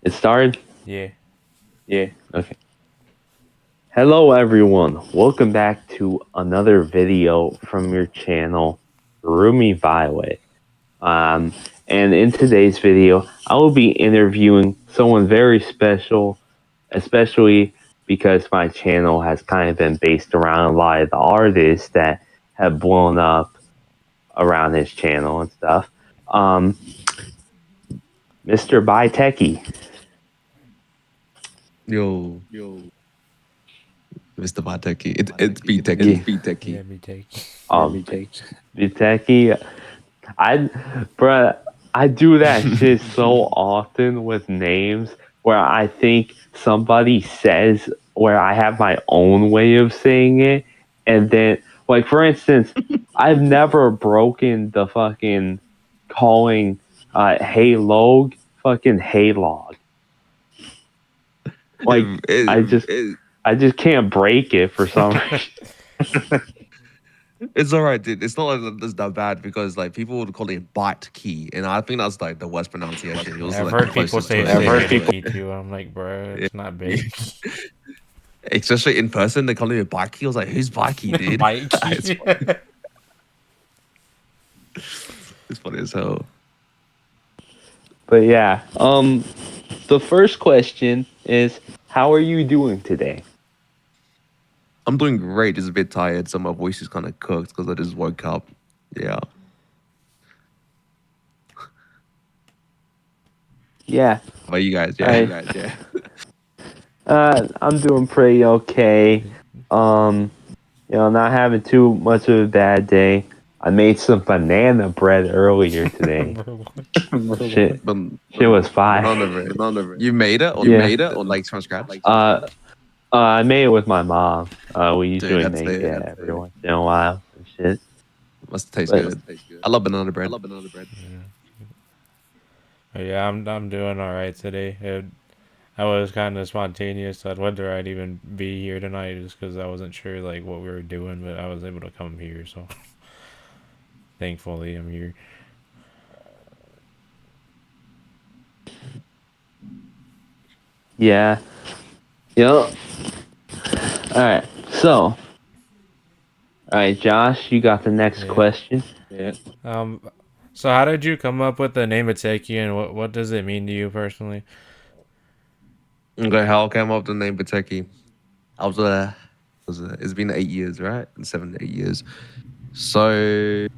It started? Yeah. Yeah, okay. Hello everyone, welcome back to another video from your channel, Roomy Violet. And in today's video, I will be interviewing someone very special, especially because my channel has kind of been based around a lot of the artists that have blown up around his channel and stuff. Mr. Biteki. Yo, Mr. Biteki. It's Yeah. Biteki. Yeah, Biteki. Biteki, bruh, I do that shit so often with names where I think somebody says where I have my own way of saying it, and then, like, for instance, I've never broken the fucking calling heylog fucking heylog. Like, I just I just can't break it for some reason. It's alright, dude. It's not like it's that bad because like people would call it bite key, and I think that's like the worst pronunciation. It was I've like the heard people closest to say a say name. Biteki too. I'm like, bro, Yeah. it's not Biteki. Especially in person, they call me a bikey. I was like, "Who's bikey, dude?" it's, Biteki. it's funny as hell. But yeah, the first question is, how are you doing today? I'm doing great. Just a bit tired, so my voice is kind of cooked because I just woke up. Yeah. Yeah, How about you guys? Yeah. I'm doing pretty okay. Not having too much of a bad day. I made some banana bread earlier today. Bro, what? Shit, But shit was fire. none of it. You made it, or Yeah. like from scratch? I made it with my mom. We Dude, usually that's make it. it every once in a while and shit. Must taste But good. I love banana bread. Yeah, I'm doing all right today. I was kind of spontaneous. I'd whether I'd even be here tonight just because I wasn't sure like what we were doing, but I was able to come here, so thankfully I'm here. yeah, yep. All right, so, all right, Josh, you got the next Yeah. question. Um. So how did you come up with the name Biteki, and what does it mean to you personally? Okay, how came up with the name Biteki? I it's been 8 years, right? 7 to 8 years. So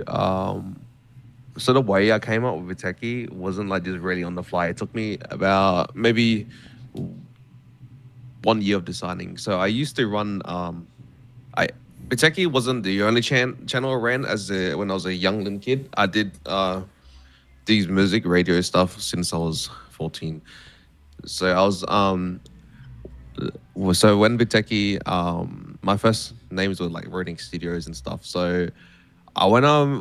so the way I came up with Biteki wasn't like just really on the fly. It took me about maybe 1 year of designing. So I used to run I Biteki wasn't the only channel I ran when I was a young little kid. I did these music radio stuff since I was 14. So I was so when Biteki, my first names were like Roding Studios and stuff. So I when I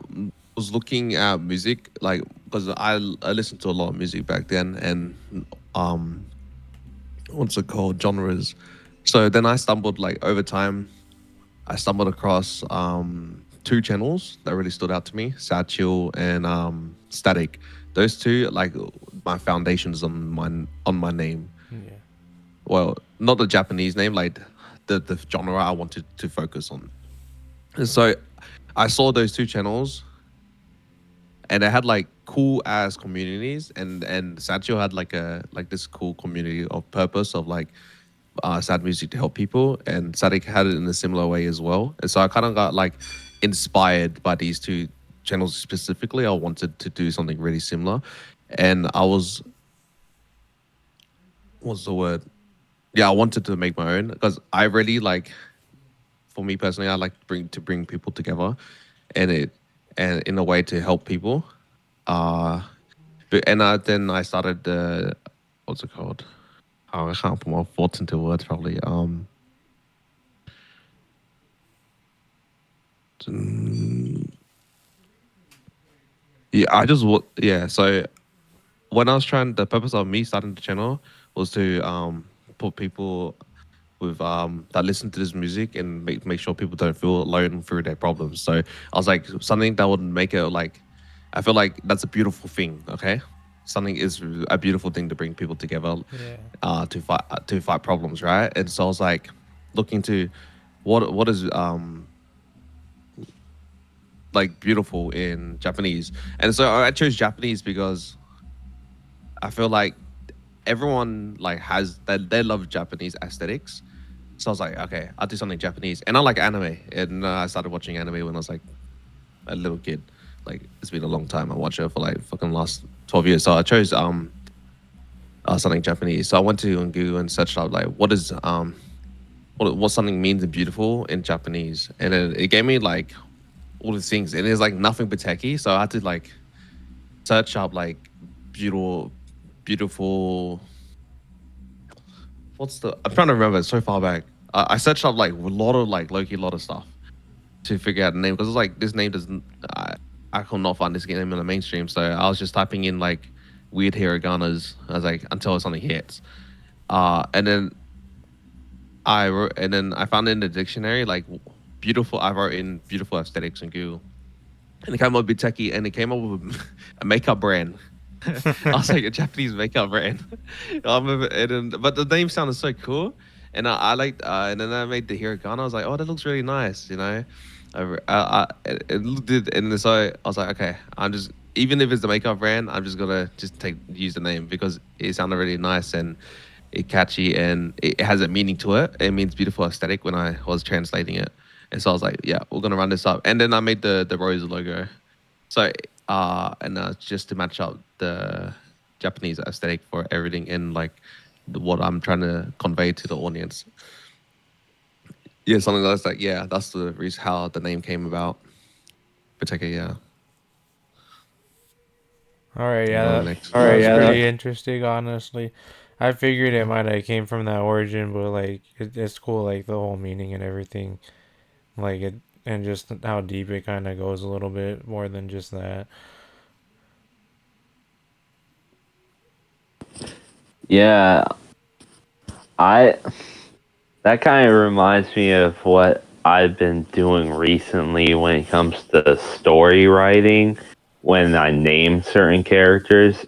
was looking at music, like because I listened to a lot of music back then, and um, what's it called, genres. So then I stumbled like over time, I stumbled across two channels that really stood out to me: Sad Chill and Static. Those two like my foundations on my name. Yeah. Well, not the Japanese name, like the genre I wanted to focus on. And so I saw those two channels, and they had like cool ass communities, and Satchel had like this cool community of purpose of like sad music to help people, and Sadik had it in a similar way as well. And so I kind of got like inspired by these two channels specifically. I wanted to do something really similar, and I was what's the word? Yeah, I wanted to make my own because I really like. For me personally, I like to bring people together, and in a way to help people. Uh, then I started the what's it called? Oh, I can't put my thoughts into words probably. Mm, yeah, yeah. So when I was the purpose of me starting the channel was to put people with that listen to this music and make sure people don't feel alone through their problems. So I was like something that would make it like I feel like that's a beautiful thing. Okay, something is a beautiful thing to bring people together, Yeah. to fight problems, right? And so I was like looking to what is like beautiful in Japanese, and so I chose Japanese because I feel like everyone like has they love Japanese aesthetics. So I was like, okay, I'll do something Japanese, and I like anime, and I started watching anime when I was like a little kid. Like it's been a long time. I watched it for like fucking last 12 years. So I chose something Japanese. So I went to Google and searched up like what something means in beautiful in Japanese, and it gave me like all the things. And it's like nothing Biteki, so I had to like search up like beautiful, beautiful. What's the? I'm trying to remember. It's so far back. I searched up like a lot of like Loki, a lot of stuff to figure out the name because it's like this name doesn't. I could not find this name in the mainstream, so I was just typing in like weird hiraganas. I was like until something hits. And then I wrote, and then I found in the dictionary like beautiful. I wrote in beautiful aesthetics in Google, and it came up with Biteki, and it came up with a makeup brand. I was like a Japanese makeup brand. But the name sounded so cool, and I liked. And then I made the hiragana. I was like, oh, that looks really nice, you know. It did, and so I was like, okay, I'm just even if it's the makeup brand, I'm just gonna just use the name because it sounded really nice and it catchy and it has a meaning to it. It means beautiful aesthetic when I was translating it, and so I was like, yeah, we're gonna run this up. And then I made the rose logo. So, and just to match up the Japanese aesthetic for everything and like what I'm trying to convey to the audience. Yeah, something that's like, yeah, that's the reason how the name came about. Biteki, yeah. All right, You yeah, want that, the next? that was pretty interesting, honestly. I figured it might have came from that origin, but like it's cool, like the whole meaning and everything, like it, and just how deep it kind of goes a little bit more than just that. Yeah, I that kind of reminds me of what I've been doing recently when it comes to story writing. When I name certain characters,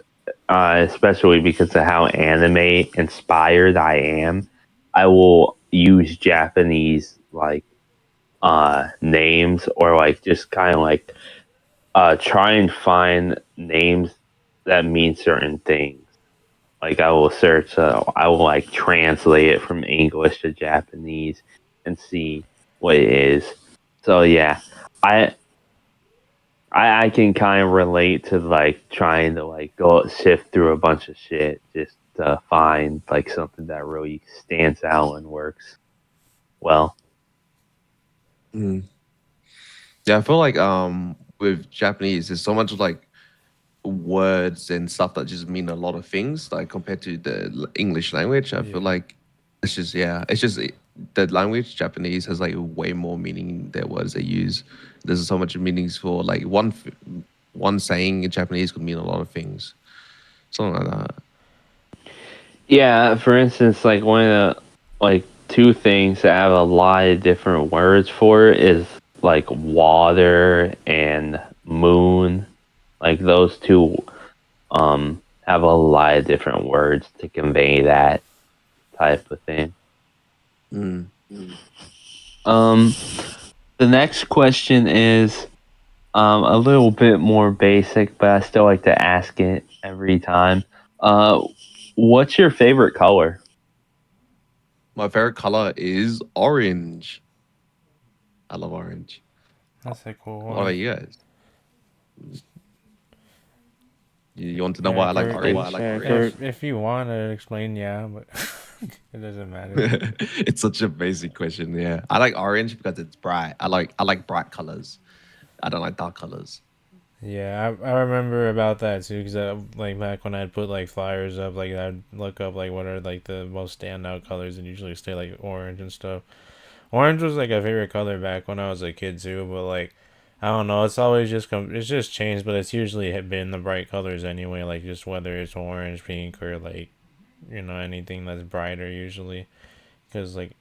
especially because of how anime inspired I am, I will use Japanese like names or like just kind of like try and find names that mean certain things. Like I will search, I will like translate it from English to Japanese and see what it is. So yeah, I I can kind of relate to like trying to like go sift through a bunch of shit just to find like something that really stands out and works well. Mm. Yeah, I feel like with Japanese, there's so much like words and stuff that just mean a lot of things, like compared to the English language. I feel Yeah. like it's just the language Japanese has like way more meaning than words they use. There's so much meanings for like one saying in Japanese could mean a lot of things, something like that. Yeah, for instance, like one of the like two things that have a lot of different words for it is like water and moon. Like those two have a lot of different words to convey that type of thing. Mm. Um the next question is a little bit more basic, but I still like to ask it every time. Uh what's your favorite color? My favorite color is orange. I love orange. That's a cool What about one. you guys? You want to know Yeah, why I like Kurt. orange? If you want to explain, yeah, but it doesn't matter. It's such a basic question. Yeah, I like orange because it's bright. I like bright colors. I don't like dark colors. Yeah, I remember about that too, because like back when I'd put like flyers up, like I'd look up like what are like the most standout colors, and usually stay like orange and stuff. Orange was like a favorite color back when I was a kid too, but like I don't know, it's always just it's just changed, but it's usually had been the bright colors anyway, like just whether it's orange, pink, or like anything that's brighter usually, because like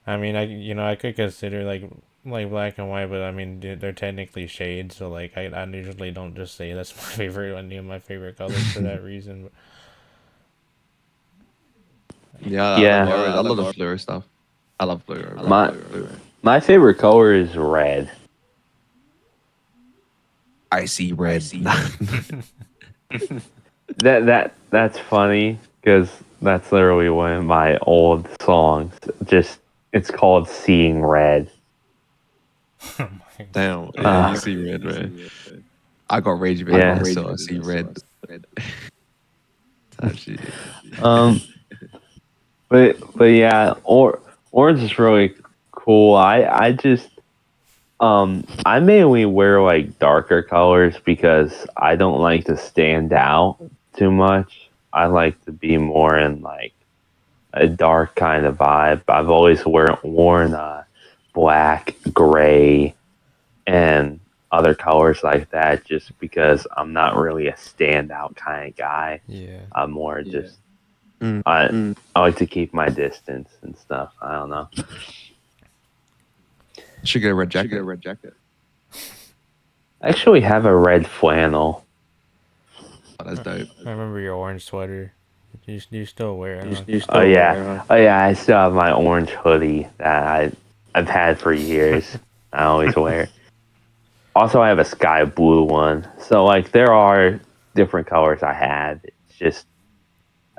I mean I could consider like like black and white, but I mean they're technically shades, so like I usually don't just say that's my favorite any of my favorite colors for that reason. But Yeah, I love Yeah, orange. I love the fluoro stuff. I love fluoro, bro. my Fluoro. my favorite color is red. I see red. That's funny because that's literally one of my old songs. Just it's called "Seeing Red." oh my Damn. Yeah, Uh, you see red, man. I got rage bait in yeah. there, so I see red. Type shit. Um, but yeah, orange is really cool. I just I mainly wear like darker colors because I don't like to stand out too much. I like to be more in like a dark kind of vibe. I've always worn black, gray, and other colors like that just because I'm not really a standout kind of guy. yeah. I'm more just Mm. I like to keep my distance and stuff. I don't know. Should get a red jacket. I actually have a red flannel. Oh, that's dope. I remember your orange sweater. You still wear it, huh? Oh yeah, oh yeah. I still have my orange hoodie that I've had for years. I always wear. Also, I have a sky blue one. So like there are different colors I have. It's just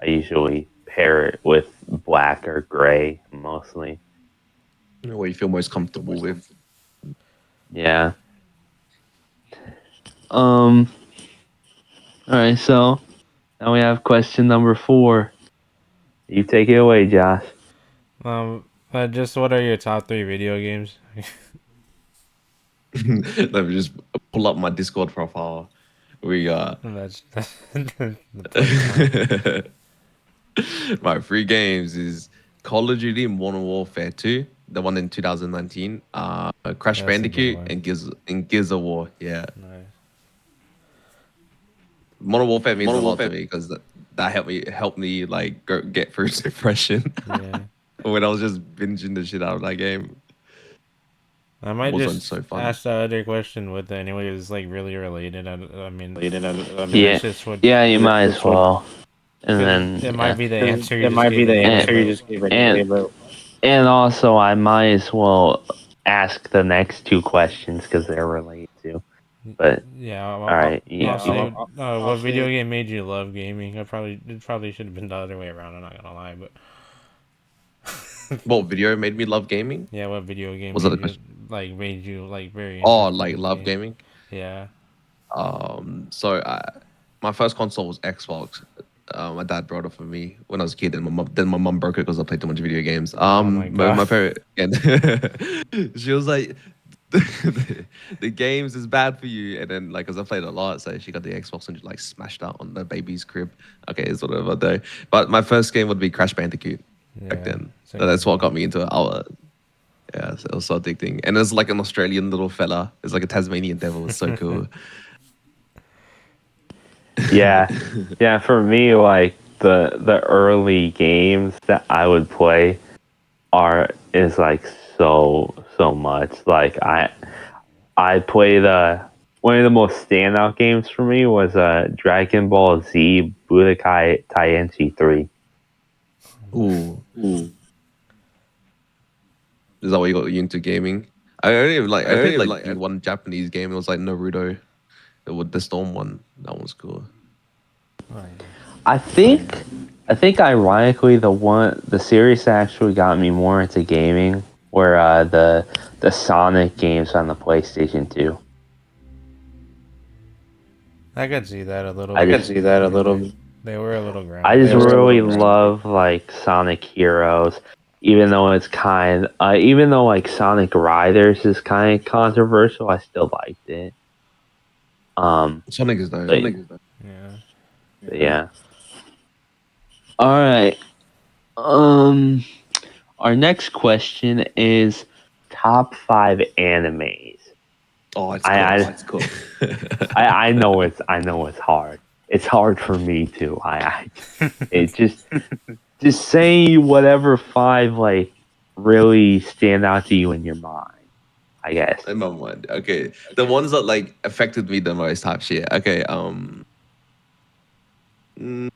I usually pair it with black or gray mostly. What you feel most comfortable with. Yeah. Um. All right. So now we have question number 4. You take it away, Josh. Just what are your top 3 video games? Let me just pull up my Discord profile. We got That's the playtime. my 3 games is Call of Duty Modern Warfare 2, the one in 2019, Crash That's a good Bandicoot, one. and Gears of War. Yeah, Nice. Modern Warfare means a lot to me because that helped me like get through depression Yeah. when I was just binging the shit out of that game. I It might wasn't just so fun. ask the other question with it anyway. It's like really related. I mean, because Yeah. it's just what. Yeah. You might as well. And Because then it might yeah. be the answer you just gave anyway, but And also, I might as well ask the next 2 questions because they're related to. But yeah, all right, I'll say, what video game made you love gaming? It probably should have been the other way around. I'm not gonna lie, but What video made me love gaming? yeah, what video game Was that the question? made you like very Oh, interested like in love game? gaming. Yeah, So my first console was Xbox. My dad brought it for me when I was a kid, and my mom broke it because I played too much video games. oh my My god. parent and she was like, the games is bad for you. And then like, cause I played a lot, so she got the Xbox and just like smashed out on the baby's crib. Okay, it's whatever though. But my first game would be Crash Bandicoot back Yeah, then. it's a So that's good what got one. me into it. Yeah, so it was so addicting. And it's like an Australian little fella. It's like a Tasmanian devil. It's so cool. yeah, yeah. For me, like the early games that I would play is like so much. Like I played one of the most standout games for me was Dragon Ball Z Budokai Tenkaichi 3. Ooh. Is that what you got you into gaming? I played like the one Japanese game. It was like Naruto, the Storm one. That one's cool. Oh yeah. I think ironically the series that actually got me more into gaming were the Sonic games on the PlayStation 2. I could see that a little I bit. just They were a little I just groundbreaking. really love like Sonic Heroes, even though even though like Sonic Riders is kind of controversial, I still liked it. Sonic is But, dope. Yeah. but yeah. All right. Um, our next question is top 5 animes. Oh, it's I cool. I know it's hard. It's hard for me too. It just say whatever 5 like really stand out to you in your mind. I guess. In my mind. Okay. The ones that like affected me the most type shit. Okay. Mm,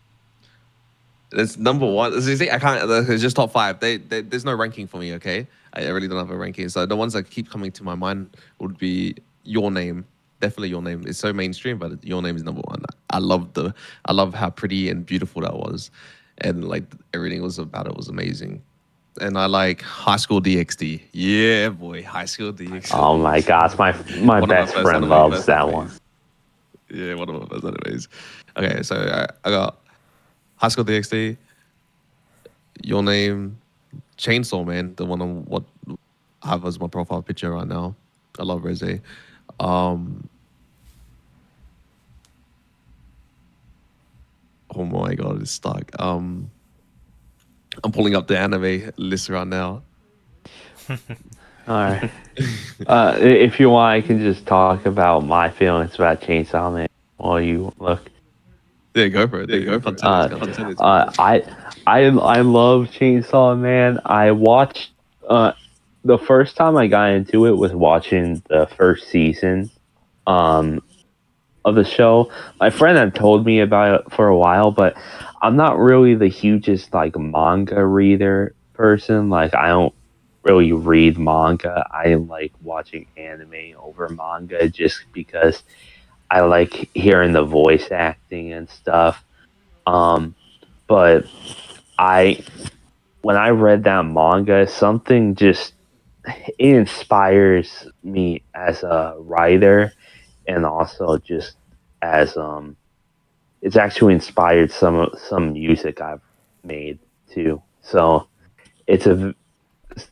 It's number one. As you see, I can't. It's just top five. There's no ranking for me. Okay, I really don't have a ranking. So the ones that keep coming to my mind would be Your Name. Definitely Your Name. It's so mainstream, but Your Name is number one. I love how pretty and beautiful that was, and like everything was about it was amazing. And I like High School DxD. Yeah, boy, High School DxD. Oh my gosh, my One of my best first friend anime. loves that one. Yeah, one of my first animes. Okay, so I got High School DxD. Your Name, Chainsaw Man, the one on what I have as my profile picture right now. I love Rose. Um, oh my god, it's stuck. I'm pulling up the anime list right now. All right. If you want, I can just talk about my feelings about Chainsaw Man while you look. Yeah, go for it, dude. Continue, continue. I love Chainsaw Man. I watched the first time I got into it was watching the first season um of the show. My friend had told me about it for a while, but I'm not really the hugest like manga reader person. Like I don't really read manga. I like watching anime over manga just because I like hearing the voice acting and stuff. Um, but I when I read that manga, something just it inspires me as a writer and also just as it's actually inspired some music I've made too. So it's a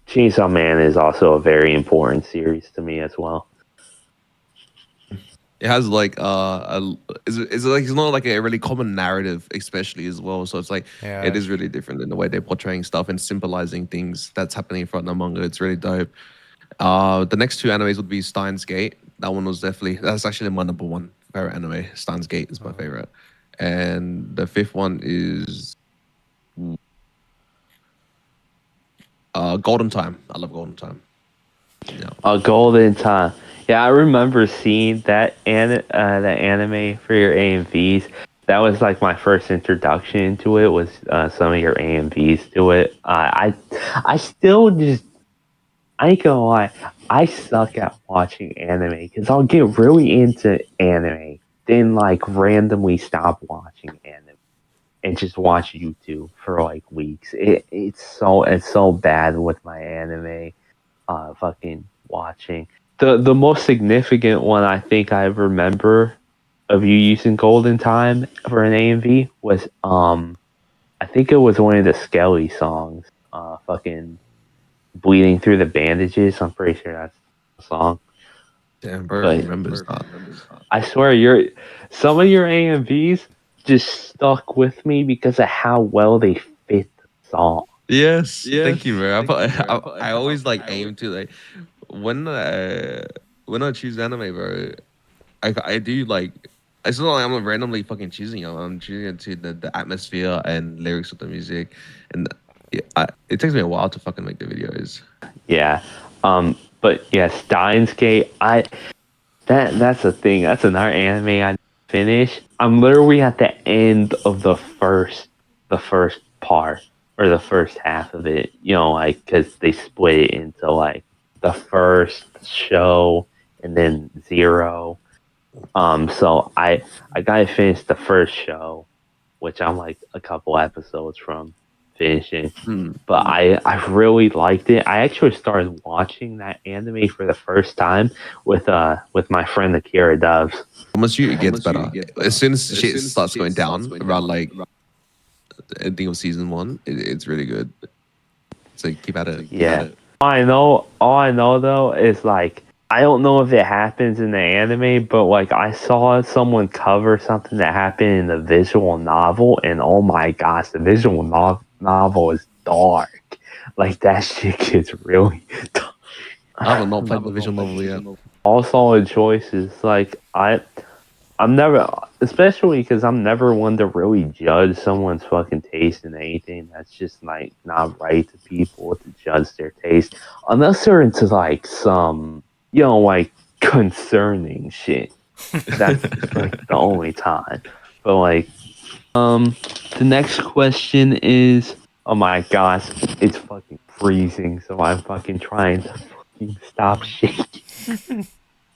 Chainsaw Man is also a very important series to me as well. It has like it's like it's not like a really common narrative, especially as well. So it's like it Yeah. is really different in the way they're portraying stuff and symbolizing things that's happening in front of the manga. It's really dope. The next two animes would be Steins Gate. That one was definitely that's actually my number one favorite anime. Steins Gate is my favorite, and the fifth one is Golden Time. I love Golden Time. Yeah. A Golden Time. Yeah, I remember seeing that anime for your AMVs. That was like my first introduction to it. Was some of your AMVs to it. I still just I ain't gonna lie. I suck at watching anime because I'll get really into anime, then like randomly stop watching anime and just watch YouTube for like weeks. It's so bad with my anime fucking watching. The most significant one I think I remember of you using Golden Time for an AMV was I think it was one of the Skele songs. Fucking bleeding through the bandages. I'm pretty sure that's the song. Damn, bro, But remembers that. I swear some of your AMVs just stuck with me because of how well they fit the song. Yes, thank you, bro. I always like aim to like when uh when I choose anime, bro. I do like it's not like I'm randomly fucking choosing them. I'm choosing it to the atmosphere and lyrics of the music, and it takes me a while to fucking make the videos. Yeah. But yeah, Steins Gate. That's a thing. That's another anime I finished. I'm literally at the end of the first part or the first half of it. You know, like because they split it into like the first show and then zero. So I gotta finish the first show, which I'm like a couple episodes from finishing. Hmm. But I really liked it. I actually started watching that anime for the first time with my friend AkiraDoves. Almost you, it gets better as soon as shit starts going down around like the ending of season one. It's really good. So keep at it. Yeah. All I know though is like I don't know if it happens in the anime, but like I saw someone cover something that happened in the visual novel, and oh my gosh, the visual novel is dark. Like that shit gets really dark. I have not played the visual novel yet. All solid choices. Like I'm never, especially because I'm never one to really judge someone's fucking taste in anything. That's just not right to people to judge their taste, unless they're into like some. like concerning shit. That's like the only time. But like, the next question is, oh my gosh, it's fucking freezing, so I'm fucking trying to fucking stop shaking.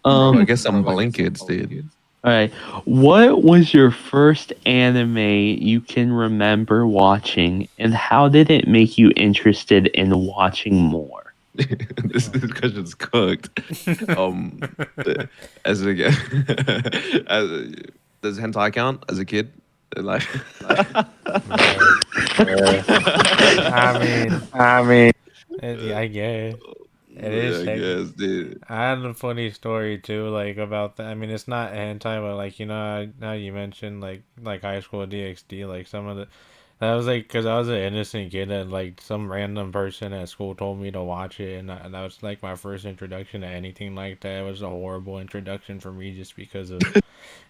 Bro, I guess some blankets, dude. All right. What was your first anime you can remember watching, and how did it make you interested in watching more? This question's cooked. The- as a as a, does hentai count as a kid? Like, Bruh. I mean, I mean, I guess it is I guess, technically. dude. I had a funny story too, like about that. I mean, it's not hentai, but like how you mentioned like high school DxD, like some of the that was like because I was an innocent kid and like some random person at school told me to watch it, and that was like my first introduction to anything like that. It was a horrible introduction for me just because of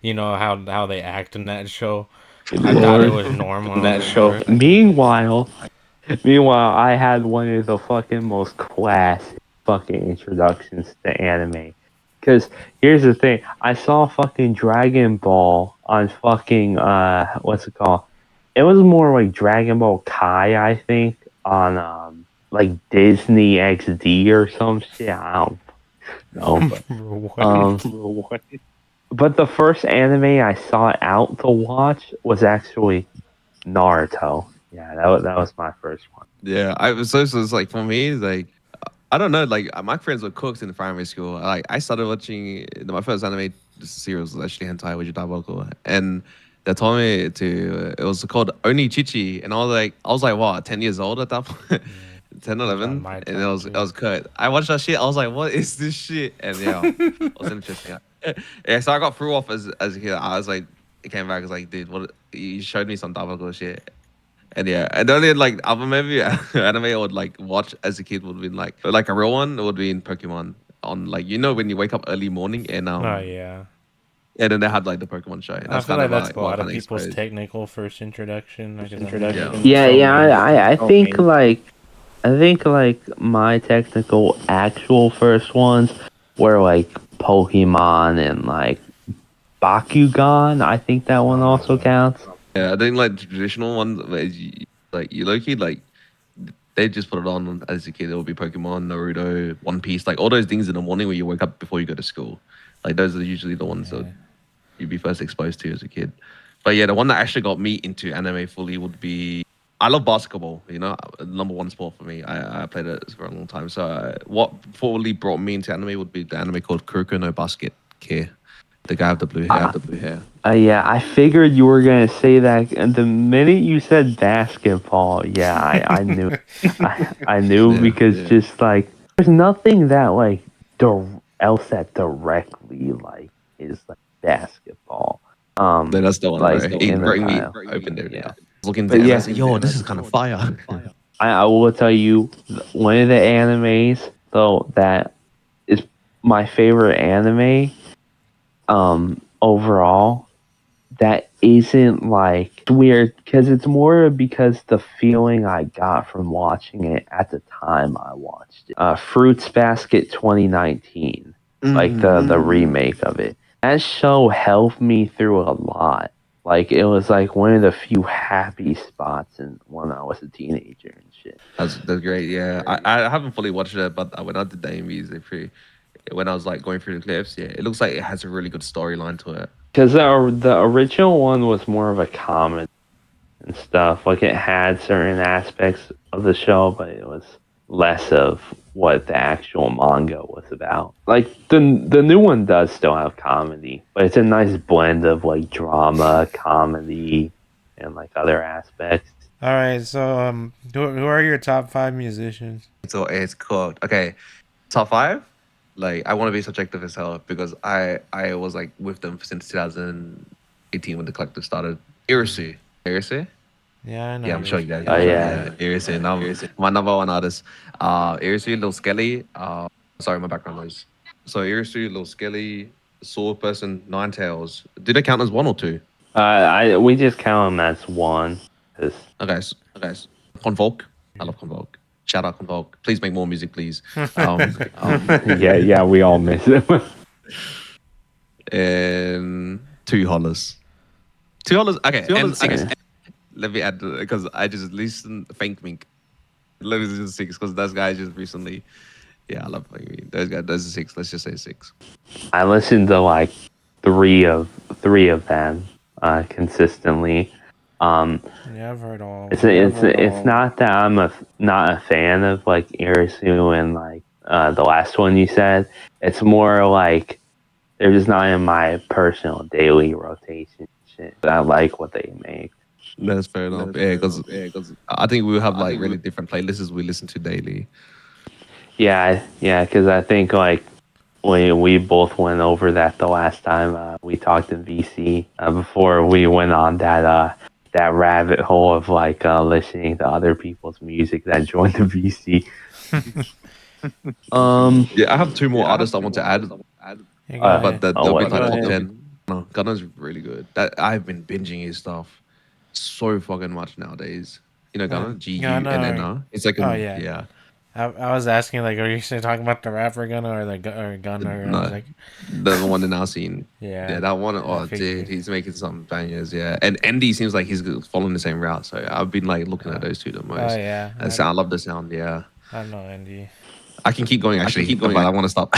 how they act in that show. I thought it Lord. was normal. In I was that like, show. bro. Meanwhile, I had one of the fucking most classic fucking introductions to anime. Cause here's the thing, I saw fucking Dragon Ball on fucking what's it called? It was more like Dragon Ball Kai, I think, on like Disney XD or some shit. I don't know, but What? but the first anime I sought out to watch was actually Naruto. Yeah, that was my first one. Yeah, I was so it's like for me, like I don't know, like my friends were cooks in primary school. Like I started watching my first anime series was actually hentai, which is diabolical, and they told me to. It was called Oni Chichi, and I was like, what, 10 years old at that point, Yeah, 10, that's on 11, my and time it too. was cut. I watched that shit. I was like, what is this shit? And yeah, it was interesting. Yeah, so I got threw off as a kid. I was like, it came back. I was like, dude, what? You showed me some diabolical shit. And yeah, and the only like other maybe anime I would like watch as a kid would be like a real one. It would be in Pokemon on like when you wake up early morning Oh yeah, and then they had like the Pokemon show. I That's feel kind like of that's like a what lot of kind of people's exposed. technical first introduction because I mean Yeah. it's Yeah, so yeah, mainstream. I think like my technical actual first ones were like Pokemon and like Bakugan. I think that one Oh also yeah, counts. Yeah, I think like the traditional ones where like you low key like they just put it on as a kid. It would be Pokemon, Naruto, One Piece, like all those things in the morning where you wake up before you go to school. Like those are usually the ones that yeah. you'd be first exposed to as a kid. But yeah, the one that actually got me into anime fully would be. I love basketball. Number one sport for me. I played it for a long time. So what fully brought me into anime would be the anime called Kuroko no Basket Care. The guy with the blue hair. Yeah, I figured you were gonna say that, and the minute you said basketball, yeah, I knew, I knew Yeah. because just like there's nothing that like else that directly like is like basketball. Then that's the one, Like bro. in It the bring me title, opened everything yeah. up. Looking But into anime, I yeah, said, yo, this is kind of fire. I will tell you one of the animes though that is my favorite anime overall that isn't like it's weird because it's more because the feeling I got from watching it at the time I watched it. Fruits Basket 2019, like the remake of it. That show helped me through a lot. Like it was like one of the few happy spots in when I was a teenager and shit. That's great. Yeah, I haven't fully watched it, but when I did the AMVs, when I was like going through the clips, yeah, it looks like it has a really good storyline to it. Because the original one was more of a comedy and stuff. Like it had certain aspects of the show, but it was less of what the actual manga was about. Like the new one does still have comedy, but it's a nice blend of like drama, comedy, and like other aspects. All right, so who are your top five musicians? So it's cooked. Okay, top five. Like I want to be subjective as hell because I was like with them since 2018 when the collective started. Irisu, Irisu. Yeah, I know Yeah, I'm sure yours. you guys Oh know. yeah. Yeah, Irisu. My number one artist. Irisu, Lil Skele. Sorry, my background noise. So Irisu, Lil Skele, Sewerperson, Nine Tails. Do they count as one or two? I we just count them as one. 'Cause Okay, Convolk. I love Convolk. Shout out Dog. Please make more music, please. Yeah, we all miss it. And two hollers. $2. Okay, and six. Let me add because I just listened Fink Mink. Let me just six because those guys just recently. Yeah, I love Fink Mink. Those guys. Those are six. Let's just say six. I listened to like three of them consistently. Um, Yeah, I've heard all of it's them. it's not that I'm not a fan of like Irisu and like the last one you said. It's more like they're just not in my personal daily rotation. Shit, I like what they make. That's fair enough. Yeah, because I think we have like really different playlists we listen to daily. Yeah, because I think like we both went over that the last time we talked in VC before we went on that rabbit hole of like listening to other people's music that joined the VC. Yeah, I have two more artists I want to add, Yeah, go but ahead. they'll be what? my top 10. No, Gunna's really good. That I've been binging his stuff so fucking much nowadays. You know Gunna, Gunna. Gunna. It's like Oh an yeah. yeah. I was asking like, are you still talking about the rapper Gunna or or Gunner? I was No, like, the one in our scene. Yeah, yeah, that one. I Oh, dude, figured. he's making some bangers. Yeah, and Andy seems like he's following the same route. So I've been like looking at those two the Oh most. yeah, I love the sound. Yeah, I know Andy. I can keep going actually, but I want to stop.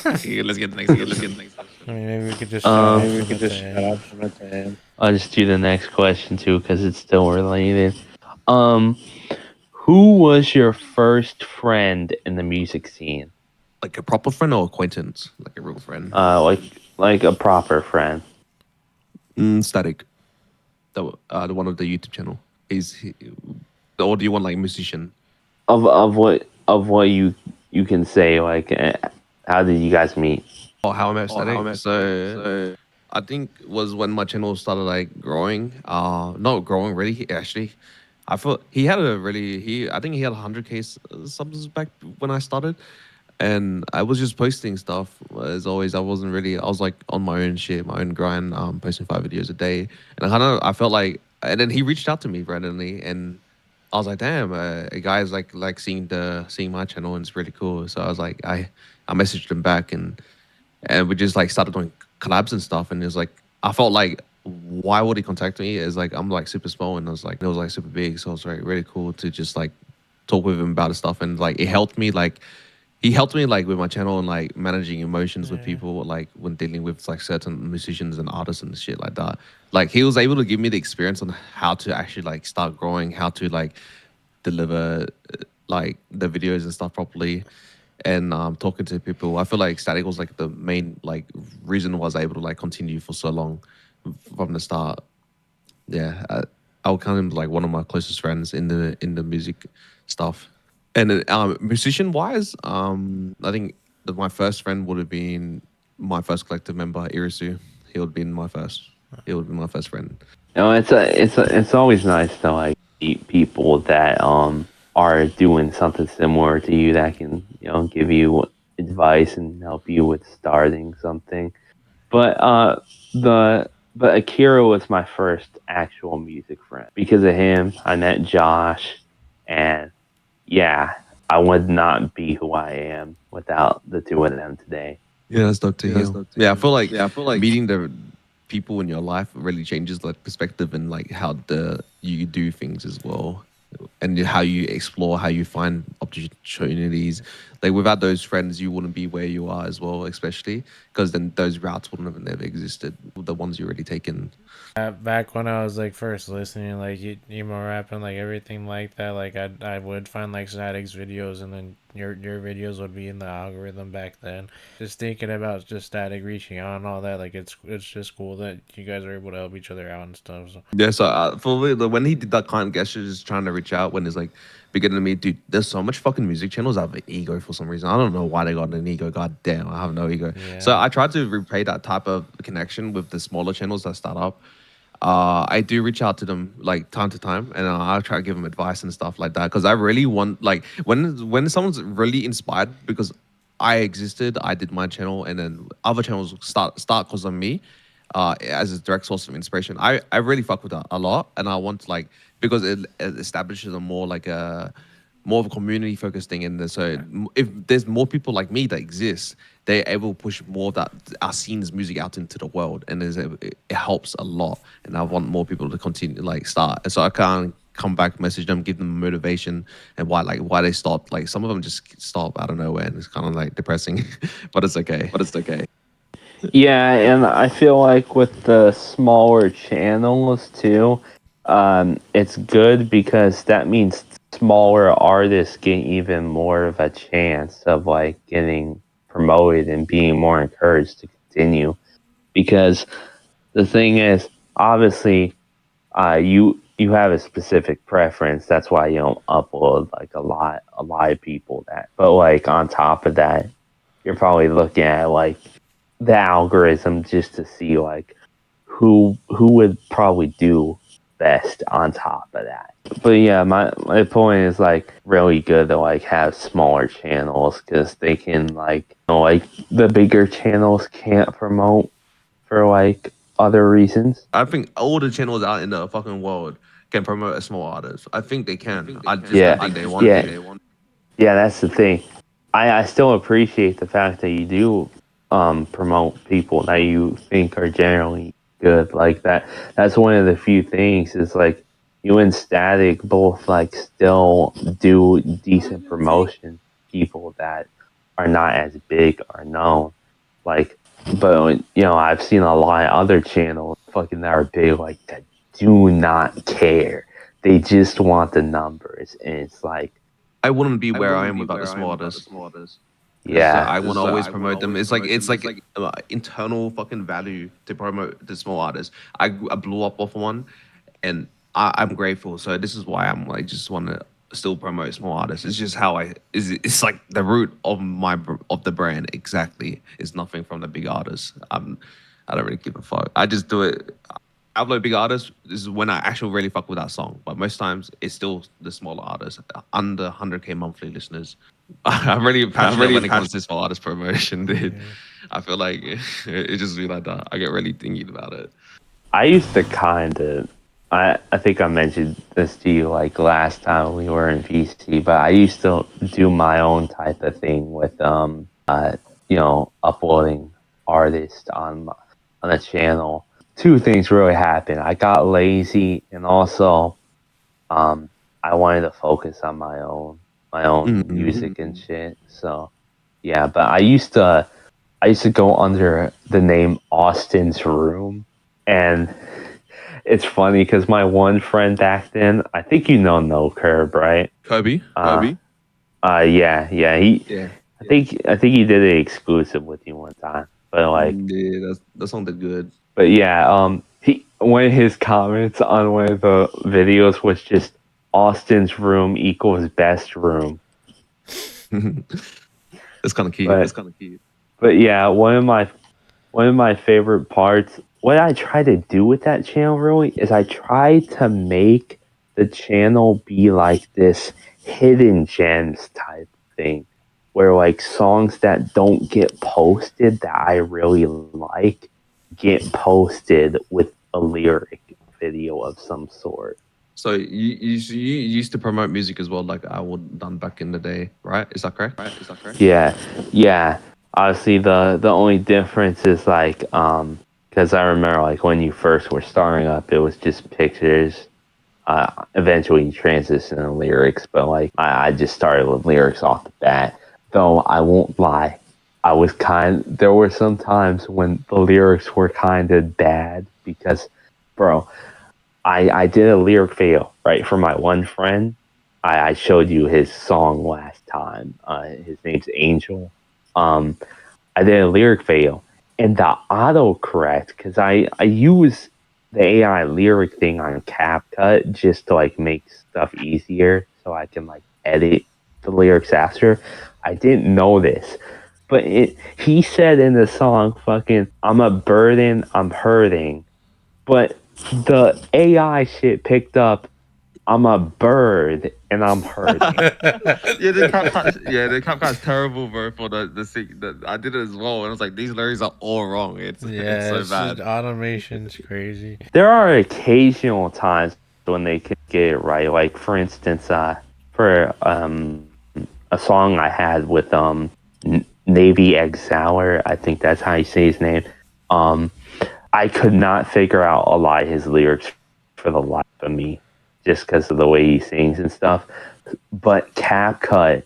Okay, let's get the next question. I mean, maybe we could just shut Um, off from it to end. I'll just do the next question too because it's still related. Um, who was your first friend in the music scene? Like a proper friend or acquaintance, like a real friend. Like a proper friend. Static, the one of the YouTube channel. Or do you want like musician? Of what you can say like how did you guys meet? Oh, how am I static? So I think was when my channel started like growing. Not growing really. Actually, I thought he had a really he. I think he had 100K subs back when I started, and I was just posting stuff as always. I wasn't really. I was like on my own shit, my own grind, posting 5 videos a day, and I felt like. And then he reached out to me randomly, and I was like, damn, a guy's like seeing my channel, and it's really cool. So I was like, I messaged him back, and we just like started doing collabs and stuff. And it was like I felt like why would he contact me? It's like I'm like super small and it was like super big, so it was like really cool to just like talk with him about the stuff. And like it helped me like he helped me like with my channel and like managing emotions with Yeah. people like when dealing with like certain musicians and artists and shit like that. Like he was able to give me the experience on how to actually like start growing, how to like deliver like the videos and stuff properly, and talking to people. I feel like Static was like the main like reason why I was able to like continue for so long from the start. Yeah, I would count him like one of my closest friends in the music stuff. And musician wise, I think that my first friend would have been my first collective member, Irisu. He would have been my first. He would be my first friend. It's always nice to like meet people that are doing something similar to you that can give you advice and help you with starting something. But the but Akira was my first actual music friend. Because of him, I met Josh, and yeah, I would not be who I am without the two of them today. Yeah, that's dope to hear. Yeah, I feel like meeting the people in your life really changes like perspective and like how the you do things as well, and how you explore, how you find opportunities. Like without those friends, you wouldn't be where you are as well, especially because then those routes wouldn't have never existed. The ones you already taken. Back when I was like first listening, like emo rap and like everything like that, like I would find like Static's videos, and then your videos would be in the algorithm back then. Just thinking about just Static reaching out and all that, like it's just cool that you guys are able to help each other out and stuff. So Yeah, so for me, when he did that kind gesture, just trying to reach out when he's like beginning to me, dude, there's so much fucking music channels that have an ego for some reason. I don't know why they got an ego. God damn, I have no ego. So yeah, I tried to repay that type of connection with the smaller channels that start up. I do reach out to them like time to time, and I'll try to give them advice and stuff like that because I really want like when someone's really inspired because I existed, I did my channel, and then other channels start because of me, as a direct source of inspiration. I really fuck with that a lot, and I want to like because it establishes a more like a more of a community focused thing in there. So if there's more people like me that exist, they're able to push more of that our scene's music out into the world, and it helps a lot. And I want more people to continue like start. And so I can't come back, message them, give them motivation, and why they stop. Like some of them just stop out of nowhere, and it's kind of like depressing, but it's okay. Yeah, and I feel like with the smaller channels too, it's good because that means smaller artists get even more of a chance of like getting promoted and being more encouraged to continue. Because the thing is, obviously, you have a specific preference. That's why you don't upload like a lot of people that. But like on top of that, you're probably looking at like the algorithm just to see like who would probably do best on top of that. But yeah, my point is like really good to like have smaller channels because they can like like the bigger channels can't promote for like other reasons. I think all the channels out in the fucking world can promote a small artist. I think they can. I just Yeah, don't think they want yeah, to. yeah. That's the thing. I still appreciate the fact that you do promote people that you think are generally good like that. That's one of the few things is like you and Static both like still do decent promotion people that are not as big or known. Like, but I've seen a lot of other channels fucking that are big like that do not care. They just want the numbers, and it's like, I wouldn't be where I am without the small artists. Because yeah, I want to always promote them. It's like internal fucking value to promote the small artists. I blew up off one, and I'm grateful. So this is why I'm like just want to still promote small artists. It's just how it's like the root of of the brand exactly. It's nothing from the big artists. I don't really give a fuck. I just do it. I upload big artists. This is when I actually really fuck with that song. But most times it's still the smaller artists under 100K monthly listeners. I'm really passionate when it comes to small artist promotion, dude. Yeah. I feel like it just be like that. I get really thinking about it. I used to kind of. I think I mentioned this to you like last time we were in VC, but I used to do my own type of thing with uploading artists on a channel. Two things really happened. I got lazy, and also I wanted to focus on my own music and shit. So yeah, but I used to go under the name Austin's Room, and it's funny because my one friend back then, I think No Curb, right? Kobe. Yeah. I think he did it exclusive with you one time, but like, Yeah, that sounded good. but yeah, he one of his comments on one of the videos was just Austin's room equals best room. That's kind of cute. But yeah, one of my favorite parts, what I try to do with that channel really is I try to make the channel be like this hidden gems type thing where like songs that don't get posted that I really like get posted with a lyric video of some sort. So you used to promote music as well, like I would done back in the day, right? Is that correct? Yeah, yeah. Obviously, the only difference is like because I remember like when you first were starting up, it was just pictures. Eventually, you transition to lyrics, but like I just started with lyrics off the bat. Though I won't lie, there were some times when the lyrics were kind of bad because, bro, I did a lyric video right for my one friend. I showed you his song last time. His name's Angel. Um, I did a lyric video, and the autocorrect because I use the AI lyric thing on CapCut just to like make stuff easier, so I can like edit the lyrics after. I didn't know this, but he said in the song, "Fucking, I'm a burden, I'm hurting," but the AI shit picked up, "I'm a bird and I'm hurting." Yeah, the CapCut's terrible, bro. For the I did it as well, and I was like, these lyrics are all wrong. It's Yeah, so it's just bad. automation's crazy. There are occasional times when they can get it right. Like for instance, for a song I had with Navy Exower. I think that's how you say his name. Um, I could not figure out a lot of his lyrics for the life of me, just because of the way he sings and stuff. But CapCut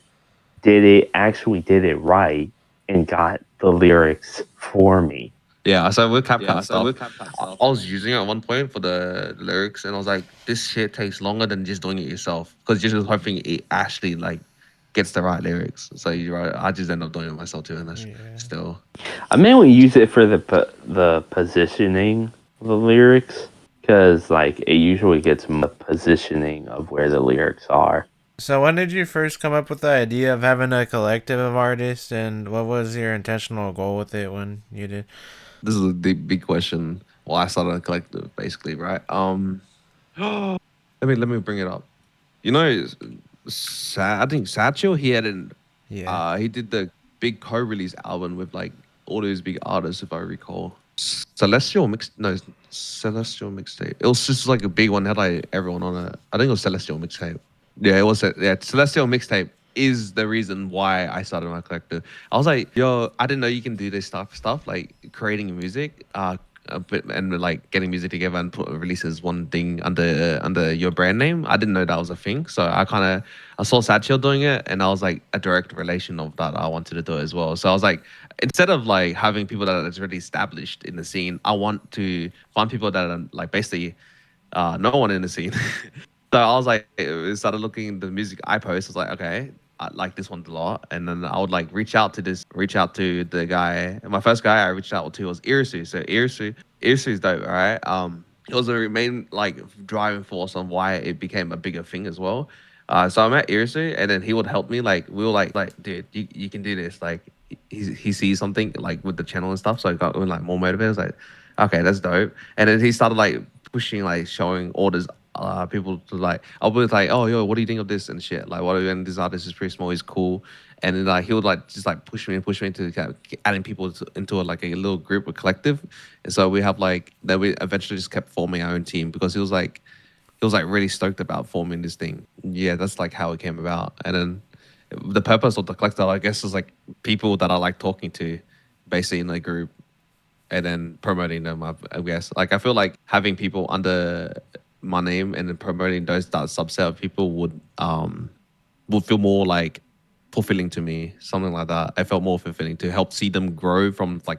actually did it right and got the lyrics for me. Yeah, so with CapCut stuff, I was using it at one point for the lyrics, and I was like, this shit takes longer than just doing it yourself because you're just hoping it actually like gets the right lyrics. So you're right. I just end up doing it myself too, and that's Yeah. still. I mainly use it for the positioning of the lyrics because like it usually gets the positioning of where the lyrics are. So when did you first come up with the idea of having a collective of artists, and what was your intentional goal with it when you did? This is a big question. Well, I started a collective basically, right? Let me bring it up. You know, I think Satchel he had Yeah. he did the big co-release album with like all those big artists, if I recall. Celestial mixtape. It was just like a big one, had like everyone on it. I think it was Celestial mixtape. Yeah, it was. Yeah, Celestial mixtape is the reason why I started my collective. I was like, yo, I didn't know you can do this stuff like creating music, a bit, and like getting music together and releases one thing under your brand name. I didn't know that was a thing, so I saw Satchel doing it, and I was like a direct relation of that. I wanted to do it as well. So I was like, instead of like having people that are already established in the scene, I want to find people that are like basically no one in the scene. So I was like, started looking at the music I post. I was like, okay, I like this one a lot, and then I would like reach out to the guy. My first guy I reached out to was Irisu. So Irisu's dope, right? It was a main like driving force on why it became a bigger thing as well. So I met Irisu, and then he would help me. Like we were like, dude, you can do this. Like he sees something like with the channel and stuff, so I got like more motivated. I was like, okay, that's dope. And then he started like pushing, like showing orders people to like I'll be like, oh yo, what do you think of this and shit? Like, what do you think, this artist is pretty small, he's cool. And then like he would like just like push me into kind of adding people into like a little group or collective. And so we have like then we eventually just kept forming our own team because he was like really stoked about forming this thing. Yeah, that's like how it came about. And then the purpose of the collective, I guess, is like people that I like talking to basically in the group and then promoting them. I guess like I feel like having people under my name and then promoting that subset of people would feel more like fulfilling to me, something like that. I felt more fulfilling to help see them grow from like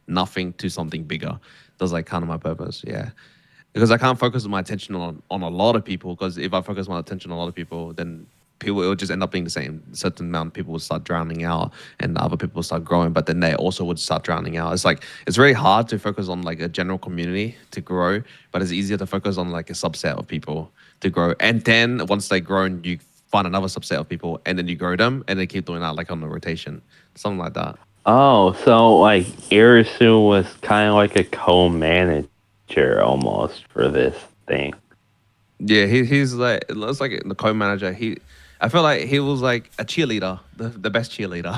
nothing to something bigger. That's like kind of my purpose. Yeah, because I can't focus my attention on a lot of people. Because if I focus my attention on a lot of people, then people it would just end up being the same. A certain amount of people would start drowning out, and other people would start growing. But then they also would start drowning out. It's like it's very hard to focus on like a general community to grow, but it's easier to focus on like a subset of people to grow. And then once they grow, you find another subset of people, and then you grow them, and they keep doing that like on the rotation, something like that. Oh, so like Irisu was kind of like a co-manager almost for this thing. Yeah, he's like it looks like the co-manager. I feel like he was like a cheerleader, the best cheerleader,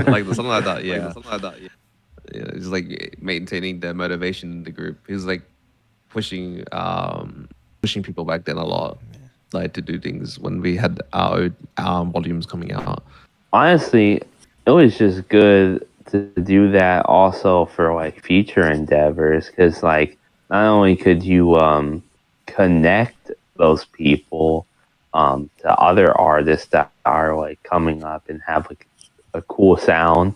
like something like that. Yeah, yeah, he's like maintaining the motivation in the group. He's like pushing pushing people back then a lot, like to do things when we had our own, volumes coming out. Honestly, it was just good to do that also for like future endeavors because like not only could you connect those people to other artists that are like coming up and have like a cool sound,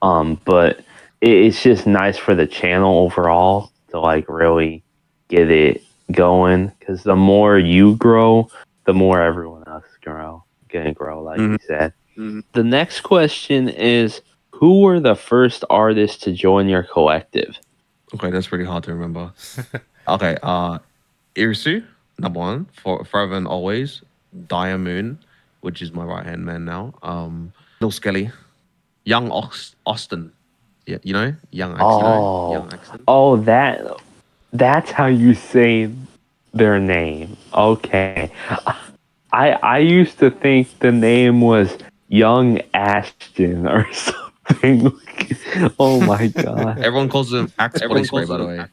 but it's just nice for the channel overall to like really get it going because the more you grow, the more everyone else gonna grow, like Mhm. you said. The next question is, who were the first artists to join your collective? Okay, that's pretty hard to remember. Okay, Irisu, number one, for forever and always. Diamond, which is my right hand man now. Little Skele, young Austin. Yeah, young Axton. Oh, oh, that's how you say their name. Okay, I used to think the name was Young Ashton or something. Oh my god. Everyone calls him Axe body spray, by the way.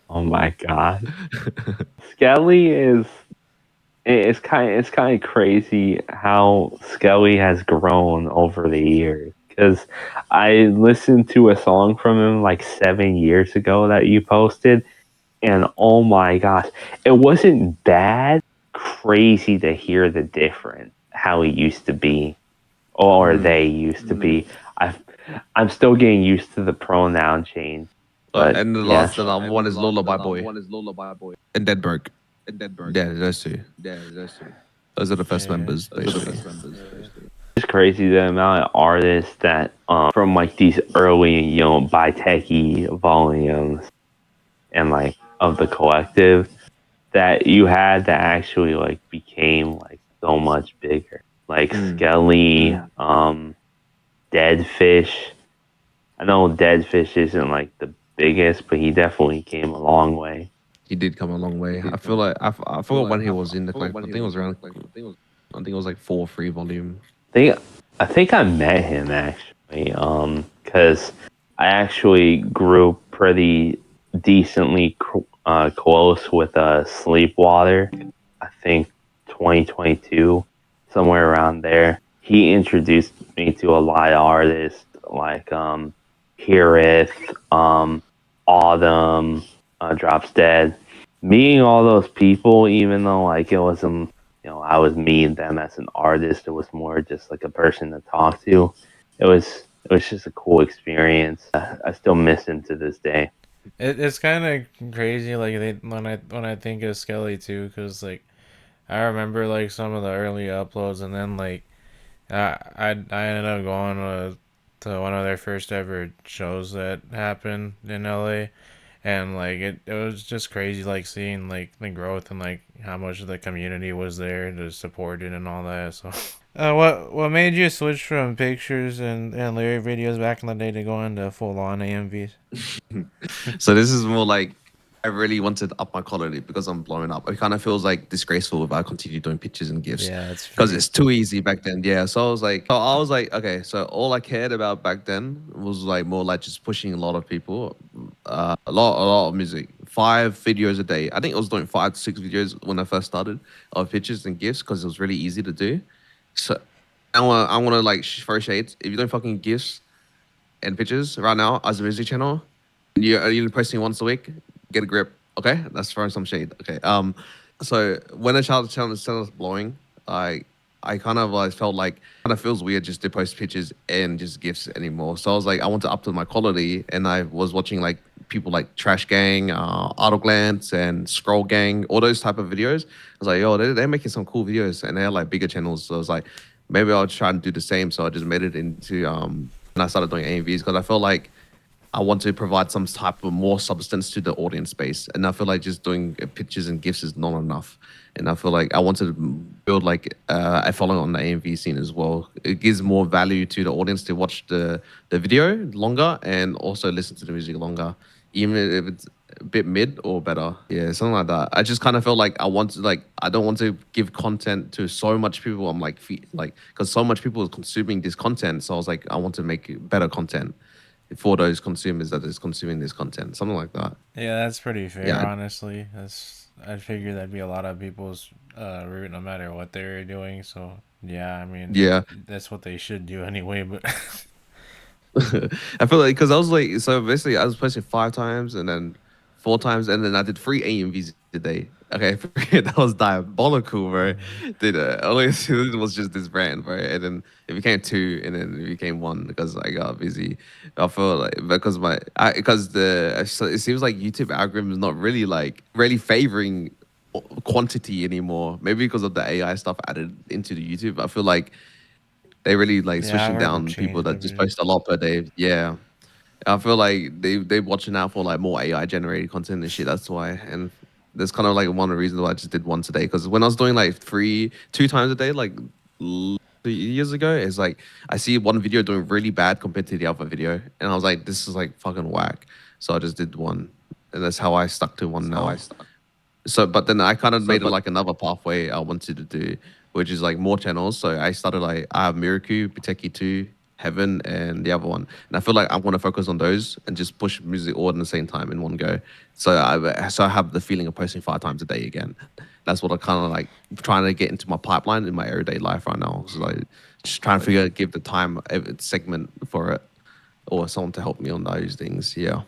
Oh my god. Skele is it's kind of crazy how Skele has grown over the years. Because I listened to a song from him like 7 years ago that you posted, and oh my gosh, it wasn't bad. Crazy to hear the difference, how he used to be, or Mm. they used to be. I I'm still getting used to the pronoun change, but And the yeah. last, the number one is Lullaby Boy and Dead Broke. Yeah, those two. Those are the first Yeah. members, basically. It's crazy the amount of artists that from like these early, Biteki volumes and like of the collective that you had that actually like became like so much bigger. Like Mm. Skele, Dead Fish. I know Dead Fish isn't like the biggest, but he definitely came a long way. He did come a long way. I feel like I forgot when he was in the collective. I think it was around. I think it was like 4 3 volume. think I think I met him actually, because I actually grew pretty decently close with Sleepwater. I think 2022, somewhere around there. He introduced me to a lot of artists like Heareth, Autumn, Drops Dead. Meeting all those people, even though like it wasn't, I was meeting them as an artist. It was more just like a person to talk to. It was just a cool experience. I still miss him to this day. It's kind of crazy, like when I think of Skelly too, because like I remember like some of the early uploads, and then like I ended up going to one of their first ever shows that happened in LA, and like it was just crazy, like seeing like the growth and like how much of the community was there to support it and all that. So what made you switch from pictures and lyric videos back in the day to go into full on AMVs? So this is more like I really wanted to up my quality because I'm blowing up. It kind of feels like disgraceful if I continue doing pictures and gifs Yeah, it's because fair. it's too easy back then. Yeah, so I was like, okay. So all I cared about back then was like more like just pushing a lot of people, a lot of music. 5 videos a day. I think I was doing 5 to 6 videos when I first started of pictures and gifs because it was really easy to do. So I want to like throw shades. If you don't fucking gifs and pictures right now as a music channel, you're posting once a week. Get a grip, okay? That's throwing some shade, okay? So when a channel starts blowing, I kind of like felt like kind of feels weird just to post pictures and just gifs anymore. So I was like, I want to up to my quality, and I was watching like people like Trash Gang, Auto Glance, and Scroll Gang, all those type of videos. I was like, yo, they're making some cool videos, and they're like bigger channels. So I was like, maybe I'll try and do the same. So I just made it into and I started doing AMVs because I felt like I want to provide some type of more substance to the audience space. And I feel like just doing pictures and gifs is not enough. And I feel like I want to build like a following on the AMV scene as well. It gives more value to the audience to watch the video longer and also listen to the music longer, even if it's a bit mid or better. Yeah, something like that. I just kind of feel like I want to like I don't want to give content to so much people. I'm like because so much people are consuming this content. So I was like I want to make better content for those consumers that is consuming this content, something like that. Yeah, that's pretty fair, Yeah, honestly. I figure that'd be a lot of people's route, no matter what they're doing. So yeah, I mean yeah. that's what they should do anyway. But I feel like because I was like, so basically, I was posting 5 times and then 4 times, and then I did 3 AMVs a day. Okay, that was diabolical, bro. Did only it was just this brand, bro, and then it became 2, and then it became 1 because I got busy. I feel like because because so it seems like YouTube algorithm is not really like really favoring quantity anymore. Maybe because of the AI stuff added into the YouTube. I feel like they really like yeah, switching algorithm down people changed a that just bit. post a lot per day. Yeah, I feel like they watching out for like more AI generated content and shit. That's why, and that's kind of like one of the reasons why I just did one today. Because when I was doing like 2 times a day, like 2 years ago, it's like I see one video doing really bad compared to the other video, and I was like, this is like fucking whack. So I just did one, and that's how I stuck to one now. So, but then I kind of made it like another pathway I wanted to do, which is like more channels. So I started like I have Miraku, Biteki 2, Heaven, and the other one. And I feel like I want to focus on those and just push music all at the same time in one go. So I have the feeling of posting 5 times a day again. that's what I kind of like trying to get into my pipeline in my everyday life right now. So like just trying to give the time segment for it or someone to help me on those things. Yeah.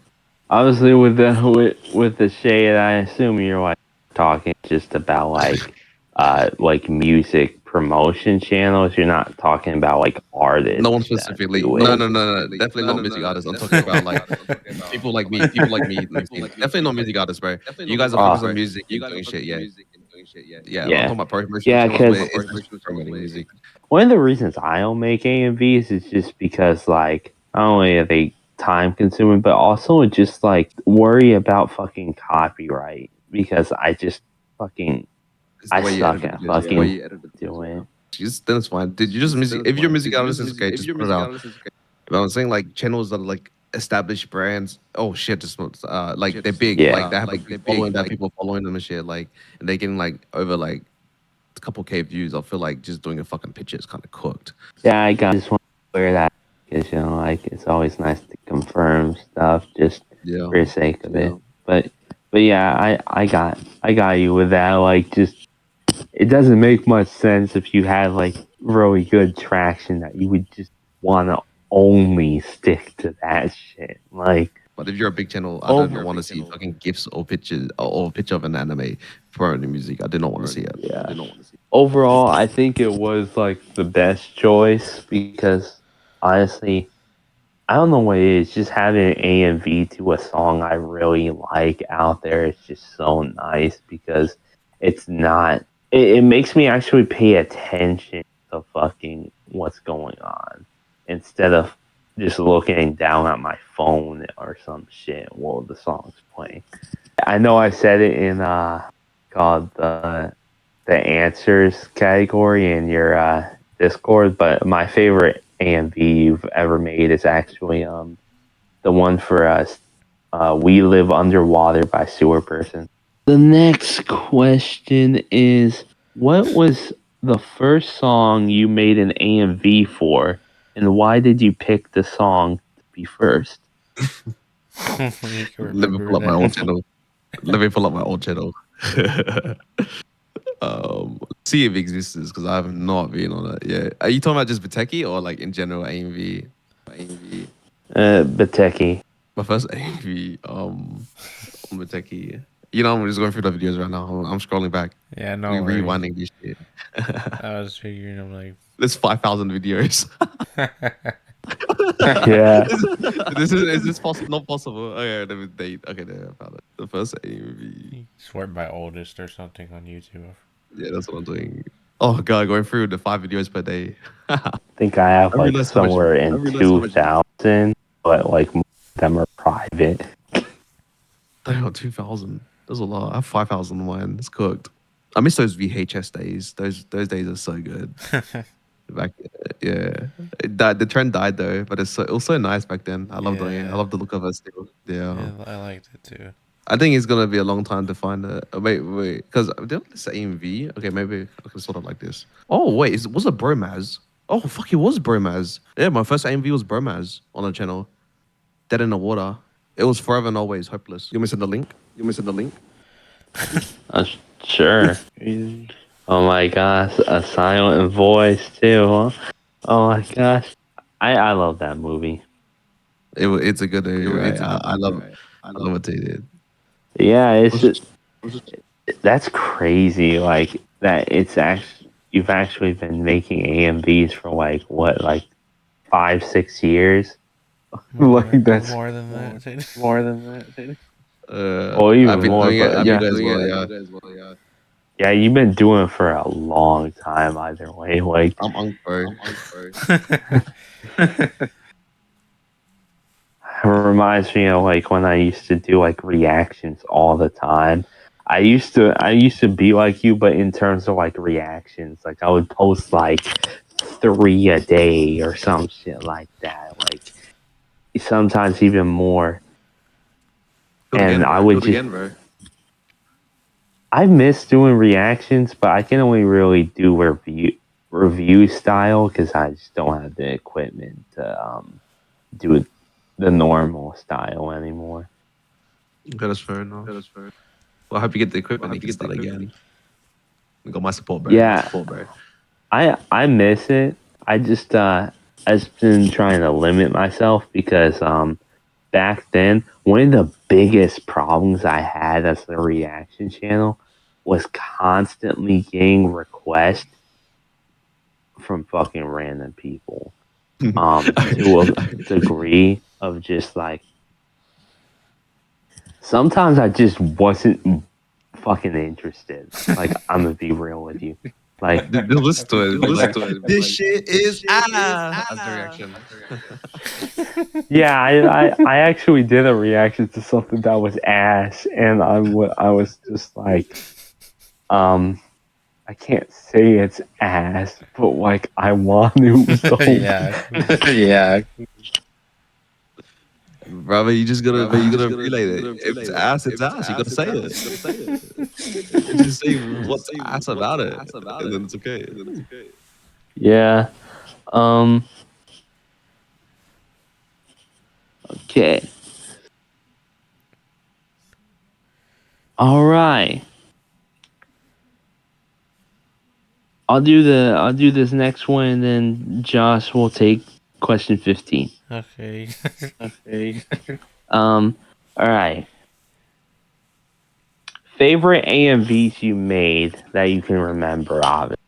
Obviously, with the shade, I assume you're like talking just about like music promotion channels. You're not talking about like No one artists that specifically. do No, it. no, no, no. Definitely not music artists. I'm talking about like people like me. People like me. Definitely not music artists, bro. You guys are focused on music and doing shit. Yeah. Yeah. I'm Yeah, talking about promotional yeah, channels, but because it's just promoting music. one of the reasons I don't make AMVs is just because like not only are they time consuming, but also just like worry about fucking copyright because I just fucking It's the I way you edit suck the at videos. Yeah. fucking doing it. Just then it's fine. Did you just music? If you're a music artist, it's okay. Just put it out. But I'm saying like channels that are like established brands. Oh shit! Just like they're big. Yeah. Like they have a big following. That people following them and shit. Like and they getting like over like a couple K views. I feel like just doing a fucking picture is kind of cooked. Yeah, just want to clear that because like it's always nice to confirm stuff just Yeah. for the sake of it. But yeah, I got you with that. Like just it doesn't make much sense if you had like really good traction that you would just want to only stick to that shit. Like But if you're a big channel, I don't want to see fucking gifs or pictures or a picture of an anime promoting music. I do not want to see it. yeah. Overall, I think it was like the best choice because honestly, I don't know what it is. Just having an AMV to a song I really like out there is just so nice because it's not. It makes me actually pay attention to fucking what's going on instead of just looking down at my phone or some shit while the song's playing. I know I said it in called the answers category in your Discord, but my favorite AMV you've ever made is actually the one for us. We Live Underwater by Sewerperson. The next question is, what was the first song you made an AMV for, and why did you pick the song to be first? You can Let me remember pull up my old that. channel. Let me pull up my old channel. See if it exists because I have not been on it. Yeah. Are you talking about just Biteki or like in general AMV? Biteki. My first AMV on Biteki. You know, I'm just going through the videos right now. I'm scrolling back. Yeah, no We worries. rewinding this shit. I was figuring, I'm like, There's 5,000 videos. Yeah. Is this not possible? Okay, let me date. Okay, there I found it. The first AMV. sort by oldest or something on YouTube. Yeah, that's what I'm doing. Oh god, going through the 5 videos per day. I think I have I like realized how much. somewhere in 2000, but like most of them are private. Damn, 2,000. That's a lot. I have 5,000 on mine. It's cooked. I miss those VHS days. Those days are so good. Back, yeah. The trend died though, but it was so nice back then. I love doing it. I love the look of it still. Yeah. Yeah, I liked it too. I think it's gonna be a long time to find a. Wait, because this AMV. Okay, maybe I can sort of like this. Oh wait, was it Bromaz? Oh fuck, it was Bromaz. Yeah, my first AMV was Bromaz on the channel. Dead in the water. It was Forever and Always Hopeless. You missing the link? Uh, sure. Oh my gosh, a silent voice too, huh? Oh my gosh. I love that movie. It's a good movie, right? I love what they did. Yeah, Was it's it- that's crazy. Like that it's actually you've actually been making AMVs for like what, like 5, 6 years? Like that's More than that. or I've even been more, doing it. but I've been yeah. doing it as well. Yeah, Yeah, you've been doing it for a long time either way. Like I'm Unk, bro. it reminds me of like when I used to do like reactions all the time. I used to be like you, but in terms of like reactions, like I would post like 3 a day or some shit like that. Like sometimes even more. Do it And again, I bro. would just I miss doing reactions, but I can only really do review style because I just don't have the equipment to do it the normal style anymore. Okay, that's fair enough. Well, I hope you get the equipment and you can start again. You got my support, bro. Yeah, I miss it. I just I've been trying to limit myself because back then one of the biggest problems I had as a reaction channel was constantly getting requests from fucking random people. To a degree of just like sometimes I just wasn't fucking interested. Like I'm gonna be real with you. Like They'll listen to it. Be like, this shit is as the reaction. yeah, I actually did a reaction to something that was ass, and I was just like, I can't say it's ass, but like I want to so Yeah. yeah. Brother, you just gotta relay it. If it's ass, it's ass. You gotta say it. Just say what's ass about it, and then it's okay. Yeah. Okay. All right. I'll do this next one, and then Josh will take question 15. Okay. All right. Favorite AMVs you made that you can remember of it.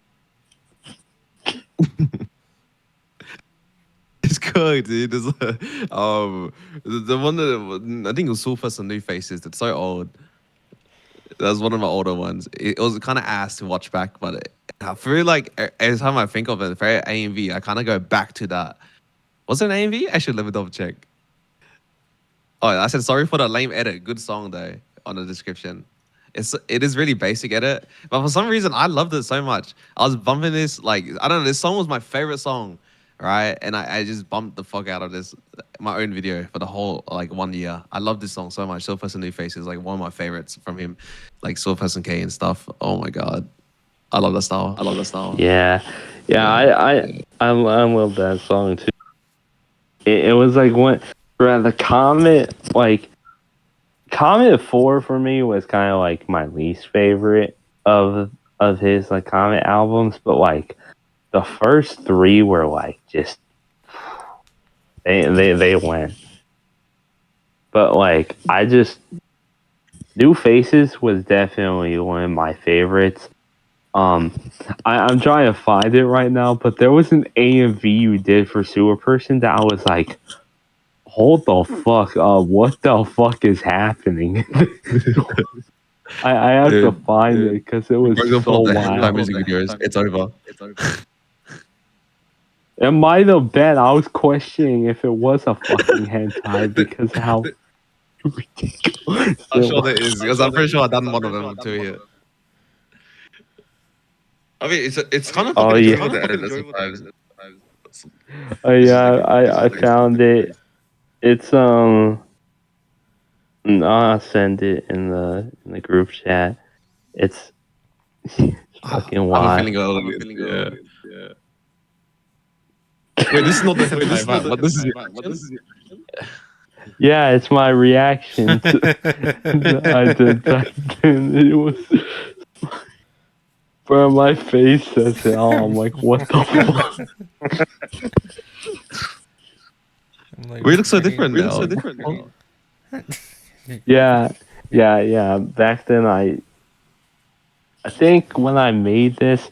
It's good, dude. There's, the one that I think it was Soulfest and New Faces. That's so old. That was one of my older ones. It was kind of ass to watch back, but I feel like every time I think of it, for AMV, I kind of go back to that. Was it an AMV? I should let me double check. Oh, I said sorry for the lame edit. Good song though on the description. It is really basic edit, but for some reason I loved it so much. I was bumping this like I don't know. This song was my favorite song, right? And I just bumped the fuck out of this my own video for the whole like 1 year. I love this song so much. Soulperson New Faces like one of my favorites from him, like Soulperson K and stuff. Oh my god, I love that style. Yeah. I love that song too. It was like when the Comet, like Comet 4 for me was kind of like my least favorite of his like Comet albums, but like the first three were like just they went. But like I just New Faces was definitely one of my favorites. I'm trying to find it right now, but there was an AMV you did for Sewerperson that I was like, hold the fuck up, what the fuck is happening? I have to find it because it was We're so the hentai wild. music videos. It's over. It might have been. I was questioning if it was a fucking hentai because how ridiculous I'm it sure there is because I'm pretty sure I've done one of them too here. I mean, it's kind of Oh, fucking yeah. enjoyable to edit sometimes. Oh yeah, I found it. It's I'll send it in the group chat. It's fucking I have a wild. feeling yeah. Wait, this is not the hentai vibe, but this is your reaction? Yeah, it's my reaction to I did back then. It was bro, my face says it all. I'm like, what the fuck? Like, We look so different now. Yeah. Back then I think when I made this,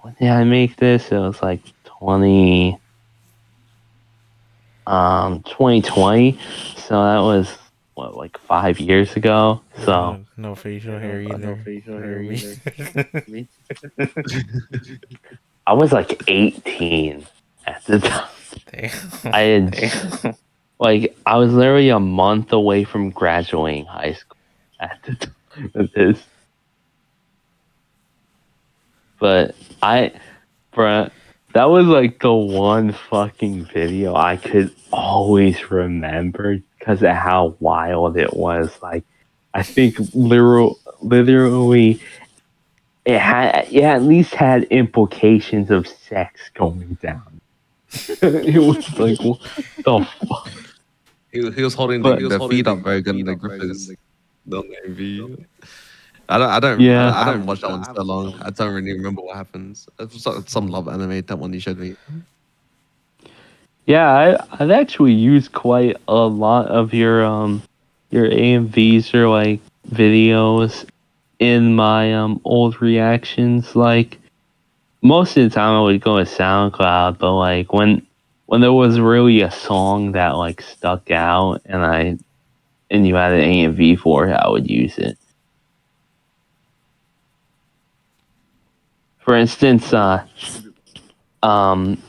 when did I make this? It was like 2020. So that was what, like 5 years ago. So no facial hair either. For me. I was like 18 at the time. Damn. I had like I was literally a month away from graduating high school at the time of this. But bruh, that was like the one fucking video I could always remember because of how wild it was. Like, I think literally, it at least had implications of sex going down. It was like, what the fuck? He was holding the feet up very good and the grippers. The AV. I haven't watched that one so long. I don't really remember what happens. It was some love anime, that one you showed me. Yeah, I've actually used quite a lot of your AMVs or like videos in my old reactions. Like most of the time I would go with SoundCloud, but like when there was really a song that like stuck out and you had an AMV for it, I would use it. For instance,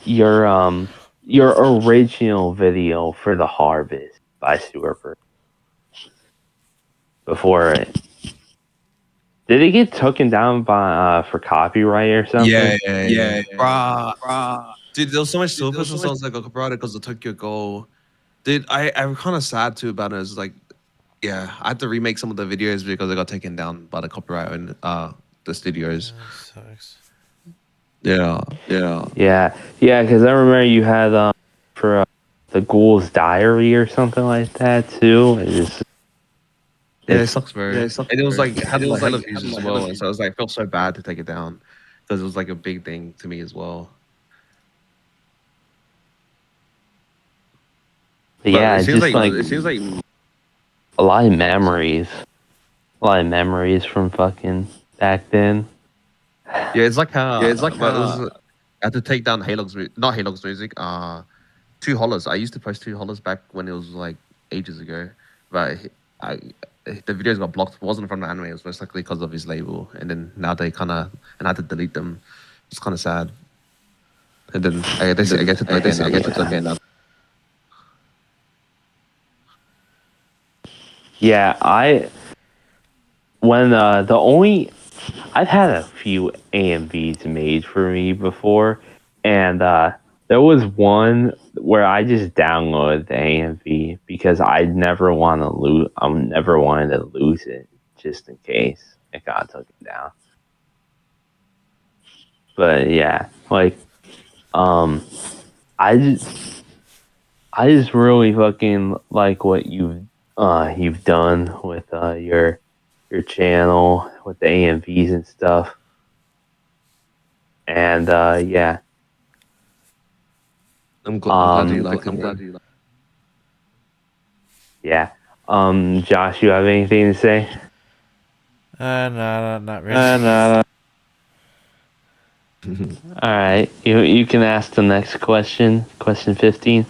your original video for The Harvest by Sewerperson before it. Did it get taken down by for copyright or something? Yeah. Bruh. Dude, there was so much Sewerperson songs that got copyrighted because of Tokyo Go. Dude, I'm kind of sad too about it. It's like, yeah, I had to remake some of the videos because they got taken down by the copyright and the studios. That sucks. Yeah. Yeah, because I remember you had for the Ghoul's Diary or something like that too. Yeah, it sucks, bro. And it was like had like hella views as well, and so I was like felt so bad to take it down because it was like a big thing to me as well. But But yeah, it seems like a lot of memories, from fucking back then. yeah, it's like how but it was I had to take down not Heylog's music, two hollers. I used to post two hollers back when it was like ages ago, but I the videos got blocked. It wasn't from the anime. It was most likely because of his label, and then now they kind of and I had to delete them. It's kind of sad. And then I guess it's okay now. Yeah, I've had a few AMVs made for me before, and there was one where I just downloaded the AMV because I never never wanted to lose it just in case it got taken down. But yeah, like I just really fucking like what you've done with your channel with the AMVs and stuff. And yeah. I'm glad you like it. Yeah. Josh, you have anything to say? No, not really. All right. You can ask the next question. Question 15.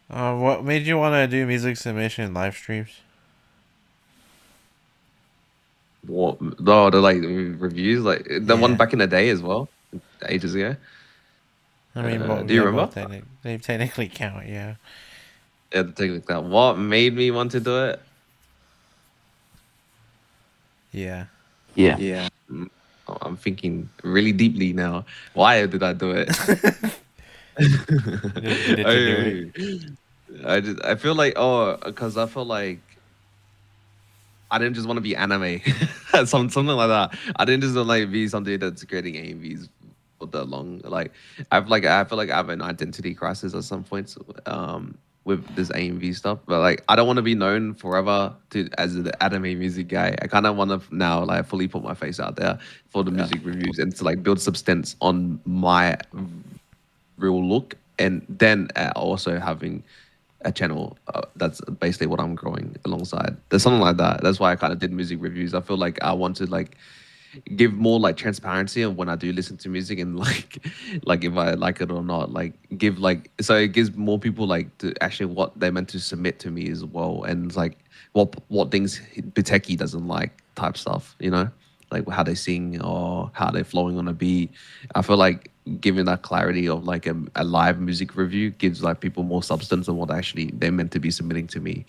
What made you want to do music submission live streams? What? No, the like reviews, like the one Yeah. back in the day as well, ages ago. I mean, Do you remember? both they technically count, yeah. Yeah, take a look at that. What made me want to do it? Yeah. Yeah. Mm, I'm thinking really deeply now. Why did I do it? You just did it to do it. I feel like because I feel like I didn't just want to be anime, something like that. I didn't just want to like be something that's creating AMVs for that long. Like I feel like I have an identity crisis at some points with this AMV stuff. But like I don't want to be known forever as an anime music guy. I kind of want to now like fully put my face out there for the music reviews and to like build substance on my real look, and then also having a channel that's basically what I'm growing alongside. There's something like that. That's why I kind of did music reviews. I feel like I want to like give more like transparency on when I do listen to music and like if I like it or not. Like give like so it gives more people like to actually what they're meant to submit to me as well, and like what things Biteki doesn't like type stuff. You know, like how they sing or how they're flowing on a beat. I feel like giving that clarity of like a live music review gives like people more substance on what actually they're meant to be submitting to me.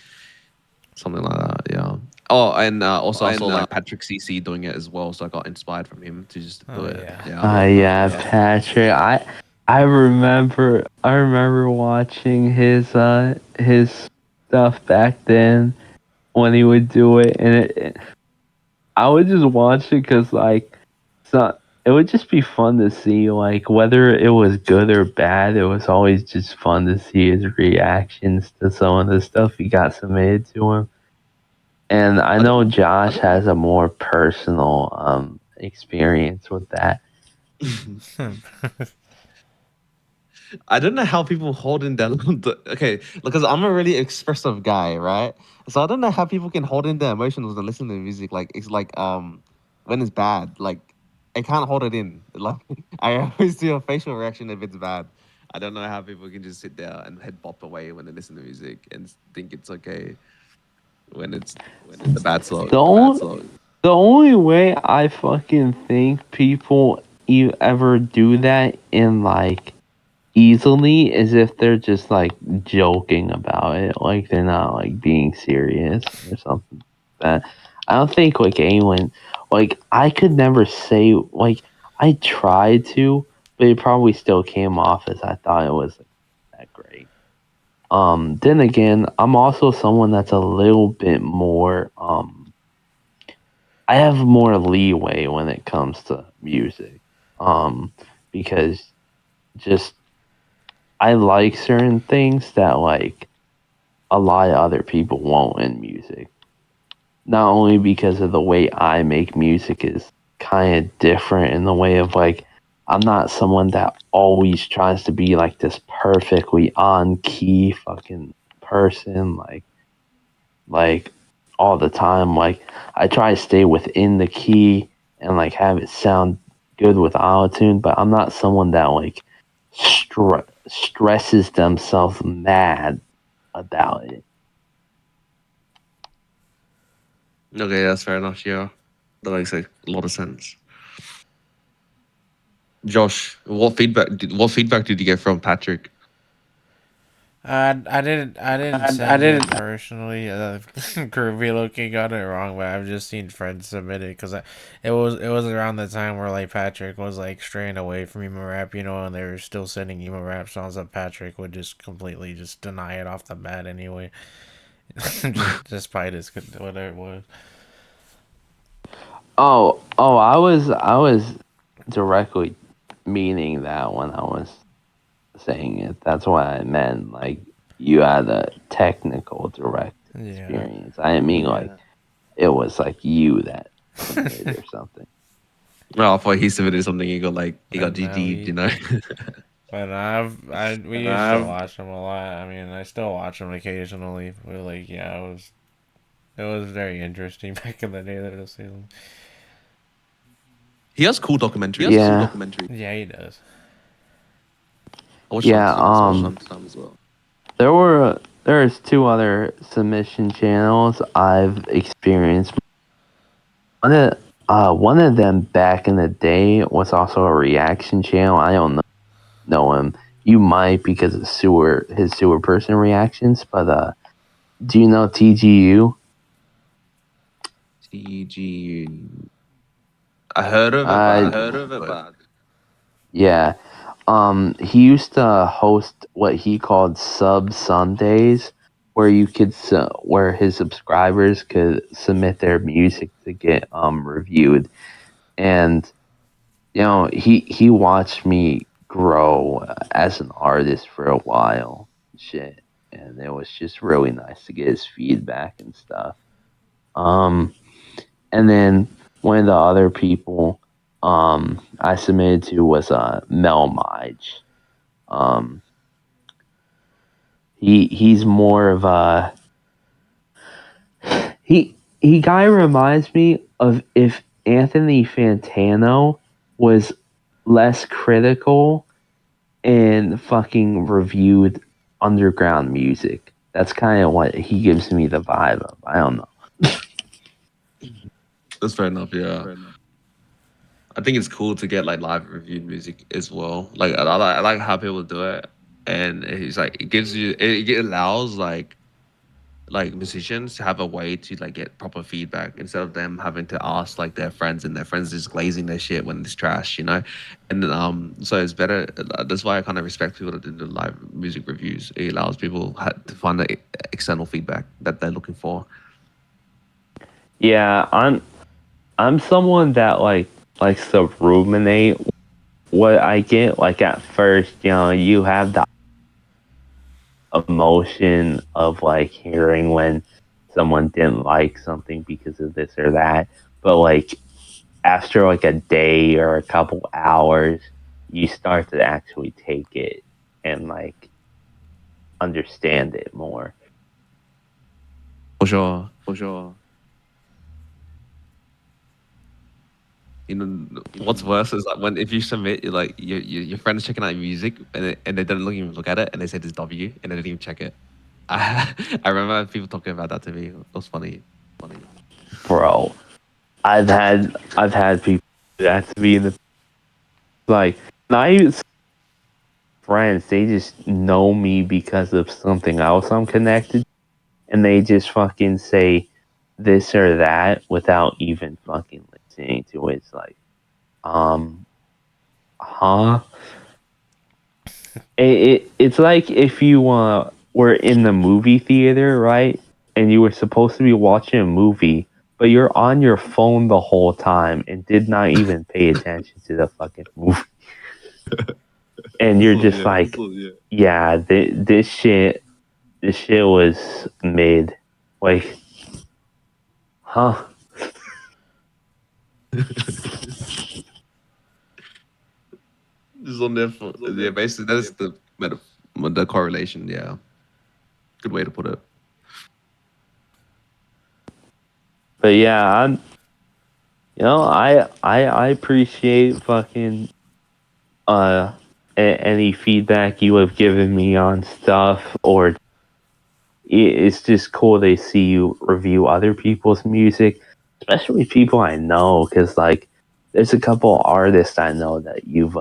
Something like that, yeah. Oh, and also I saw like Patrick CC doing it as well, so I got inspired from him to just do Oh it. yeah. Yeah, Patrick. I remember watching his stuff back then when he would do it, and I would just watch it because like it would just be fun to see like whether it was good or bad. It was always just fun to see his reactions to some of the stuff he got submitted to him. And I know Josh has a more personal experience with that. I don't know how people hold in their okay, because I'm a really expressive guy, right? So I don't know how people can hold in their emotions and listen to music. Like it's like when it's bad, like I can't hold it in. Like I always do a facial reaction if it's bad. I don't know how people can just sit there and head bop away when they listen to music and think it's okay when it's a bad song. The only way I fucking think people ever do that in like easily is if they're just like joking about it, like they're not like being serious or something like that. I don't think like anyone, like I could never say, like I tried to, but it probably still came off as I thought it was like, that great. Then again, I'm also someone that's a little bit more I have more leeway when it comes to music. Because just I like certain things that like a lot of other people won't in music. Not only because of the way I make music is kind of different in the way of like I'm not someone that always tries to be like this perfectly on key fucking person like all the time. Like I try to stay within the key and like have it sound good with autotune, but I'm not someone that like stresses themselves mad about it. Okay, that's fair enough. Yeah, that makes a lot of sense. Josh, what feedback did you get from Patrick? I didn't send it personally. Groovy looking got it wrong, but I've just seen friends submit it because it was around the time where like Patrick was like straying away from emo rap, and they were still sending emo rap songs that Patrick would just completely just deny it off the bat anyway, just despite his whatever it was. Oh, I was directly meaning that when I was saying it. That's what I meant. Like you had a technical direct Yeah, experience. I didn't mean like it was like you that submitted or something. Oh, I thought he submitted something. He got and now GG'd, you he. know. But we used to watch him a lot. I mean, I still watch him occasionally. But like, yeah, it was very interesting back in the day that it was season. He has cool documentaries. Yeah. Yeah, he does. I watch Yeah, some as well. there's two other submission channels I've experienced. One of them back in the day was also a reaction channel. I don't know him. You might because of his Sewerperson reactions, but do you know TGU? TG. I heard of it, but Yeah. He used to host what he called Sub Sundays, where where his subscribers could submit their music to get reviewed, and he watched me grow as an artist for a while, shit, and it was just really nice to get his feedback and stuff. Um, and then one of the other people I submitted to was Mel Mige. Um, he's more of a he guy reminds me of if Anthony Fantano was less critical and fucking reviewed underground music. That's kind of what he gives me the vibe of. I don't know. that's fair enough. Yeah, I think it's cool to get like live reviewed music as well. Like I like how people do it, and it's like it allows like musicians to have a way to like get proper feedback instead of them having to ask like their friends and their friends just glazing their shit when it's trash, and then, so it's better. That's why I kind of respect people that do the live music reviews. It allows people to find the external feedback that they're looking for. Yeah, I'm someone that like likes to ruminate what I get. Like at first, you have the emotion of like hearing when someone didn't like something because of this or that, but like after like a day or a couple hours, you start to actually take it and like understand it more. For sure. For sure. You know, what's worse is like when if you submit like your friends checking out your music and they don't even look at it and they say it's W and they don't even check it. I remember people talking about that to me. It was funny. Bro, I've had people do that to me in the like not even friends, they just know me because of something else I'm connected, and they just fucking say this or that without even fucking listening to it. It's like, huh? It's like if you were in the movie theater, right? And you were supposed to be watching a movie, but you're on your phone the whole time and did not even pay attention to the fucking movie. And you're just like, yeah, this shit was mid. Like, huh? Just on there for yeah, basically that's the correlation. Yeah, good way to put it. But yeah, I appreciate fucking any feedback you have given me on stuff, or it's just cool to see you review other people's music, especially people I know, because like there's a couple artists I know that you've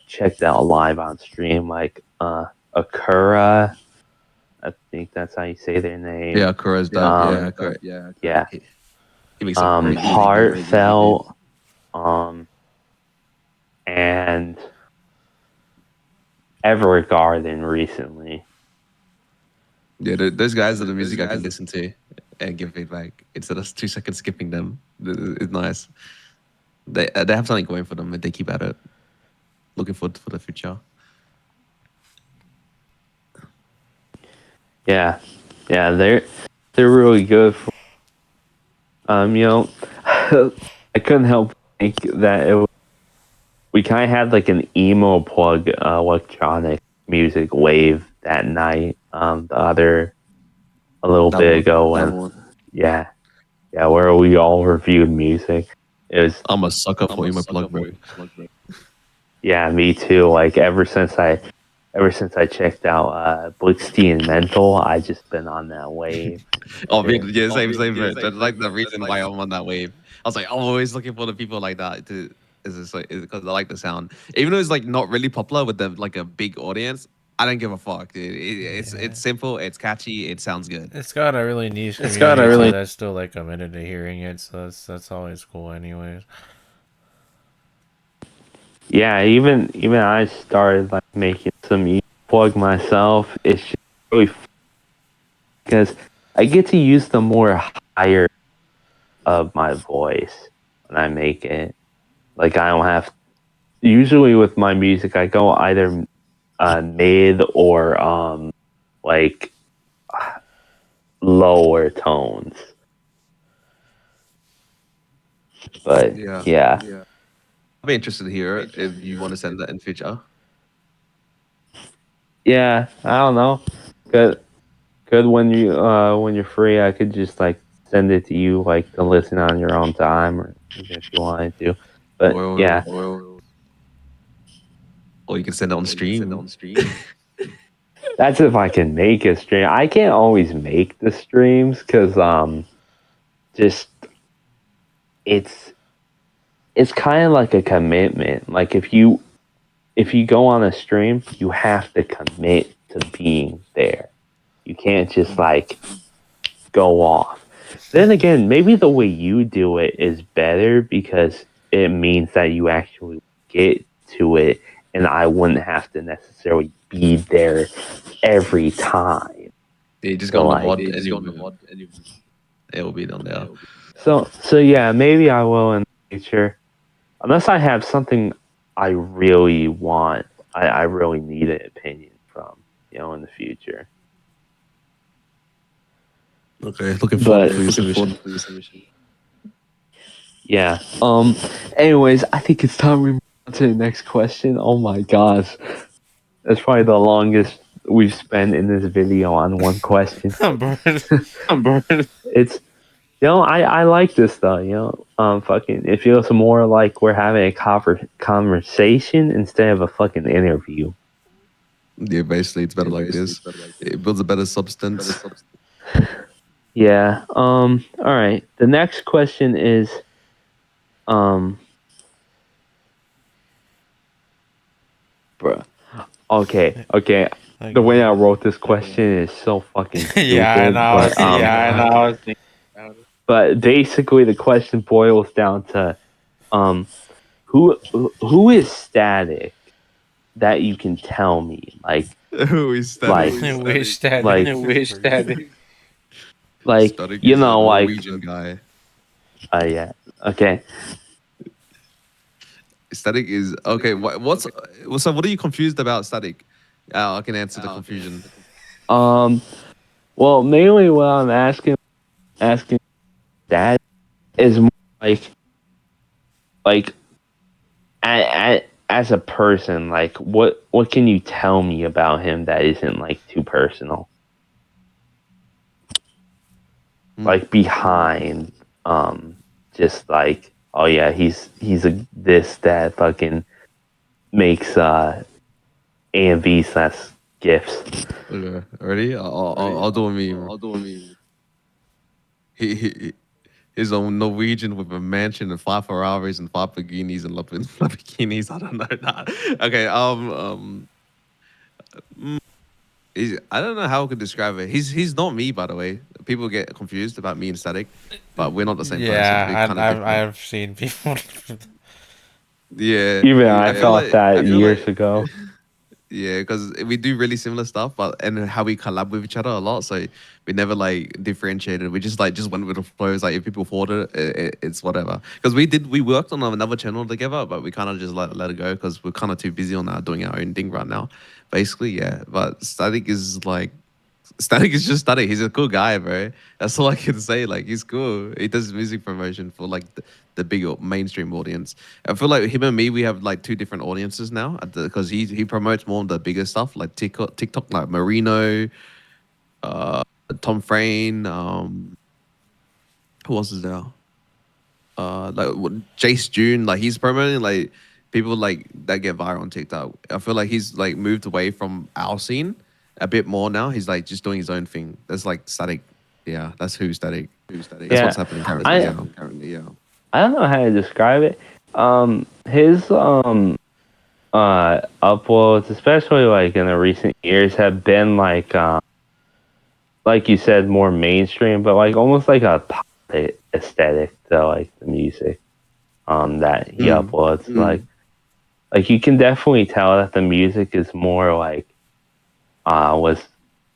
checked out live on stream, like Akira. I think that's how you say their name. Yeah, Akira's dope. Yeah, Akira. Yeah. He makes some crazy music. Heartfelt, and Evergarden recently. Yeah, those guys are the music I can listen to and give feedback instead of 2 seconds skipping them. It's nice. They have something going for them and they keep at it. Looking forward for the future. Yeah, yeah, they're really good. You know, I couldn't help but think that we kind of had like an emo plug electronic music wave that night. A little That bit one. ago when yeah, where we all reviewed music. It was I'm a sucker for emo plug, bro. yeah, me too. Like ever since I checked out Blixty and Mental, I just been on that wave. Oh, man, yeah, same, bro. That's like the reason why I'm on that wave. I was like, I'm always looking for the people like that to. Is this like because I like the sound, even though it's like not really popular with the like a big audience. I don't give a fuck, dude. It's simple, it's catchy, it sounds good. It's got a really niche community too. That's still like committed to hearing it, so that's always cool, anyways. Yeah, even I started like making some plug myself. It's just really because I get to use the more higher of my voice when I make it. Like I don't have. Usually with my music, I go either mid or like lower tones. But yeah. I'll be interested to hear it if you want to send that in future. Yeah, I don't know. Good when you're free, I could just like send it to you like to listen on your own time, or even if you wanted to. But yeah, Or you can send it on stream. that's if I can make a stream. I can't always make the streams because just it's kind of like a commitment. Like if you go on a stream, you have to commit to being there. You can't just like go off. Then again, maybe the way you do it is better because it means that you actually get to it, and I wouldn't have to necessarily be there every time. Yeah, you just So go on the like, mod and it will be on there. so yeah, maybe I will in the future, unless I have something I really want. I really need an opinion from, in the future. Okay, looking But forward for your submission. yeah. Anyways, I think it's time we move on to the next question. Oh my gosh. That's probably the longest we've spent in this video on one question. I'm burned. It's I like this though, fucking it feels more like we're having a conversation instead of a fucking interview. Yeah, basically, it's better like this. It builds a better substance. Yeah. All right. The next question is, bruh. Okay. The way I wrote this question is so fucking stupid. Yeah, I know. I was thinking about it. But basically, the question boils down to, who is static that you can tell me, like, Who is Static? Wish that. like, Static you is a know, like, Norwegian guy. yeah, okay. Static is okay. What's so? What are you confused about, Static? I can answer the confusion. Well, mainly what I'm asking that is more like as a person, like what can you tell me about him that isn't like too personal? Like behind, just like, oh yeah, he's a this that fucking makes AMV / gifts. Okay, ready? I'll do a meme. He's a Norwegian with a mansion and 5 Ferraris and 5 Lamborghinis and Lamborghinis. I don't know that. Okay. I don't know how I could describe it. He's not me, by the way. People get confused about me and Static, but we're not the same person. We're Yeah, kind of different. I've seen people. Yeah, Even I I feel thought like that years ago. yeah, because we do really similar stuff, but and how we collab with each other a lot. So we never like differentiated. We just went with the flows. Like if people thought it's whatever. Because we worked on another channel together, but we kind of just let it go because we're kind of too busy on doing our own thing right now. Basically, yeah. But Static is just Static. He's a cool guy, bro. That's all I can say. Like, he's cool. He does music promotion for like the big mainstream audience. I feel like him and me, we have like two different audiences now because he promotes more of the bigger stuff like TikTok like Marino, Tom Frayne, who else is there? Jace June. Like he's promoting like people like that get viral on TikTok. I feel like he's like moved away from our scene a bit more now. He's like just doing his own thing. That's like Static. Yeah, that's who Static. That's what's happening currently. Yeah. I don't know how to describe it. His uploads, especially like in the recent years, have been like you said, more mainstream, but like almost like a pop aesthetic to like the music that he uploads. Like you can definitely tell that the music is more like was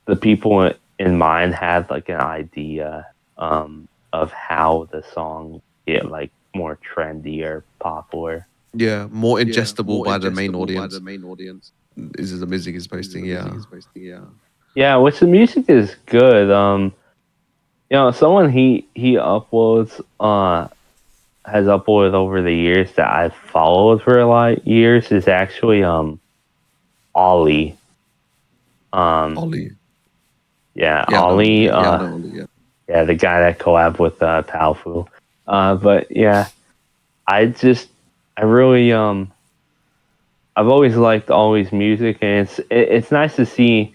the people in mind had like an idea of how the song get like more trendy or popular. Yeah, more ingestible by the main audience. This is the music is posting. Yeah. Yeah, which the music is good. Someone he uploads has uploaded over the years that I've followed for a lot of years is actually Ollie. Ollie. Yeah, Yeah, Ollie. yeah. The guy that collabed with Palfu. But yeah, I really I've always liked Ollie's music, and it's nice to see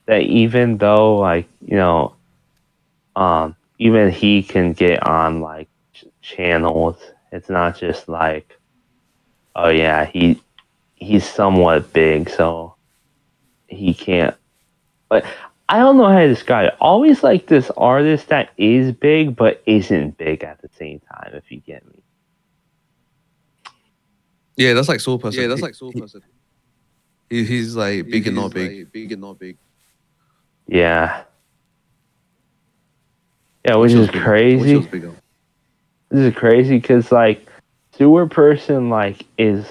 that even though like even he can get on like channels. It's not just like, oh yeah, he's somewhat big, so he can't. But I don't know how to describe it. Always like this artist that is big but isn't big at the same time. If you get me. Yeah, that's like Sewerperson. He's like big and not big. Yeah. Yeah, which Which is was bigger? crazy. This is crazy because like Sewerperson like is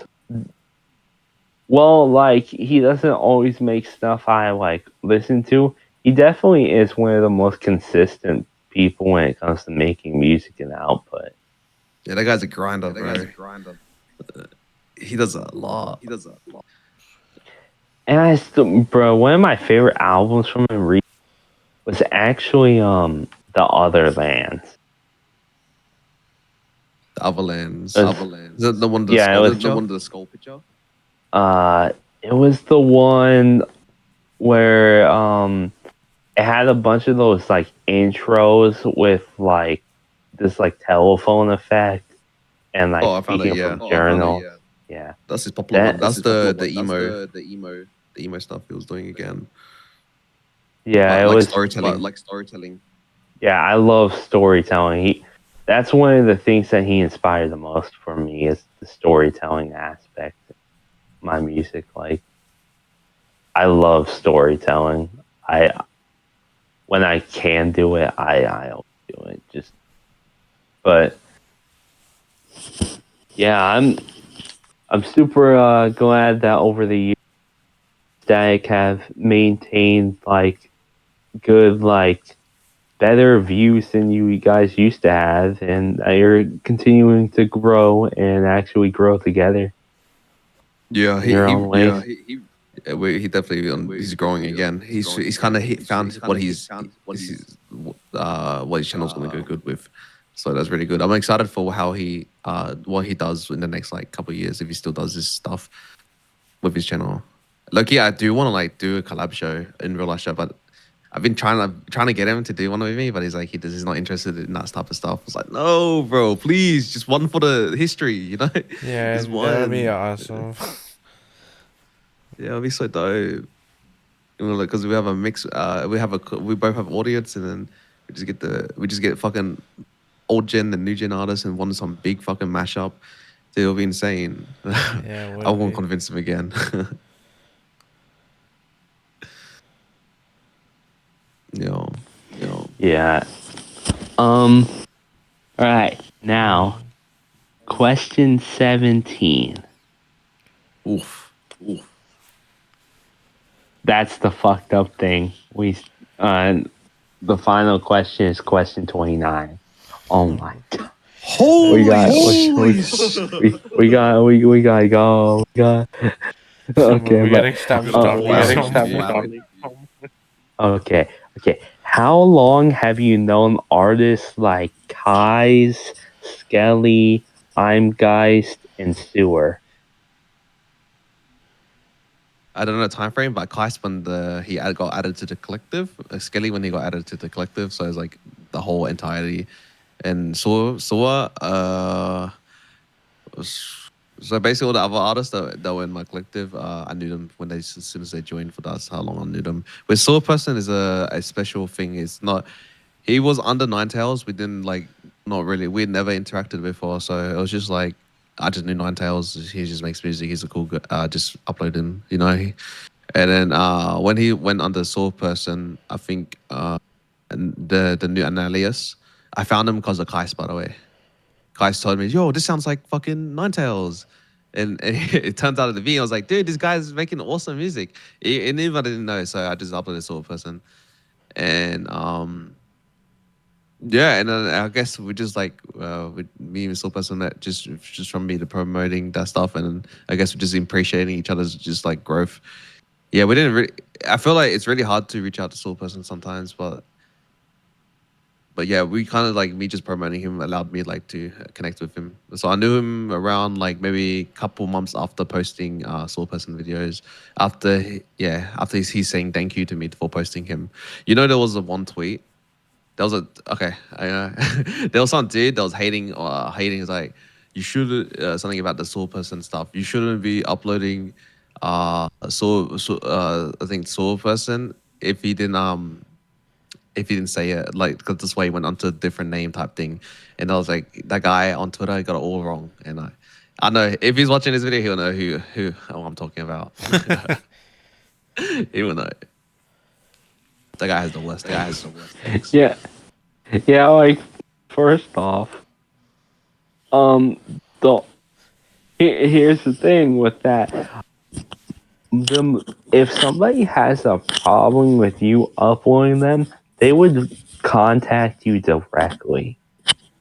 well, like he doesn't always make stuff I like listen to. He definitely is one of the most consistent people when it comes to making music and output. Yeah, that guy's a grinder, bro. He does a lot. And I still, bro, one of my favorite albums from him was actually The Other Lands. The Avalanche. It's- Is it the one with the Yeah, it skull was picture? it was the one where it had a bunch of those like intros with like this like telephone effect and like Oh, I found it. speaking Yeah, from journal. Yeah. that's his popular one. That's That the emo stuff he was doing again. yeah, it Like was storytelling. yeah, I love storytelling. That's one of the things that he inspired the most for me is the storytelling aspect of my music. Like I love storytelling. I when I can do it, I always do it. But yeah, I'm super glad that over the years Static have maintained like good like better views than you guys used to have, and you're continuing to grow and actually grow together Yeah, in your own ways. he definitely he's growing again. He's kind of found what what his channel's gonna go good with. So that's really good. I'm excited for how he what he does in the next like couple of years if he still does this stuff with his channel. Loki, I do want to like do a collab show in real life show, but I've been trying to get him to do one with me, but he's like he's not interested in that type of stuff. I was like, no, bro, please, just one for the history, you know? Yeah, Just that would be one. awesome. Yeah, it'd be so dope. You know, like, because we have a mix. We both have audience, and then we just get fucking old gen and new gen artists, and want some big fucking mashup. It'll be insane. Yeah, it would I won't be. convince him again. Yo. Yeah. All right. Now, question 17. Oof. That's the fucked up thing. The final question is question 29. Oh my god. Holy We got to go. Okay, We but gotta stop. okay. How long have you known artists like Kai's, Skele, I'm Geist, and Sewer? I don't know the time frame, but Kleist when got added to the collective, Skele when he got added to the collective, so it's like the whole entirety. And so basically all the other artists that were in my collective, I knew them as soon as they joined. For that's how long I knew them. With Sewerperson is a special thing. It's not. He was under Ninetales. We didn't like not really. We had never interacted before, so it was just like I just knew Ninetales. He just makes music. He's a cool guy. Just upload him, you know. And then when he went under Sewerperson, I think and the new Annalius, I found him because of Kais, by the way. Kais told me, yo, this sounds like fucking Ninetales. And it turns out at the video, I was like, dude, this guy's making awesome music. And even I didn't know, so I just uploaded Sewerperson. And yeah, and then I guess we just like with me and Sewerperson that just from me to promoting that stuff, and I guess we're just appreciating each other's just like growth. Yeah, we didn't really. I feel like it's really hard to reach out to Sewerperson sometimes, but yeah, we kind of like me just promoting him allowed me like to connect with him. So I knew him around like maybe a couple months after posting Sewerperson videos. After he's saying thank you to me for posting him. You know, there was a one tweet. There was there was some dude that was hating. Is like, you should something about the Sewerperson stuff. You shouldn't be uploading I think Sewerperson if he didn't say it, like, because this way he went onto a different name type thing. And I was like, that guy on Twitter got it all wrong. And I know if he's watching this video, he'll know who I'm talking about. He will know. That guy has the worst. Yeah. Yeah, like first off, the here's the thing with that. If somebody has a problem with you uploading them, they would contact you directly.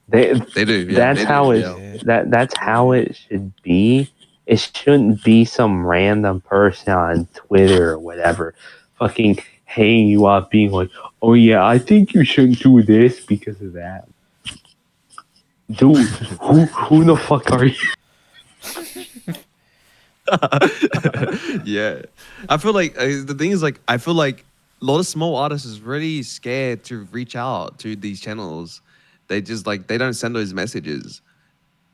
They They do, yeah. that's how it Yeah. that's how it should be. It shouldn't be some random person on Twitter or whatever fucking hanging you up being like, oh yeah, I think you shouldn't do this because of that. Dude, who the fuck are you? Yeah, I feel like the thing is like I feel like a lot of small artists is really scared to reach out to these channels. They just like they don't send those messages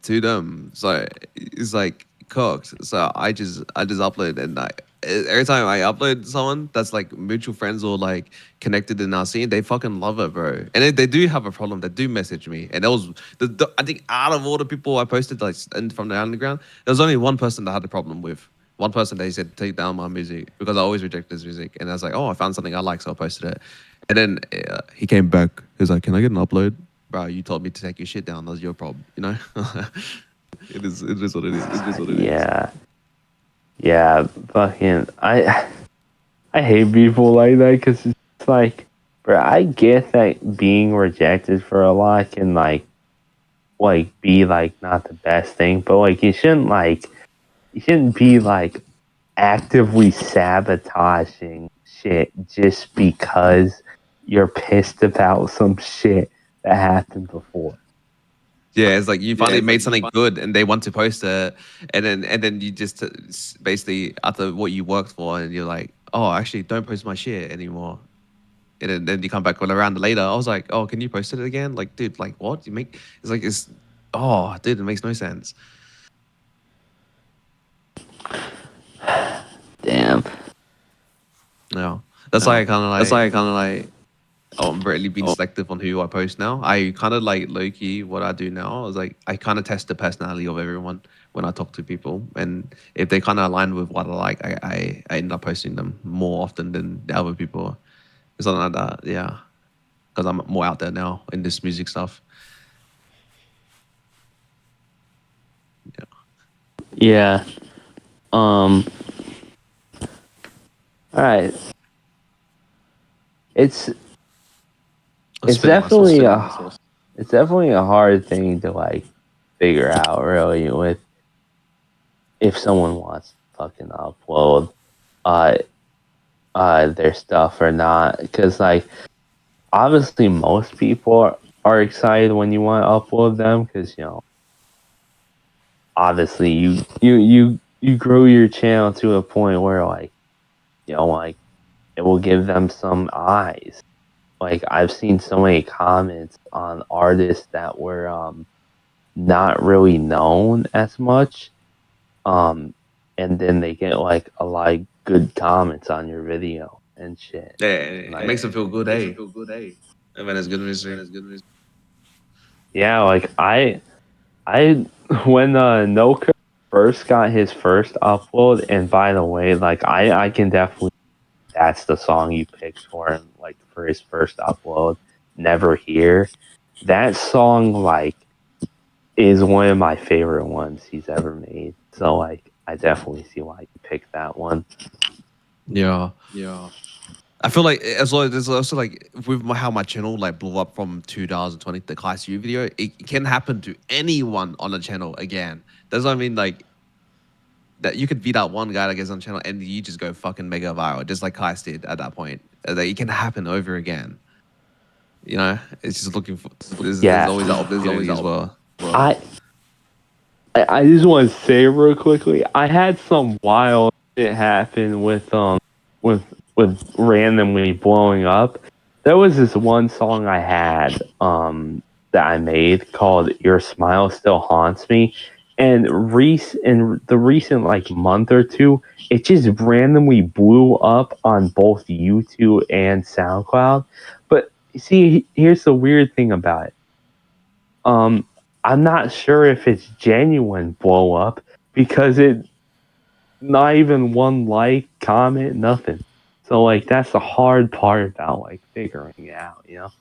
to them. So it's like cooked. So I just upload and every time I upload someone that's like mutual friends or like connected in our scene, they fucking love it, bro. And they do have a problem. They do message me, and that was I think out of all the people I posted like from the underground, there was only one person that had a problem with. One person they said take down my music because I always reject his music, and I was like, oh, I found something I like, so I posted it. And then he came back. He was like, can I get an upload? Bro, you told me to take your shit down. That's your problem, you know? It is. It is what it is. It is what it is. Yeah, yeah, fucking I hate people like that because it's like, bro, I get that being rejected for a lot can like be like not the best thing, but like you shouldn't be like actively sabotaging shit just because you're pissed about some shit that happened before. Yeah, it's like you finally made something good, and they want to post it, and then you just basically after what you worked for, and you're like, oh, actually, don't post my shit anymore. And then you come back around later. I was like, oh, can you post it again? Like, dude, like what? You make it's like it's oh, dude, it makes no sense. Damn. No, that's why I No. kind of That's why like I kind of like, I'm really being selective on who I post now. I kind of like low key what I do now is like I kind of test the personality of everyone when I talk to people, and if they kind of align with what I like, I end up posting them more often than the other people. Something like that, yeah. Because I'm more out there now in this music stuff. Yeah, yeah. Um. All right. It's I'm it's spitting my sauce. definitely a it's definitely a hard thing to like figure out really with if someone wants to fucking upload uh their stuff or not because like obviously most people are excited when you want to upload them because you know obviously you grow your channel to a point where like you know like it will give them some eyes. Like I've seen so many comments on artists that were not really known as much, um and then they get like a lot of good comments on your video and shit. Yeah, And it like makes them feel good, eh? I mean, it's good music. yeah, like I when Noka first got his first upload, and by the way, like I can definitely that's the song you picked for him, like for his first upload. Never Here. That song like is one of my favorite ones he's ever made. So like I definitely see why you picked that one. Yeah. I feel like as well. There's also like with how my channel like blew up from 2020, the Class U video. It can happen to anyone on the channel again. That's what I mean. Like that you could beat out one guy that gets on the channel and you just go fucking mega viral, just like Kais did at that point. Like, it can happen over again. You know, it's just looking for. There's Yeah. always that opportunity as well. I I just want to say real quickly, I had some wild shit happen with randomly blowing up. There was this one song I had that I made called "Your Smile Still Haunts Me," and in the recent like month or two, it just randomly blew up on both YouTube and SoundCloud. But see, here's the weird thing about it. Um, I'm not sure if it's genuine blow up because it not even one like, comment, nothing. So like that's the hard part about like figuring it out, you know?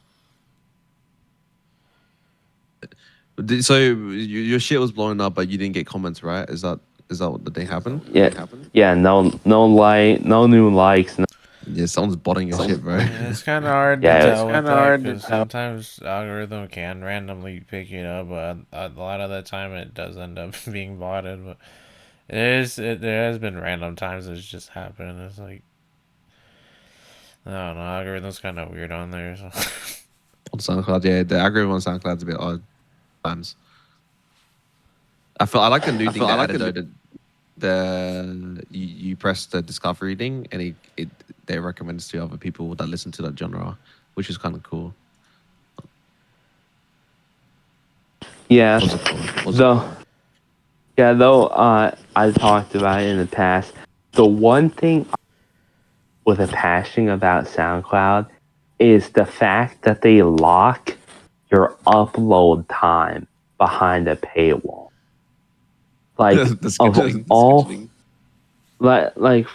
So your shit was blowing up, but you didn't get comments, right? Is that what the thing happened? Yeah, yeah, no like, no new likes. No, Yeah, someone's botting your shit, bro. Yeah, it's kind of hard to Yeah, tell with that because sometimes algorithm can randomly pick it up, but a lot of the time it does end up being botted. But there has been random times it's just happened. It's like I don't know, algorithm's kind of weird on there. So. On SoundCloud, yeah, the algorithm on SoundCloud's a bit odd times. I like the new thing they added though. You press the discovery thing and it they recommends to other people that listen to that genre, which is kind of cool. yeah. What's it called? Though, yeah, though I talked about it in the past. The one thing with a passion about SoundCloud is the fact that they lock your upload time behind a paywall. Like The of scheduling. all, like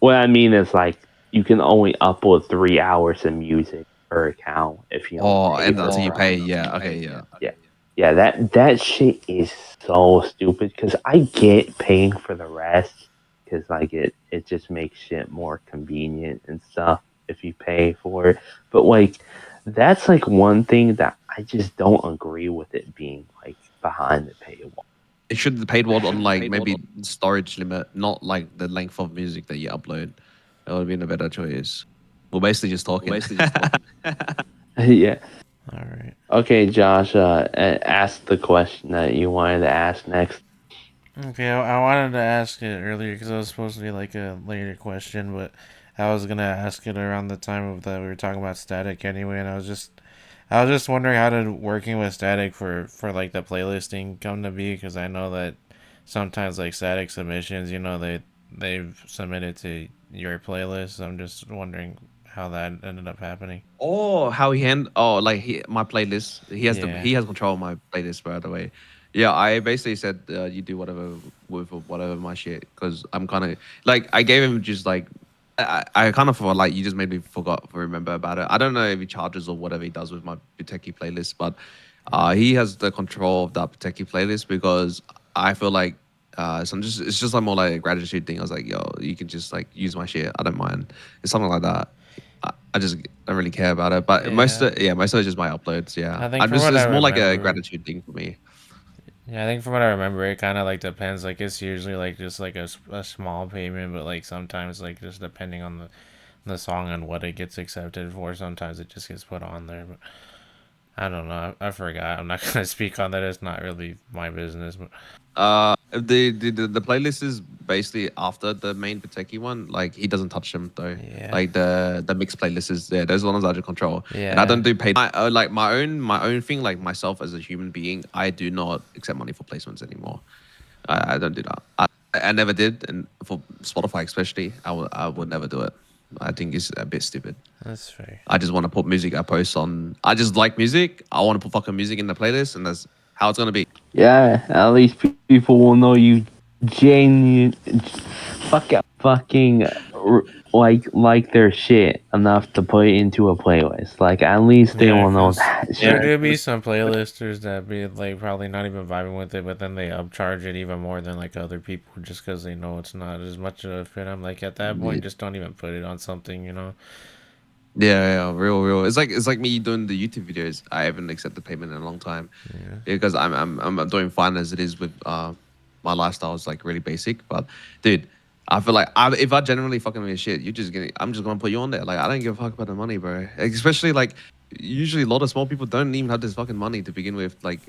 what I mean is like you can only upload 3 hours of music per account if you don't Oh, pay and for until you Prime. pay, yeah, okay, yeah. Yeah, that shit is so stupid because I get paying for the rest because like it just makes shit more convenient and stuff if you pay for it. But like that's like one thing that I just don't agree with it being like behind the paywall. It should the paid one on like maybe storage limit, not like the length of music that you upload. That would have been a better choice. We're basically just talking. Yeah. All right. Okay, Josh. Ask the question that you wanted to ask next. Okay, I wanted to ask it earlier because it was supposed to be like a later question, but I was gonna ask it around the time of that we were talking about static anyway, and I was just wondering how did working with static for like the playlisting come to be because I know that sometimes like static submissions, they've submitted to your playlist. So I'm just wondering how that ended up happening. Oh, how he like my playlist. Yeah. He has control of my playlist, by the way. Yeah, I basically said you do whatever with whatever my shit because I'm kind of like I gave him just like I kind of felt like you just made me forgot to remember about it. I don't know if he charges or whatever he does with my Biteki playlist, but he has the control of that Biteki playlist because I feel like it's just like more like a gratitude thing. I was like, yo, you can just like use my shit. I don't mind. It's something like that. I just don't really care about it. But Yeah. most of it's just my uploads. Yeah, I think I'm from just what I it's more like a remember, gratitude thing for me. yeah, I think from what I remember, it kind of like depends. Like it's usually like just like a small payment, but like sometimes like just depending on the song and what it gets accepted for, sometimes it just gets put on there. But I don't know. I forgot. I'm not gonna speak on that. It's not really my business. But The playlist is basically after the main Biteki one. Like he doesn't touch them though. yeah, Like the mixed playlist is there. Those are the ones I do control, and I yeah, don't do paid. Like my own thing. Like myself as a human being, I do not accept money for placements anymore. I don't do that. I never did, and for Spotify especially, I would never do it. I think it's a bit stupid. that's fair. I just want to put music I post on. I just like music. I want to put fucking music in the playlist, and that's how it's gonna be. Yeah, at least people will know you genuine fucking like their shit enough to put it into a playlist. Like at least they Yeah, will know because that there shit. do be some playlisters that be like probably not even vibing with it, but then they upcharge it even more than like other people just because they know it's not as much of a fit. I'm like, at that Yeah, point, just don't even put it on something. yeah, real. It's like me doing the YouTube videos. I haven't accepted payment in a long time Yeah. because I'm doing fine as it is with my lifestyle is like really basic. But dude, I feel like if I genuinely fucking with shit, I'm just gonna put you on there. Like I don't give a fuck about the money, bro. Especially like usually a lot of small people don't even have this fucking money to begin with. Like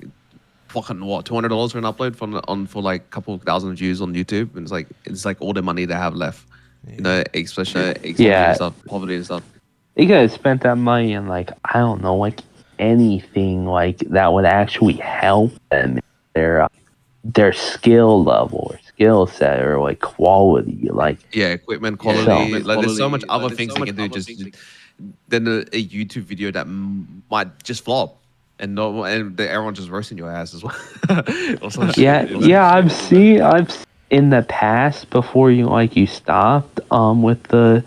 fucking what $200 for an upload for like a couple of thousand views on YouTube, and it's like all the money they have left. You Yeah. know, especially Yeah, poverty and stuff. you could have spent that money on like I don't know, like anything like that would actually help them in their skill level or skill set or like quality. Like Yeah, equipment so, quality. Like there's so much other things they can do just than a YouTube video that might just flop. And no, and everyone just roasting your ass as well, or some shit. yeah, yeah, I've in the past before you stopped with the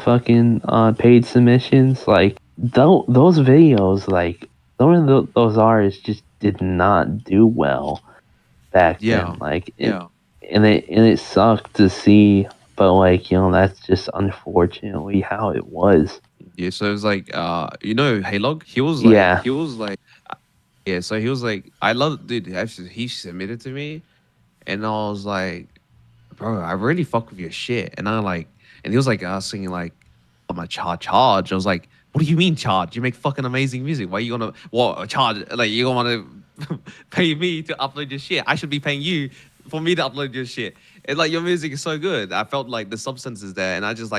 fucking paid submissions like those videos like some of those artists just did not do well back then Yeah, like and it sucked to see but like that's just unfortunately how it was. Yeah, so it was like heylog. Yeah, Yeah, so he was like, I love, dude. Actually, he submitted to me, and I was like, bro, I really fuck with your shit. And I like, and he was like, singing like, I'm a charge. I was like, what do you mean charge? You make fucking amazing music. Why you gonna what charge? Like you gonna want to pay me to upload your shit? I should be paying you for me to upload your shit. And like your music is so good. I felt like the substance is there, and I just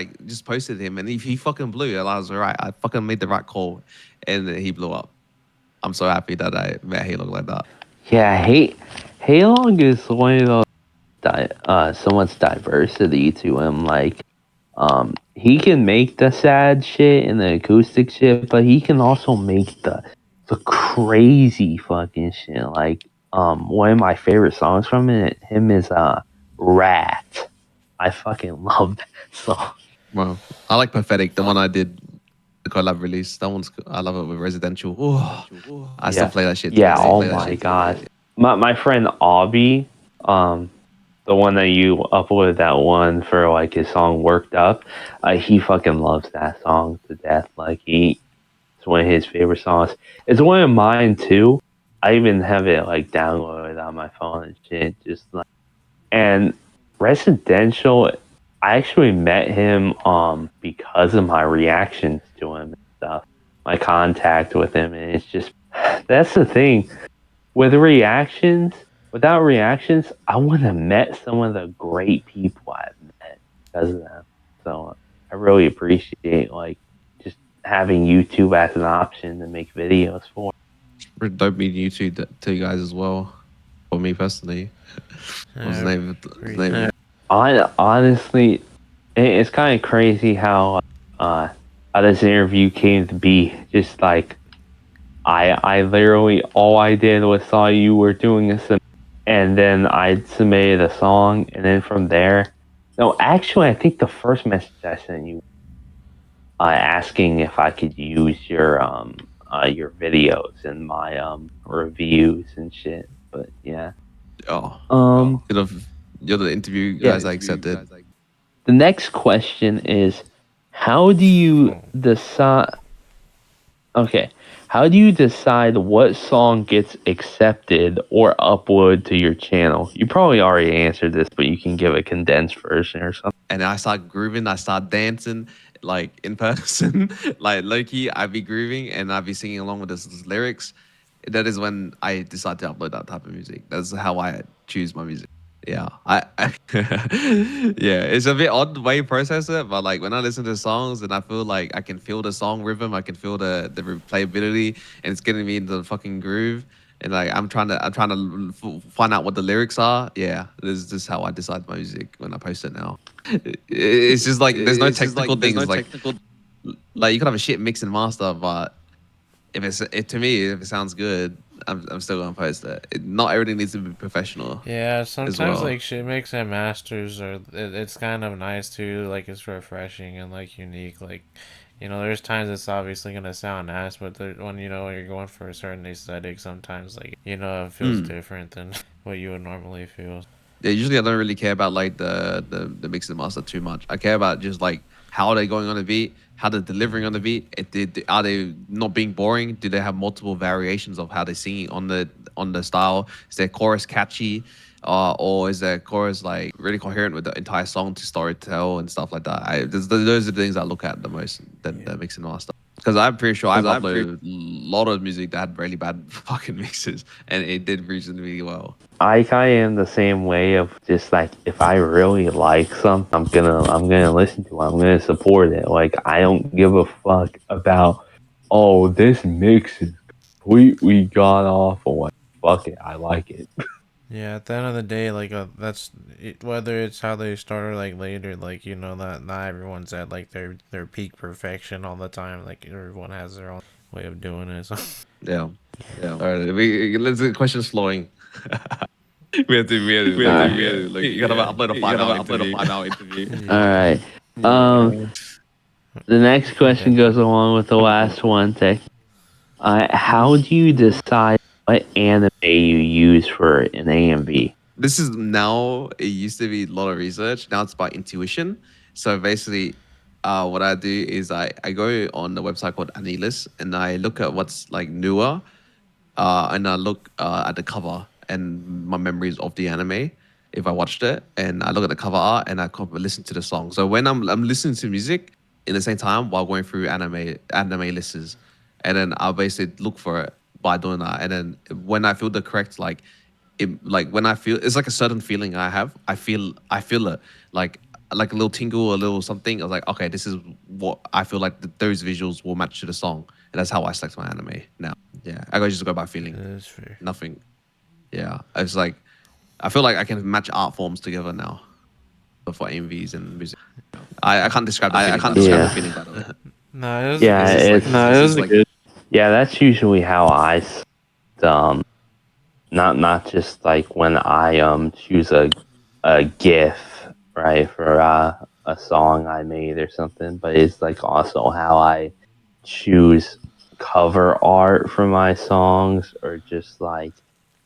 posted him, and he fucking blew. And I was alright. I fucking made the right call, and he blew up. I'm so happy that I met Halo like that. yeah. Heylog is one of those so much diversity to him. Like, he can make the sad shit and the acoustic shit, but he can also make the crazy fucking shit. Like, one of my favorite songs from him is Rat. I fucking love that song. Well, I like Pathetic, the one I did the collab release. That one's I love it with Residential. Ooh, I still Yeah, play that shit to yeah. this Oh day. my god, my friend Avi, the one that you uploaded that one for like his song "Worked Up," he fucking loves that song to death. Like it's one of his favorite songs. It's one of mine too. I even have it like downloaded on my phone and shit. Just like and Residential, I actually met him because of my reactions to him and stuff. My contact with him, and it's just that's the thing with reactions. Without reactions, I wouldn't have met some of the great people I've met because of them. So I really appreciate like just having YouTube as an option to make videos for. Really dope meeting you two to you guys as well. For me personally, what's the name? His name? Honestly, it's kind of crazy uh, how this interview came to be. Just like I literally all I did was saw you were doing this, and then I submitted a song, and then from there, no, actually, I think the first message I sent you, asking if I could use your videos in my reviews and shit. But yeah, Oh, um, you're the interview yeah. guys I accepted. The next question is, how do you decide? Okay, how do you decide what song gets accepted or uploaded to your channel? You probably already answered this, but you can give a condensed version or something. And I start grooving, I start dancing like in person, like low key. I be grooving and I be singing along with this lyrics. That is when I decide to upload that type of music. That's how I choose my music. Yeah, yeah, it's a bit odd the way you process it, but like when I listen to songs and I feel like I can feel the song rhythm, I can feel the replayability, and it's getting me into the fucking groove. And like I'm trying to find out what the lyrics are. Yeah, this is how I decide my music when I post it now. It's just like there's no technical things like you could have a shit mix and master, but to me if it sounds good, I'm still gonna post it. Not everything needs to be professional Yeah, as sometimes well. like shit mix and masters are it's kind of nice too. Like it's refreshing and like unique. Like there's times it's obviously gonna sound nice, but when you're going for a certain aesthetic, sometimes like it feels Mm. different than what you would normally feel. Yeah, usually I don't really care about like the mix and master too much. I care about just like how they're going on the beat, how they're delivering on the beat. Are they not being boring? Do they have multiple variations of how they sing on the style? Is their chorus catchy, or is their chorus like really coherent with the entire song to storytell and stuff like that? Those are the things I look at the most than the mix and master. Because I'm pretty sure I've uploaded a lot of music that had really bad fucking mixes, and it did reasonably well. I kind of am the same way of just like if I really like something, I'm gonna listen to it. I'm gonna support it. Like I don't give a fuck about this mix is completely god awful. Like fuck it, I like it. Yeah, at the end of the day, like that's whether it's how they start or like later, like not everyone's at like their peak perfection all the time. Like everyone has their own way of doing it. So. Yeah. All right, let's get questions flowing. We have to, Alright. like, you gotta upload a 5 hour interview. All right. The next question goes along with the last one. How do you decide what anime you use for an AMV? this is now, it used to be a lot of research. Now it's about intuition. So basically, what I do is I go on the website called Anilist and I look at what's like newer, and I look at the cover and my memories of the anime if I watched it, and I look at the cover art and listen to the song. So when I'm listening to music in the same time while going through anime lists, and then I'll basically look for it by doing that. And then when I feel the correct like when I feel it's like a certain feeling I have, I feel it like a little tingle, a little something. I was like, okay, this is what I feel like those visuals will match to the song, and that's how I select my anime now. Yeah, I go just go by feeling. That's fair. Nothing. Yeah, it's like I feel like I can match art forms together now for MVs and music. I can't describe the I feeling, can't by the describe way. the Yeah. feeling, by the way. No, it was a Yeah, It's good just like it's one. no, it was a good. yeah. That's usually how um not just like when I choose a GIF, right, for a song I made or something, but it's like also how I choose cover art for my songs, or just like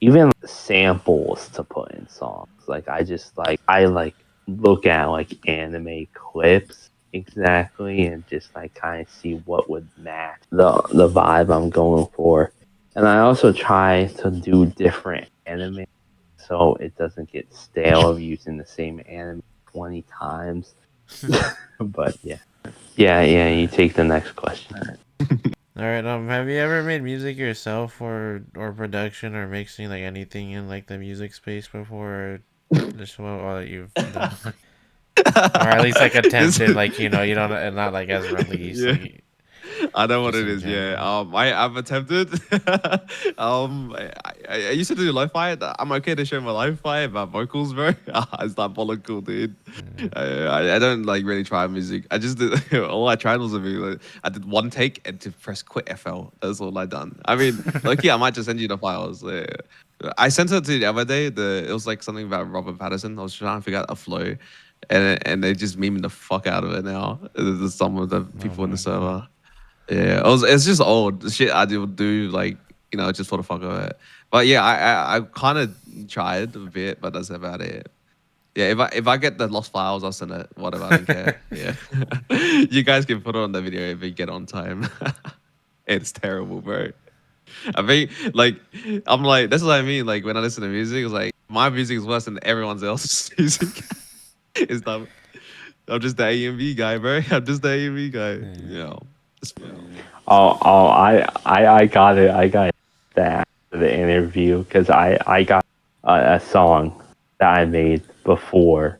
even samples to put in songs. Like I like look at like anime clips exactly, and just like kind of see what would match the vibe I'm going for. And I also try to do different anime so it doesn't get stale of using the same anime 20 times. But yeah. Yeah, you Alright. take the next question. Alright, have you ever made music yourself, or production or mixing, like anything in like the music space before, or just what all that you've done? Or at least like This attempted, like, you don't, not like as released, yeah. like I know what just it in is. Yeah. general. I've attempted. I used to do lo-fi. I'm okay to show my lo-fi about vocals, bro. It's diabolical, dude. Yeah. I don't like really try music. I just did all I tried was like, I did one take and to press quit FL. That's all I done. I mean, lucky I might just send you the files. Yeah. I sent it to you the other day. It was like something about Robert Patterson. I was trying to figure out a flow, and they just memeing the fuck out of it now. Some of the Oh people in the my god. server. Yeah, it's just old the shit I do like just for the fuck of it. But yeah, I kind of tried a bit, but that's about it. Yeah, if I get the lost files, I'll send it. Whatever, I don't care. Yeah, you guys can put it on the video if you get on time. It's terrible, bro. I think like I'm like that's what I mean. Like when I listen to music, it's like my music is worse than everyone else's music. It's not. I'm just the AMV guy, bro. I'm just the AMV guy. Yeah. It's, I got it. I got that for the interview because I got a song that I made before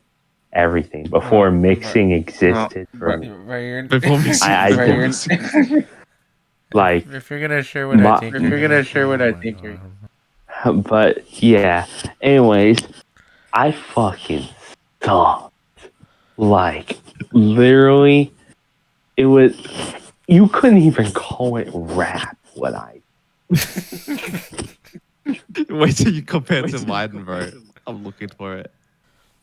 everything, before Oh, but mixing existed for me. but you're before mixing, I before did mixing. like if you're gonna share what I my, think you're gonna share, oh my god. but yeah. Anyways, I fucking suck. Like literally, it was. You couldn't even call it rap. What I Wait till you compare to mine, bro. I'm looking for it.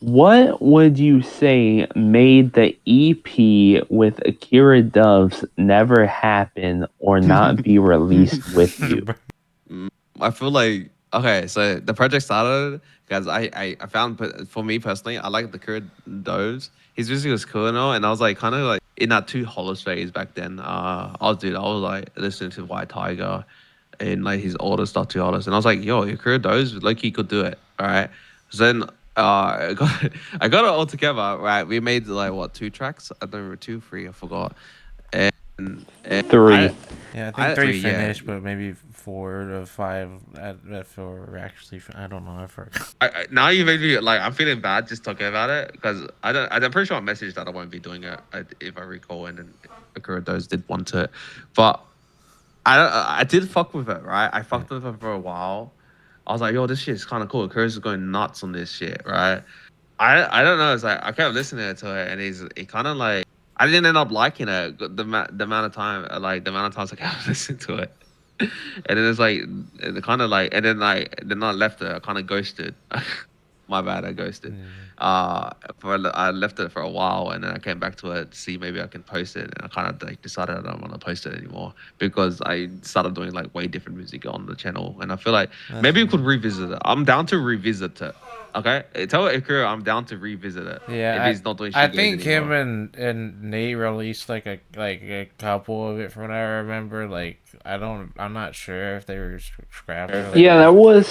What would you say made the EP with AkiraDoves never happen or not be released with you? Mm, I feel like okay, so the project started because I found for me personally, I like the Kurt Doves. His music was cool and all, and I was like kind of like in that two hollow phase back then. I was like listening to White Tiger and like his older stuff to others, and I was like, yo, Kurt Doves, like he could do it. All right. So then I got it all together. Right, we made like what 2 tracks? I don't remember 2, 3, I forgot. And I Three. Yeah, I think three three, yeah. finished, but maybe 4 to 5 at four were actually. I don't know. I forgot. Now you made me like I'm feeling bad just talking about it because I'm pretty sure I messaged that I won't be doing it if I recall, and then AkiraDoves did want it, but I did fuck with it, right? I Yeah. fucked with it for a while. I was like, yo, this shit's kind of cool. Akira's going nuts on this shit, right? I don't know. It's like I kept listening to it, and he kind of like I didn't end up liking it. The amount of time, like the amount of times I kept listening to it, and then it's like, kind of like, and then like then I left it. I kind of ghosted. My bad, I ghosted. Yeah. I left it for a while, and then I came back to it to see maybe I can post it, and I kind of like decided I don't want to post it anymore because I started doing like way different music on the channel, and I feel like That's maybe we could revisit it. I'm down to revisit it. Okay, tell Akira I'm down to revisit it if yeah. he's not doing I shoegaze think him anymore. and Nate released like a couple of it from what I remember. Like I'm not sure if they were scrapped or like Yeah, what.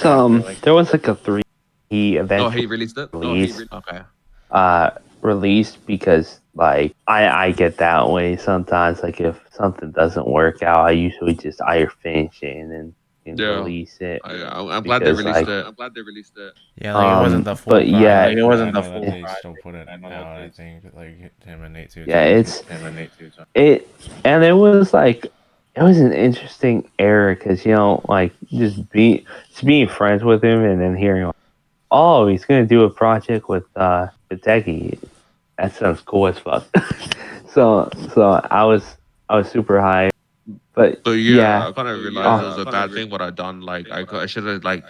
there was like a three he Oh, eventually he released it. released Okay. uh released because like I get that way sometimes. Like if something doesn't work out, I usually just either finish it and then can Yeah, release it I'm glad they because released like it. Yeah, like it wasn't the full but yeah, project, but I know that they still put it out. I think like him and Nate two yeah, times. it and it was like it was an interesting era because you know like just being friends with him and then hearing like, oh he's gonna do a project with Biteki. That sounds cool as fuck. So I was super high, but So yeah, yeah, I kind of realized it was a bad thing what I done. Like I should have like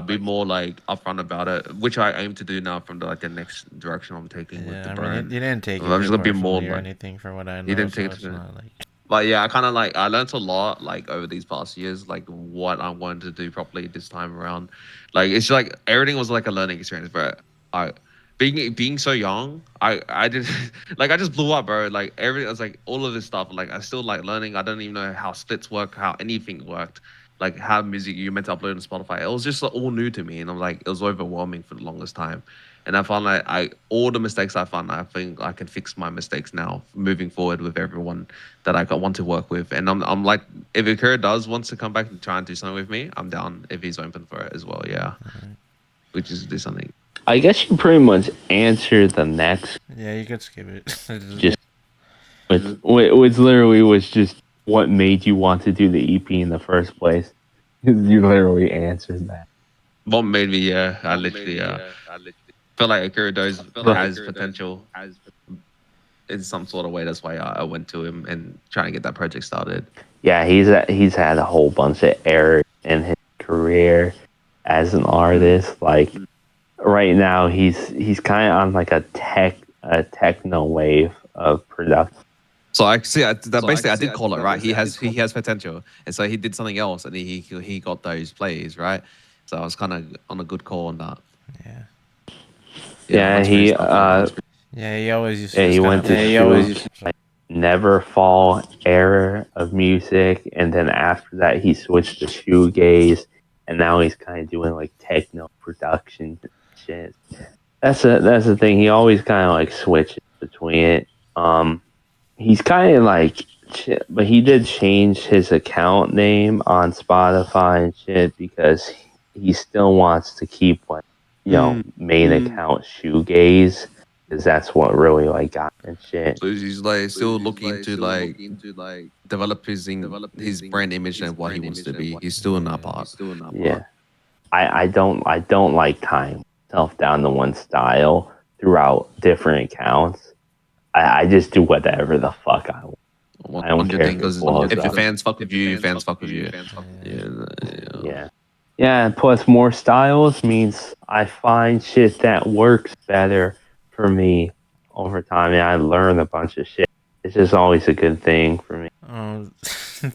be more like upfront about it, which I aim to do now from the next direction I'm taking with the Yeah, I mean, brand. you didn't take it I'm just too gonna be more personally or like anything, from what I he know. didn't So take it's it. not like But yeah, I kind of like I learned a lot like over these past years, like what I wanted to do properly this time around. Like it's like everything was like a learning experience, but I being so young, I did like I just blew up, bro. Like everything was like all of this stuff. Like I still like learning. I don't even know how splits work, how anything worked. Like how music you meant to upload on Spotify. It was just like, all new to me, and I'm like it was overwhelming for the longest time. And I found like I all the mistakes I found, I think I can fix my mistakes now, moving forward with everyone that want to work with. And I'm like, if Akira does wants to come back and try and do something with me, I'm down if he's open for it as well. Yeah, which is do something. I guess you pretty much answered the next. yeah, you could skip it. Just which literally was just what made you want to do the EP in the first place. You literally answered that. What made me? Yeah, I literally feel like AkiraDoves has potential in some sort of way. That's why I went to him and trying to get that project started. Yeah, he's had a whole bunch of errors in his career as an artist. Like right now, he's kind of on like a techno wave of production. So I see that basically I did call it right. He has potential, and so he did something else, and he got those plays right. So I was kind of on a good call on that. Yeah, Yeah, Yeah, once you finish stuff, yeah, yeah. He always used to yeah, just he kind went of to push shoot stuff. So, Never Fall era of music, and then after that he switched to shoegaze, and now he's kind of doing like techno production shit. That's the thing. He always kind of like switches between it. He's kind of like, but he did change his account name on Spotify and shit because he still wants to keep like main account shoegaze because that's what really like got him and shit. so he's like still looking to like develop his brand image and what he wants to be. He's still in that yeah, part. Yeah, I don't like tying myself down to one style throughout different accounts. I just do whatever the fuck I want. I don't On your care thing, if it because blows if your up. fans fuck with you, fans fuck with you. yeah. Yeah, yeah. Yeah. Yeah, and plus more styles means I find shit that works better for me over time. And I learn a bunch of shit. It's just always a good thing for me. Um, all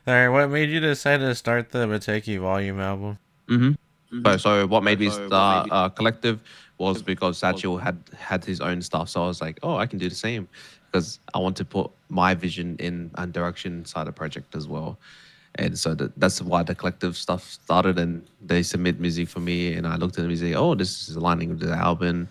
right. What made you decide to start the Biteki Volume album? Mm-hmm. So what made me start collective was because Satchel had his own stuff. So I was like, oh, I can do the same because I want to put my vision in and direction inside the project as well. And so that's why the collective stuff started. And they submit music for me, and I looked at the music. Oh, this is aligning with the album,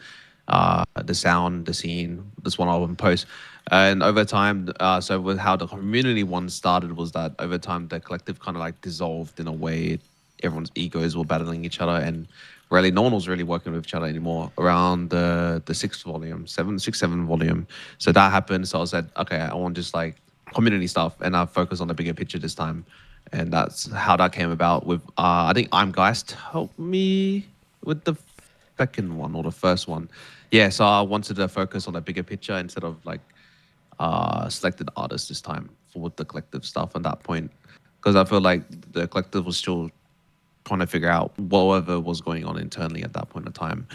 the sound, the scene. This one album post, and over time, so with how the community one started was that over time the collective kind of like dissolved in a way. Everyone's egos were battling each other, and really no one was really working with each other anymore around the sixth volume, seven volume. So that happened. So I said, okay, I want just like community stuff, and I focus on the bigger picture this time. And that's how that came about. With I think I'm Geist helped me with the second one or the first one. Yeah, so I wanted to focus on a bigger picture instead of like selected artists this time for the collective stuff at that point, because I feel like the collective was still trying to figure out whatever was going on internally at that point in time.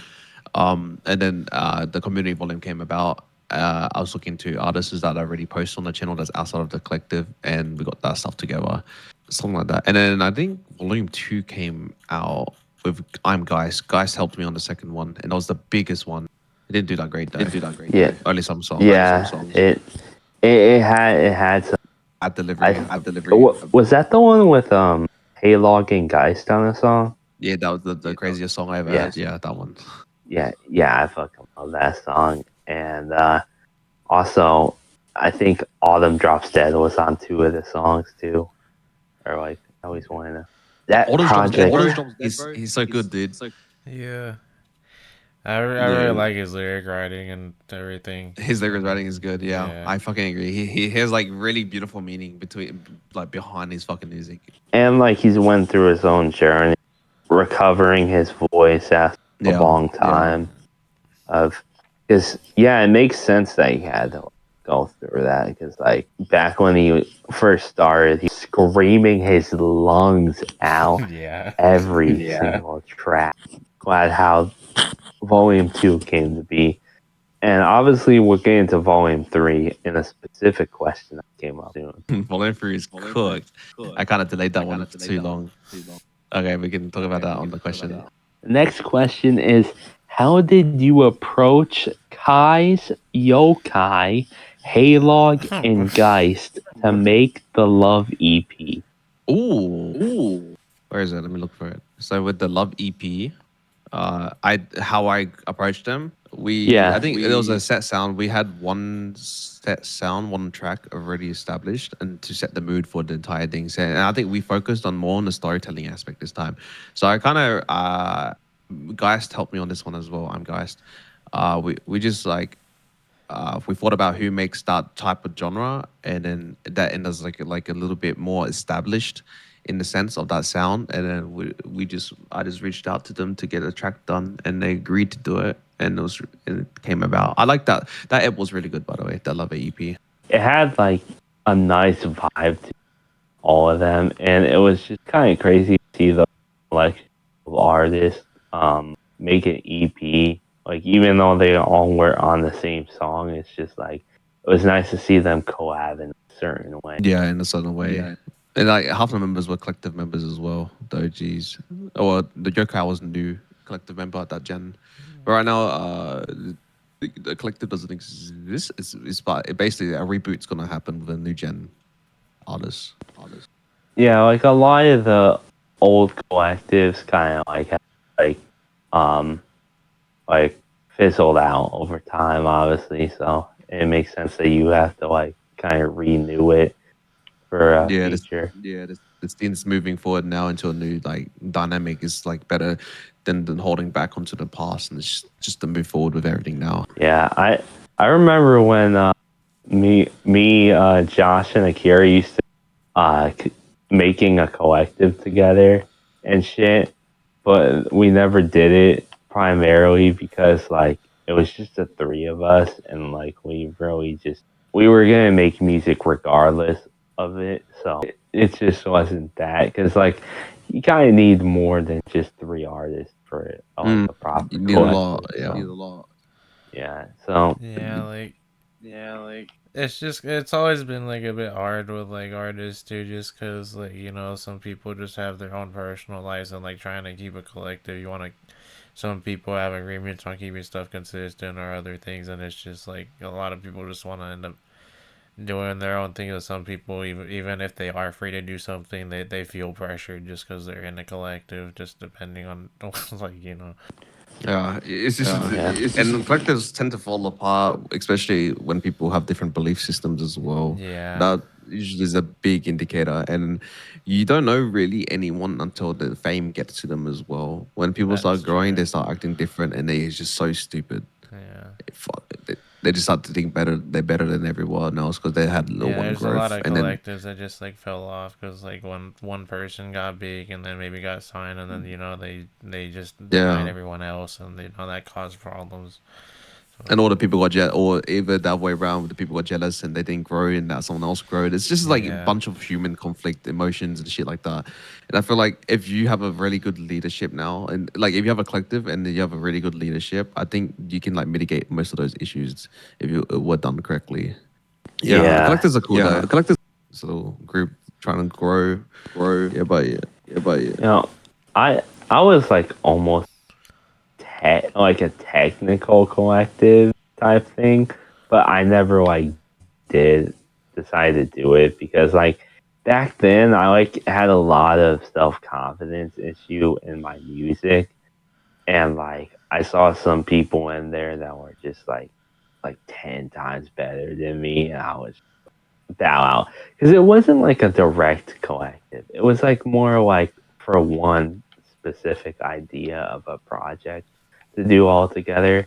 And then the community volume came about. I was looking to artists that already post on the channel that's outside of the collective, and we got that stuff together, something like that. And then I think volume 2 came out with I'm Geist. Geist helped me on the second one, and that was the biggest one. It didn't do that great though. Yeah, Only some songs. yeah. It had some. Ad I delivery. was that the one with heylog and geist on the song? Yeah, that was the craziest song I ever Yeah. heard. Yeah, that one. Yeah. I fucking love that song, and also I think autumndropsdead was on 2 of the songs too, or like I always wanted to. That Autumn Drops Dead, project. bro. He's so good, dude. Yeah. I really Yeah. like his lyric writing and everything. His lyrics writing is good. Yeah, Yeah. I fucking agree. He has like really beautiful meaning between like behind his fucking music. And like he's went through his own journey, recovering his voice after a Yeah, long time. Of because it makes sense that he had to go through that because like back when he first started, he was screaming his lungs out Yeah. every single track. Glad how Volume 2 came to be. And obviously, we'll get into Volume 3 in a specific question that came up soon. Volume 3 is cooked. I kind of delayed that one for too long. Okay, we can talk about that on the question. The next question is how did you approach Kai's yokai, heylog, and geist to make the Love EP? Ooh, where is it? Let me look for it. So with the Love EP, how I approached them. I think there was a set sound. We had one set sound, one track already established, and to set the mood for the entire thing. So, and I think we focused on more on the storytelling aspect this time. So I kind of Geist helped me on this one as well. I'm Geist. We just like we thought about who makes that type of genre, and then that end us like a little bit more established in the sense of that sound. And then I just reached out to them to get a track done, and they agreed to do it, and it came about. I like that. That EP was really good, by the way. That Love EP. It had like a nice vibe to all of them, and it was just kind of crazy to see the collection of artists make an EP. Like even though they all were on the same song, it's just like it was nice to see them collab in a certain way. Yeah, in a certain way. And like half the members were collective members as well. The OGs, or the yokai was a new collective member at that gen. But right now, the collective doesn't exist. Basically a reboot's gonna happen with a new gen artists. Yeah, like a lot of the old collectives kind of like um like fizzled out over time, obviously. So it makes sense that you have to like kind of renew it for a Yeah, future. this thing's moving forward now into a new like dynamic. Is like better than holding back onto the past, and it's just to move forward with everything now. Yeah, I remember when Josh and Akira used to making a collective together and shit, but we never did it primarily because like it was just the 3 of us, and like we were gonna make music regardless of it, so it just wasn't that because like you kind of need more than just 3 artists for it, like a proper You need a collective. lot. Yeah. Yeah, so Yeah, like it's always been like a bit hard with like artists too, just because like some people just have their own personal lives and like trying to keep a collective. Some people have agreements on keeping stuff consistent or other things, and it's just like a lot of people just want to end up doing their own thing. With some people, even if they are free to do something, they feel pressured just because they're in a collective, just depending on like. Yeah, it's just yeah. and collectives tend to fall apart, especially when people have different belief systems as well. Yeah. That usually is a big indicator, and you don't know really anyone until the fame gets to them as well. When people That's start growing, true. they start acting different, and they're just so stupid. Yeah. They just start to think better. They're better than everyone else because they had no Yeah, one there's a lot growth, of and then collectives that just like fell off because like one person got big and then maybe got signed and then they just denied yeah. everyone else and that caused problems. And all the people got or either that way around, the people got jealous and they didn't grow, and that someone else grew. It's just like a Yeah. bunch of human conflict, emotions, and shit like that. And I feel like if you have a really good leadership now, and like if you have a collective and you have a really good leadership, I think you can like mitigate most of those issues if you were done correctly. Yeah, Yeah. collectives are cool Yeah, though. collectives It's a little group trying to grow. grow. Yeah, but yeah. You know, I was like almost like a technical collective type thing, but I never like did decide to do it because like back then I like had a lot of self confidence issue in my music, and like I saw some people in there that were just like 10 times better than me, and I was bow out because it wasn't like a direct collective. It was like more like for one specific idea of a project to do all together.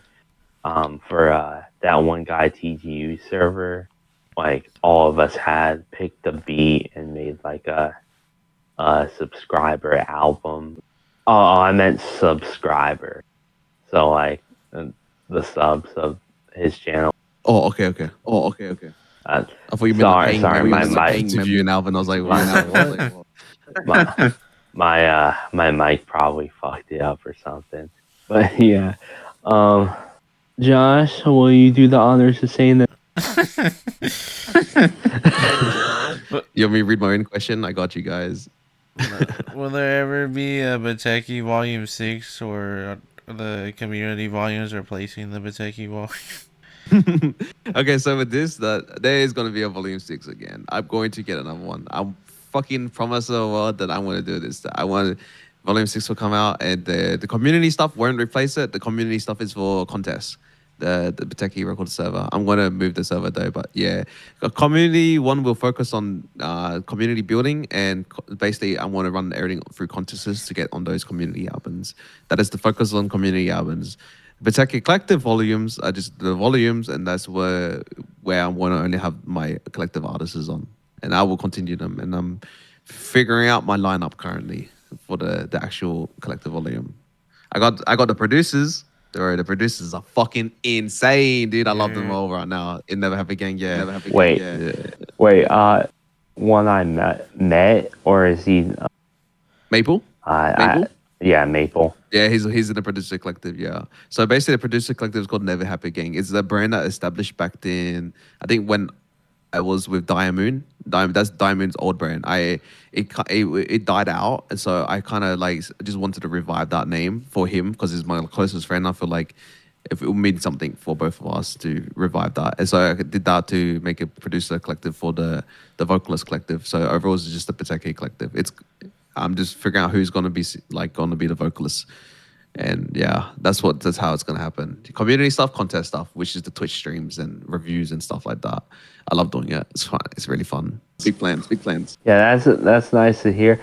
For that one guy TGU server, like all of us had picked a beat and made like a subscriber album. Oh, I meant subscriber. So like the subs of his channel. Oh, okay. Oh, okay. Uh, I thought you meant sorry, paying sorry, members my like to view an album. I was like, what? my mic probably fucked it up or something. But yeah. Josh, will you do the honors of saying that? You want me to read my own question? I got you guys. Will there ever be a Biteki Volume 6 or the community volumes replacing the Biteki volume? Okay, so with this, that there is gonna be a volume 6 again. I'm going to get another one. I'm fucking promise the world that I'm gonna do this. I want volume 6 will come out, and the community stuff won't replace it. The community stuff is for contests. The Biteki record server. I'm gonna move the server though, but yeah, a community one will focus on community building, and basically I want to run everything through contests to get on those community albums. That is the focus on community albums. Biteki collective volumes are just the volumes, and that's where I want to only have my collective artists on, and I will continue them. And I'm figuring out my lineup currently for the actual collective volume. I got the producers. The producers are fucking insane, dude. I love them all right now. It never happen again. Yeah, Never have Wait, again. Yeah. wait. One I met, or is he? Maple. I, yeah, Maple. Yeah, he's in the producer collective. Yeah. So basically, the producer collective is called Never Happy Gang. It's a brand that established back in, I think, when I was with Diamond. That's Diamond's old brand. It died out, and so I kind of like just wanted to revive that name for him because he's my closest friend. I feel like if it would mean something for both of us to revive that, and so I did that to make a producer collective for the vocalist collective. So overall, it's just the Biteki collective. I'm just figuring out who's gonna be the vocalist. And yeah, that's how it's gonna happen. Community stuff, contest stuff, which is the Twitch streams and reviews and stuff like that. I love doing it. It's fun. It's really fun. Big plans. Yeah, that's nice to hear.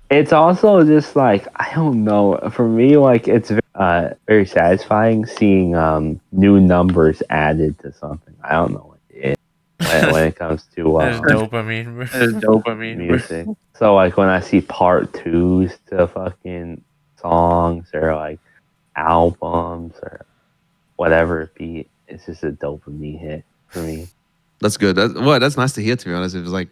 It's also just like I don't know. For me, like it's very satisfying seeing new numbers added to something. I don't know what it is when it comes to There's dopamine, bro. There's dopamine. music. So like when I see part twos to fucking songs or like albums or whatever it be, it's just a dopamine hit for me. That's good. That's nice to hear. To be honest, it was like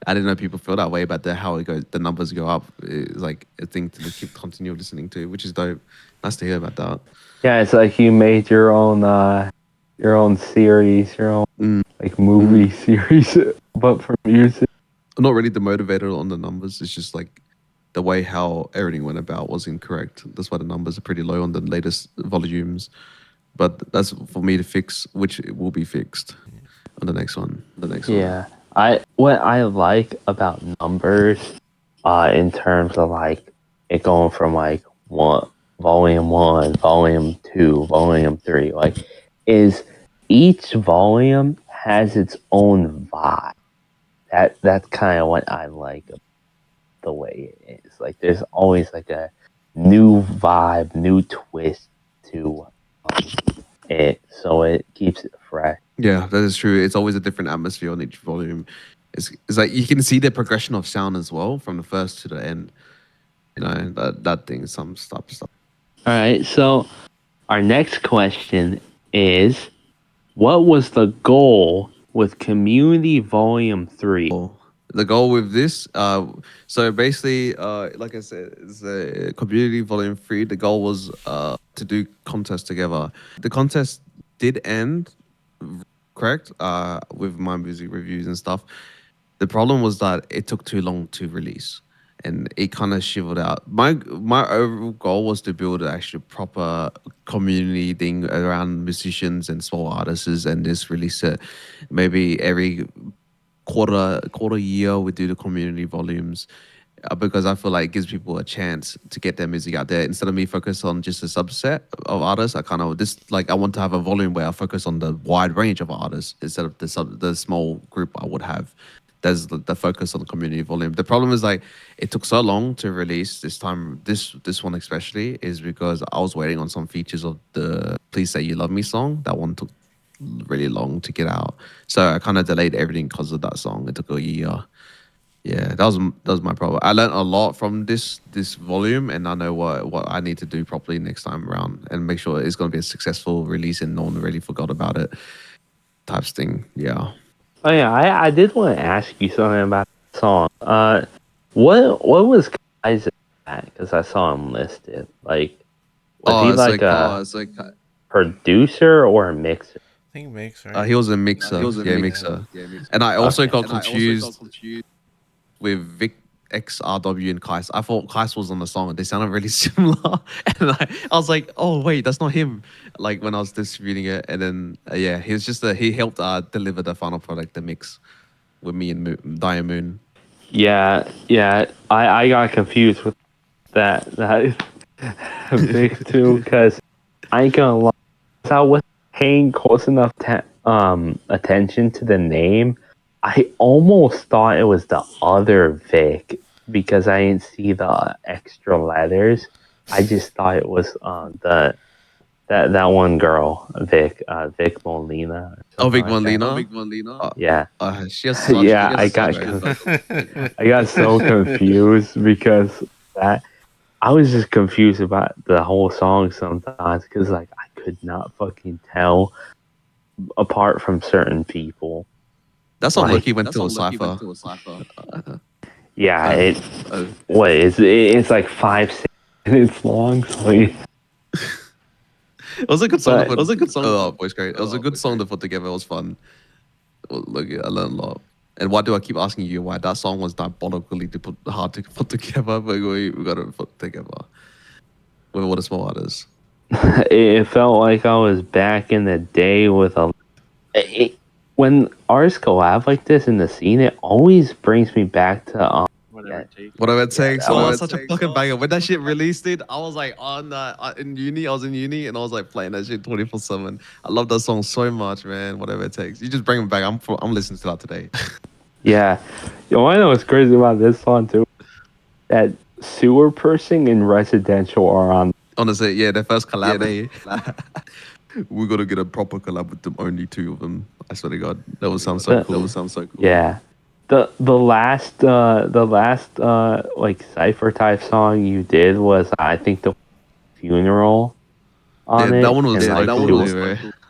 I didn't know people feel that way about how it goes. The numbers go up. It's like a thing to continue listening to, which is dope. Nice to hear about that. Yeah, it's like you made your own series, your own like movie series, but for music. I'm not really demotivated on the numbers. It's just like the way how everything went about was incorrect. That's why the numbers are pretty low on the latest volumes. But that's for me to fix, which it will be fixed on the next one. Yeah, what I like about numbers, in terms of like it going from like one, volume 2, volume 3, like is each volume has its own vibe. That's kind of what I like the way it is. Like there's always like a new vibe, new twist to it, so it keeps it fresh. Yeah, that is true. It's always a different atmosphere on each volume. It's like you can see the progression of sound as well from the first to the end. You know, that thing, some stuff. All right, so our next question is, what was the goal with Community Volume 3? The goal with this, so basically, like I said, it's a community volume 3. The goal was to do contests together. The contest did end, correct, with my music reviews and stuff. The problem was that it took too long to release, and it kind of shivered out. My overall goal was to build an actual proper community thing around musicians and small artists, and just release it maybe every quarter year. We do the community volumes, because I feel like it gives people a chance to get their music out there instead of me focus on just a subset of artists. I kind of just like I want to have a volume where I focus on the wide range of artists instead of the small group I would have. There's the focus on the community volume. The problem is like it took so long to release this time. This one especially is because I was waiting on some features of the "Please Say You Love Me" song. That one took really long to get out, so I kind of delayed everything because of that song. It took a year. Yeah, that was my problem. I learned a lot from this volume, and I know what I need to do properly next time around, and make sure it's going to be a successful release, and no one really forgot about it. Types thing. Yeah. Oh yeah, I did want to ask you something about the song. What was Kai's at? Because I saw him listed. Like, was he like a producer or a mixer? I think makes right. He was a mixer. Yeah, mixer. And I also got confused with Vict XRW and Kais. I thought Kais was on the song, and they sounded really similar. And I was like, oh wait, that's not him. Like when I was distributing it, and then yeah, he was just he helped deliver the final product, the mix, with me and Diamond. Yeah, I got confused with that big too, because I ain't gonna lie, I was paying close enough attention to the name. I almost thought it was the other Vic because I didn't see the extra letters. I just thought it was that one girl, Vic Molina. Oh, Vic Molina. Yeah. She has such Yeah, good I got so confused because that I was just confused about the whole song sometimes because like I could not fucking tell apart from certain people. That's how Lucky went to a cypher. Yeah, it's like 5 minutes long, so it was a good song. But- It was a good song. Oh, voice great. It was a good song to put together. It was fun. Look, I learned a lot. And why do I keep asking you why that song was diabolically hard to put together? But we got to put together with all the small artists. it felt like I was back in the day with when artists collab like this in the scene, it always brings me back to Whatever it takes. that Oh, was- that's such a fucking banger. When that shit released, it, I was like in uni. I was in uni, and I was like playing that shit 24/7. I love that song so much, man. Whatever it takes. You just bring it back. I'm listening to that today. Yeah. Yo, I know what's crazy about this song too. That Sewerperson and Residential are on. Honestly, yeah, their first collab. We gotta get a proper collab with them. Only two of them. I swear to God, that would sound so cool. Yeah. The last like cypher type song you did was I think the funeral on it. That one was and, like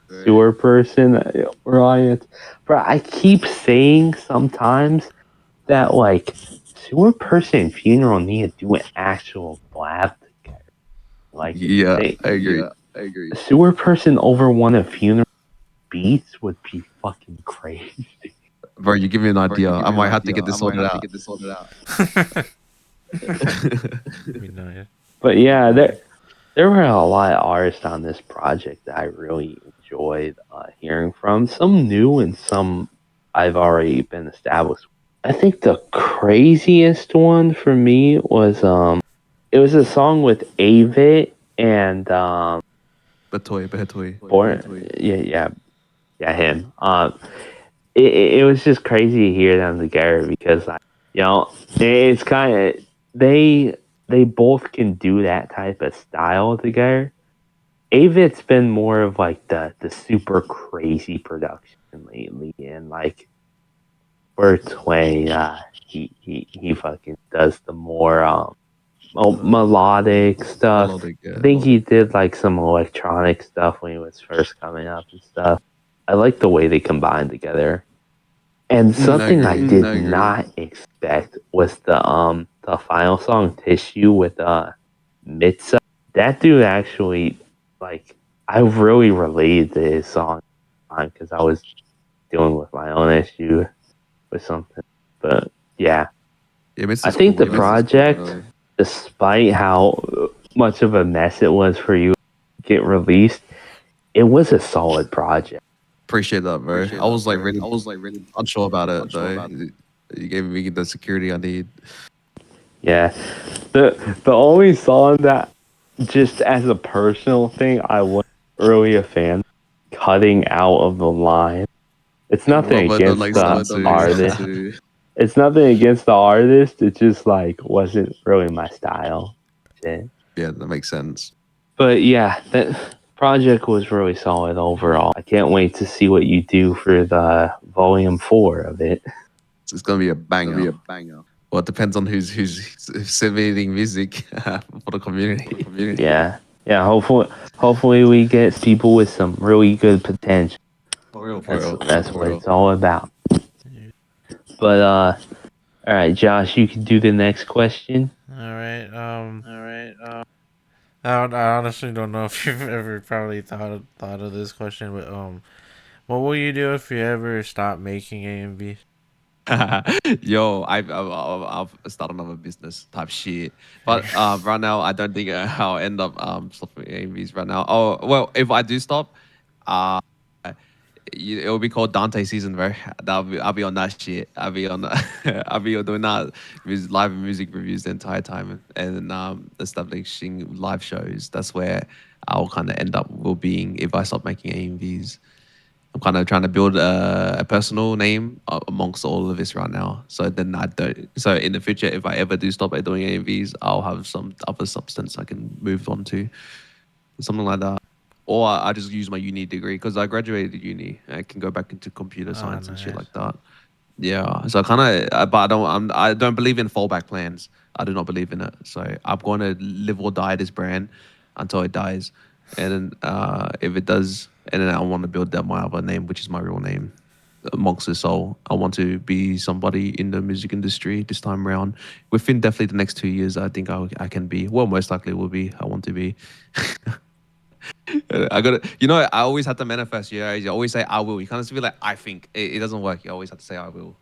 Sewerperson were on it. But I keep saying sometimes that like Sewerperson and funeral need to do an actual collab together. Like yeah, I agree. Sewerperson over one of funeral beats would be fucking crazy. Bro, you give me an idea. I might have to get this sorted out. But yeah, there were a lot of artists on this project that I really enjoyed hearing from. Some new and some I've already been established. I think the craziest one for me was it was a song with Avit and yeah, him. It was just crazy to hear them together because it's kind of they both can do that type of style together. Avit's been more of like the super crazy production lately, and like Bertway, he fucking does the more melodic stuff. Melodic, yeah. I think he did like some electronic stuff when he was first coming up and stuff. I like the way they combined together. And something I agree. did not expect was the final song "Tissue" with Mitsa. That dude actually, like, I really related to his song because I was dealing with my own issue with something. But yeah, Yeah, Miss I is think cool, the really. project, despite how much of a mess it was for you to get released, it was a solid project. Appreciate that, bro. I was like really unsure about it though. You gave me the security I need. Yeah, the only song that, just as a personal thing, I wasn't really a fan cutting out of the line. It's nothing Robert don't against like the Stansu. artist. It's nothing against the artist. It just like wasn't really my style. Shit. Yeah, that makes sense. But yeah, that project was really solid overall. I can't wait to see what you do for the volume 4 of it. It's gonna be a banger. Well, it depends on who's submitting music for the community. Yeah. Yeah, hopefully we get people with some really good potential. For real, That's what it's all about. But all right, Josh, you can do the next question. All right. I honestly don't know if you've ever probably thought of this question, but what will you do if you ever stop making AMVs? Yo, I've started another business type shit, but right now I don't think I'll end up stopping AMVs right now. Oh well, if I do stop, uh, it'll be called Dante season, bro. I'll be on that shit. I'll be on I'll be doing that live music reviews the entire time and establishing live shows. That's where I'll kind of end up will being if I stop making AMVs. I'm kind of trying to build a personal name amongst all of this right now. So then I don't. So in the future, if I ever do stop at doing AMVs, I'll have some other substance I can move on to, something like that. Or I just use my uni degree because I graduated uni. I can go back into computer science and shit Nice. like that. Yeah. So kind of, but I don't believe in fallback plans. I do not believe in it. So I'm going to live or die this brand until it dies. And then if it does, and then I want to build that my other name, which is my real name, Monster Soul. I want to be somebody in the music industry this time around. Within definitely the next 2 years, I think I can be. Well, most likely will be. I want to be. I got to, I always have to manifest. Yeah, you always say I will. You can't just be like I think. It doesn't work. You always have to say I will.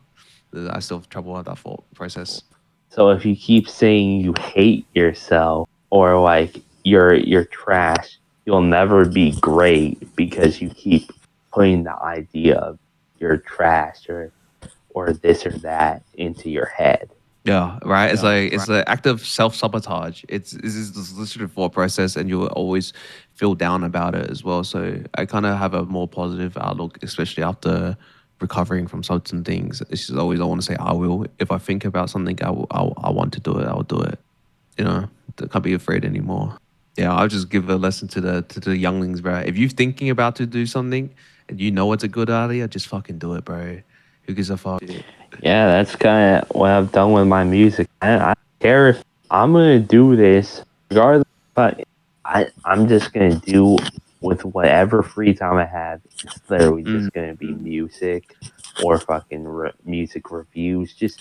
I still have trouble with that thought process. So if you keep saying you hate yourself or like you're trash, you'll never be great because you keep putting the idea of you're trash or this or that into your head. Yeah, right. It's like it's an active self-sabotage. It's this literally thought process, and you'll always feel down about it as well. So I kind of have a more positive outlook, especially after recovering from certain things. It's just always I want to say I will. If I think about something, I want to do it. I'll do it. I can't be afraid anymore. Yeah, I'll just give a lesson to the younglings, bro. If you're thinking about to do something and you know it's a good idea, just fucking do it, bro. Who gives a fuck? Yeah, that's kind of what I've done with my music. I don't care if I'm gonna do this, regardless. But I'm just gonna do with whatever free time I have. It's literally just gonna be music or fucking music reviews. Just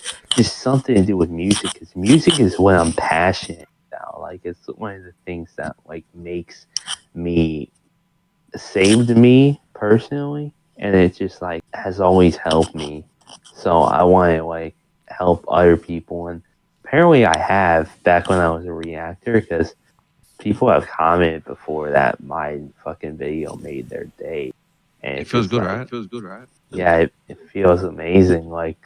something to do with music, because music is what I'm passionate about. Like it's one of the things that like makes me saved me personally, and it just like has always helped me. So I want to like help other people, and apparently I have back when I was a reactor, because people have commented before that my fucking video made their day, and It it's feels just good, like, right? yeah, it feels amazing. Like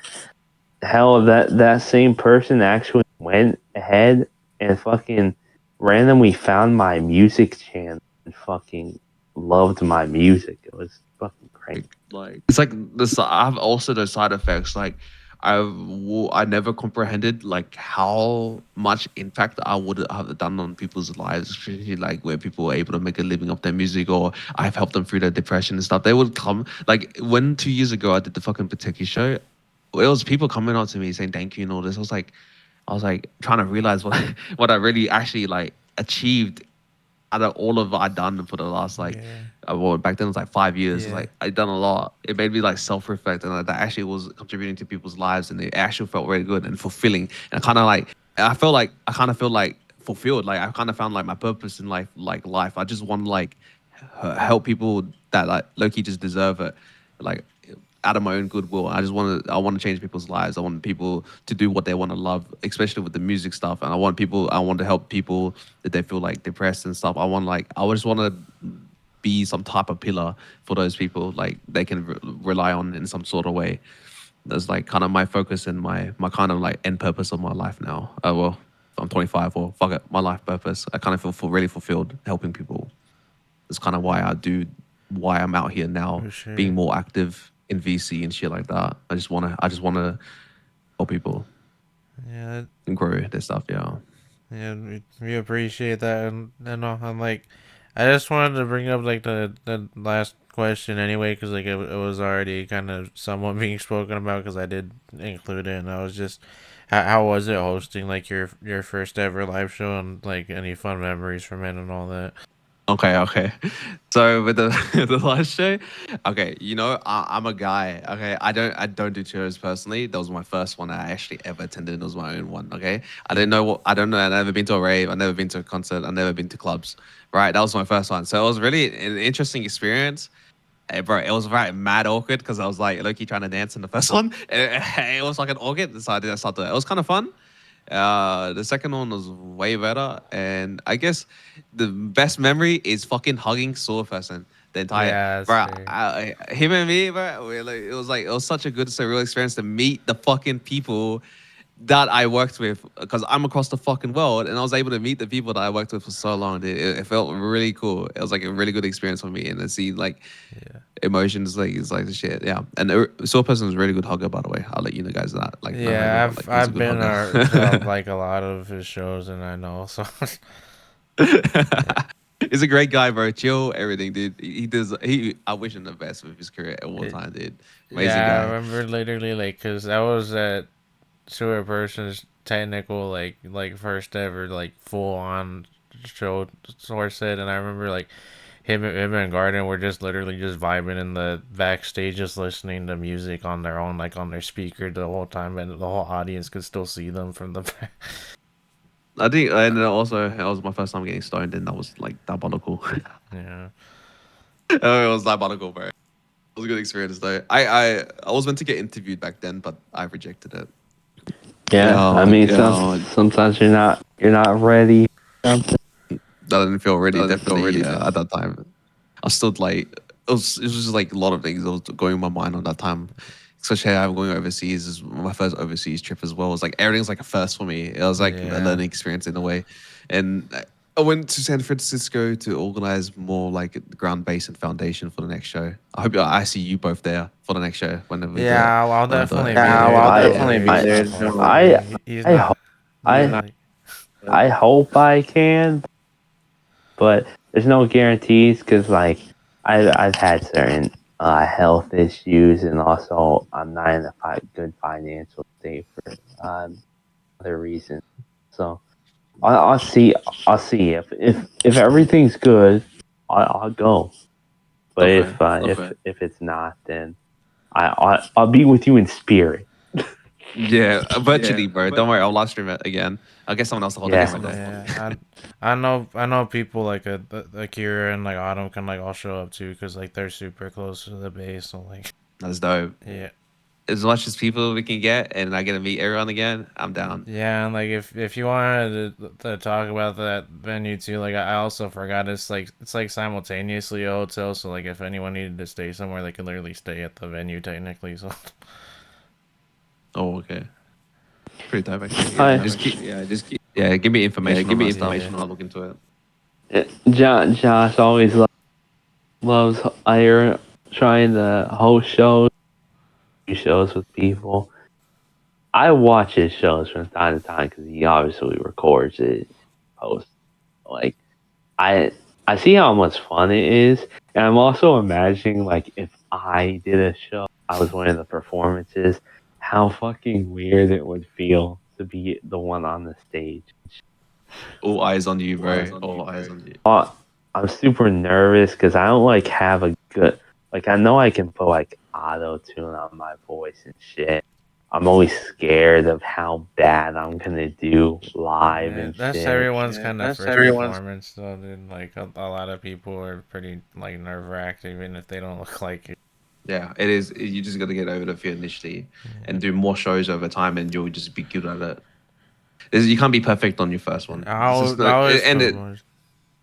hell, that same person actually went ahead and fucking randomly found my music channel and fucking loved my music. It was fucking crazy. Like it's like this. I have also those side effects. Like I never comprehended like how much impact I would have done on people's lives, especially like where people were able to make a living off their music, or I've helped them through their depression and stuff. They would come like when 2 years ago I did the fucking Biteki show. It was people coming up to me saying thank you and all this. I was I was like trying to realize what what I really actually like achieved out of all of what I'd done for the last like well, back then it was like 5 years. It's Yeah. like I'd done a lot. It made me like self-reflect and like, that actually was contributing to people's lives and it actually felt really good and fulfilling. And I kind of like I kind of feel like fulfilled. Like I kind of found like my purpose in life. I just want to like help people that like Loki just deserve it. Like out of my own goodwill. I want to change people's lives. I want people to do what they want to love, especially with the music stuff. And I want to help people that they feel like depressed and stuff. I just want to be some type of pillar for those people, like they can rely on in some sort of way. That's like kind of my focus and my kind of like end purpose of my life now. Well, I'm 25 or fuck it, my life purpose. I kind of feel really fulfilled helping people. That's kind of why I'm out here now, For sure. being more active in VC and shit like that. I just wanna help people Yeah. and grow their stuff. Yeah. Yeah, we appreciate that, and I'm like, I just wanted to bring up like the last question anyway, because like it was already kind of somewhat being spoken about, because I did include it, and I was just, how was it hosting like your first ever live show, and like any fun memories from it and all that? Okay. So with the the last show, okay, I'm a guy. Okay, I don't do tours personally. That was my first one I actually ever attended. It was my own one. Okay, I don't know. I've never been to a rave. I've never been to a concert. I've never been to clubs. Right, that was my first one. So it was really an interesting experience. Bro, it was right mad awkward because I was like Loki trying to dance in the first one. It was like an awkward, so I didn't start to. It was kind of fun. The second one was way better, and I guess the best memory is fucking hugging Sewerperson. The entire Yeah, that's bro, fair. him and me, bro. It was such a good surreal experience to meet the fucking people that I worked with because I'm across the fucking world, and I was able to meet the people that I worked with for so long. Dude. It felt really cool. It was like a really good experience for me, and to see like Yeah. emotions like it's like the shit. Yeah, and Sewerperson is a really good hugger, by the way. I'll let you know guys that. Like not Yeah, everyone, like he's a I've good been hugger. to like a lot of his shows, and I know so. He's a great guy, bro. Chill, everything, dude. He does. I wish him the best with his career at all time, dude. Amazing Yeah, I guy. remember literally like, cause I was at Sewerperson's technical like first ever like full on show source set, and I remember like him and Garden were just literally just vibing in the backstage, just listening to music on their own, like on their speaker the whole time, and the whole audience could still see them from the back. I think, and then also that was my first time getting stoned, and that was like diabolical. Yeah. Oh, it was diabolical, bro. It was a good experience though. I was meant to get interviewed back then, but I rejected it. Yeah, I mean, sometimes you're not ready. Something. That didn't feel ready. Definitely at that time. I was still like it was just like a lot of things that was going in my mind on that time. Especially I'm going overseas. Is my first overseas trip as well. It was like everything's like a first for me. It was like a Yeah. learning experience in a way. And I went to San Francisco to organize more like ground base and foundation for the next show. I hope I see you both there for the next show whenever we do it. Yeah, I'll When I do definitely it. be there. I'll Don't definitely worry. be He's there. not far from I me. He's I not. hope He's I like, I hope I can, but there's no guarantees because like I've had certain health issues, and also I'm not in a good financial state for other reasons. So I'll see. I'll see if everything's good, I'll go. But Okay. if it's not, then I'll be with you in spirit. Yeah, virtually, bro. Don't worry, I'll live stream it again. I'll get someone else to hold the Yeah. camera though. yeah, I know people like Akira and like Autumn can like all show up too, because like they're super close to the base. So like, That's dope. yeah, As much as people we can get, and I get to meet everyone again, I'm down. yeah, and like if you wanted to talk about that venue too, like I also forgot it's like simultaneously a hotel. So like if anyone needed to stay somewhere, they could literally stay at the venue technically. So Oh, okay. Pretty dope actually. Hi. Just keep. Yeah, give me information. Give me information. yeah. I'll look into it. Josh always loves trying to host shows with people. I watch his shows from time to time because he obviously records it, posts. Like I I see how much fun it is, and I'm also imagining like if I did a show, I was one of the performances, how fucking weird it would feel to be the one on the stage. All eyes on you, bro. All eyes on you. I'm super nervous because I don't like have a good, like, I know I can put like auto tune on my voice and shit. I'm always scared of how bad I'm gonna do live and that's shit. everyone's kind of first performance. So then, like a lot of people are pretty like nerve wracked, even if they don't look like it. Yeah, it is. You just got to get over the fear initially and do more shows over time, and you'll just be good at it. You can't be perfect on your first one. Oh, go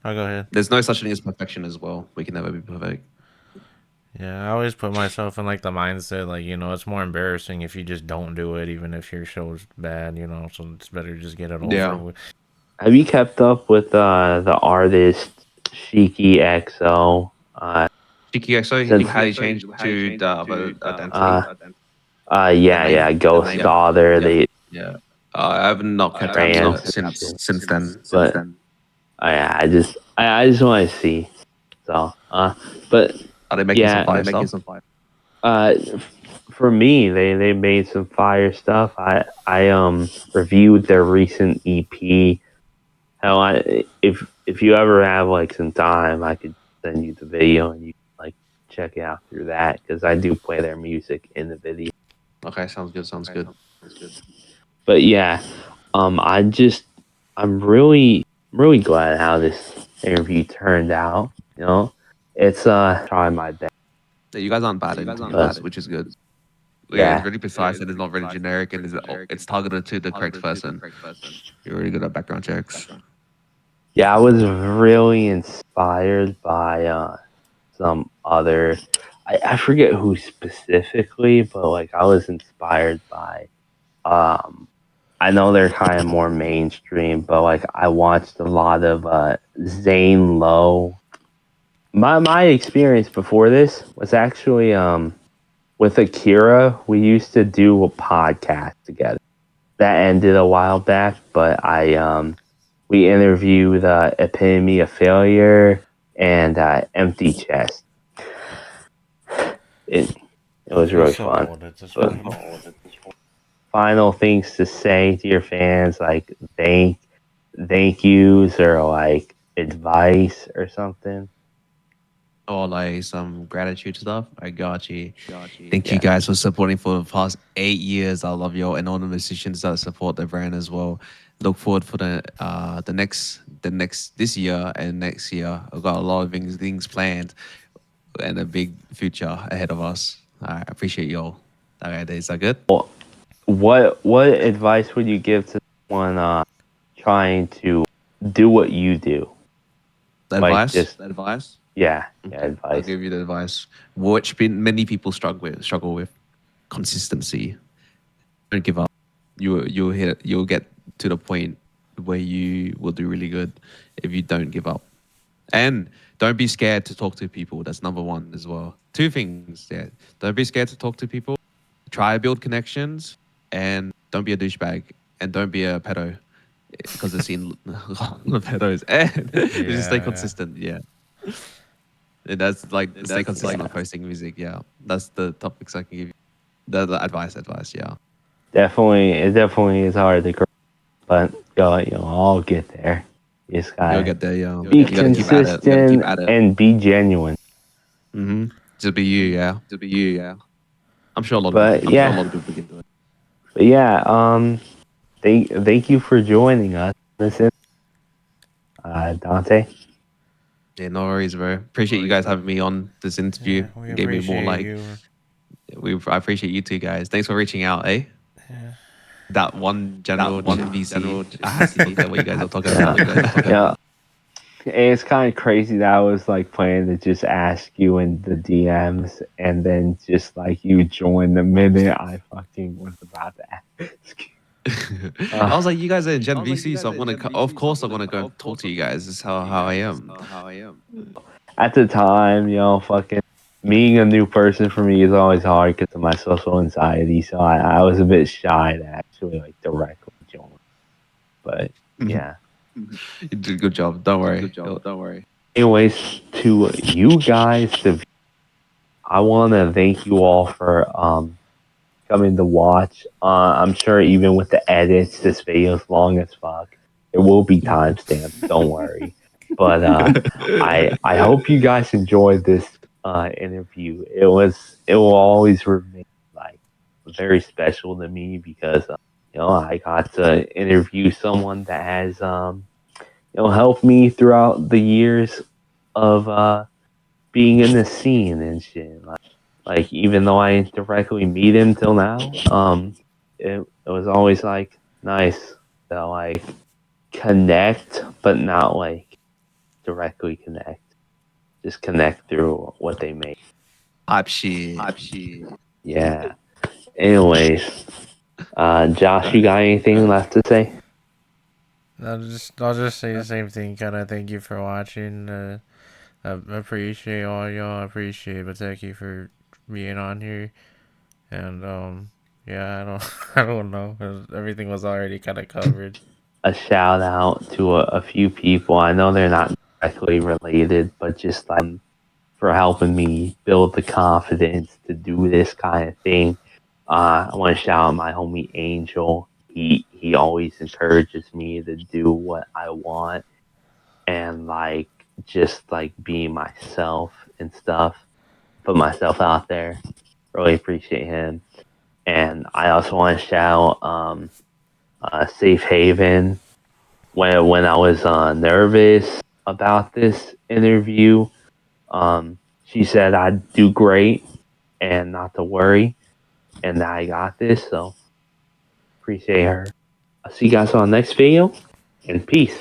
ahead. There's no such thing as perfection as well. We can never be perfect. Yeah, I always put myself in like the mindset, like, it's more embarrassing if you just don't do it, even if your show's bad, so it's better to just get it over with. Have you kept up with the artist Shiki XO? Shiki XO, how he changed to the identity? Yeah, ghostdaughter. I've not kept up since then. But I just want to see. So, but are they making some fire stuff? For me, they made some fire stuff. I reviewed their recent EP. Hell, if you ever have like some time, I could send you the video and you can, like, check it out through that, because I do play their music in the video. Okay, sounds good. But yeah, I'm really glad how this interview turned out. It's trying my best. Yeah, you guys aren't bad in best, which is good. Yeah, it's really precise and it's not really generic, and it's targeted to the correct person. You're really good at background checks. Yeah, I was really inspired by some other. I forget who specifically, but like I was inspired by. I know they're kind of more mainstream, but like I watched a lot of Zane Lowe. My experience before this was actually with Akira. We used to do a podcast together. That ended a while back, but we interviewed Epitome of Failure and Empty Chest. It was really fun. Final things to say to your fans, like thank yous, or like advice or something, or like some gratitude stuff. I got you. Thank you guys for supporting for the past 8 years. I love you and all the musicians that support the brand as well. Look forward for the next this year and next year. I've got a lot of things planned and a big future ahead of us. I appreciate you all. All right, is that good? What advice would you give to someone trying to do what you do? Advice? Advice? Yeah, advice. I'll give you the advice, which many people struggle with consistency. Don't give up. You'll get to the point where you will do really good if you don't give up. And don't be scared to talk to people. That's number one as well. Two things. Yeah. Don't be scared to talk to people. Try to build connections, and don't be a douchebag, and don't be a pedo, because I've seen pedos. And just stay consistent. Yeah. And that's like stay consistent on posting music. Yeah. That's the topics I can give you. The advice. Yeah. It definitely is hard to grow, but I'll get there. You just gotta get there. Yeah. Be consistent and be genuine. Just be you. Yeah. I'm sure a lot of people can do it. But yeah, thank you for joining us. Listen, Dante. Yeah, no worries, bro. Appreciate you guys having me on this interview. Yeah, gave me more like. I appreciate you two guys. Thanks for reaching out, eh? Yeah. That one general VC. I have to forget what you guys are talking about. Yeah. It's kind of crazy that I was like planning to just ask you in the DMs, and then just like you join the minute I fucking was about to ask. I was like, you guys are in Gen VC, so I'm gonna. Of course, I'm gonna go talk to you guys. This is how I am. At the time, fucking being a new person for me is always hard because of my social anxiety. So I was a bit shy to actually like directly join. But yeah. You did a good job. Don't worry. Anyways, to you guys, I want to thank you all for coming to watch. I'm sure even with the edits, this video is long as fuck. It will be timestamped. Don't worry. But I hope you guys enjoyed this interview. It will always remain like very special to me because I got to interview someone that has helped me throughout the years of being in the scene and shit. Like even though I didn't directly meet him till now, it was always like nice to like connect, but not like directly connect. Just connect through what they make. Hype shit. Yeah. Anyways, Josh, you got anything left to say? I'll just say the same thing. Kind of thank you for watching. I appreciate all y'all. I appreciate Biteki for being on here. And yeah, I don't I don't know. Everything was already kind of covered. A shout out to a few people. I know they're not directly related, but just like for helping me build the confidence to do this kind of thing. I want to shout out my homie Angel. He always encourages me to do what I want and like just like be myself and stuff. Put myself out there. Really appreciate him. And I also want to shout Safe Haven when I was nervous about this interview. She said I'd do great and not to worry, and that I got this. So appreciate her. I'll see you guys on the next video, and peace.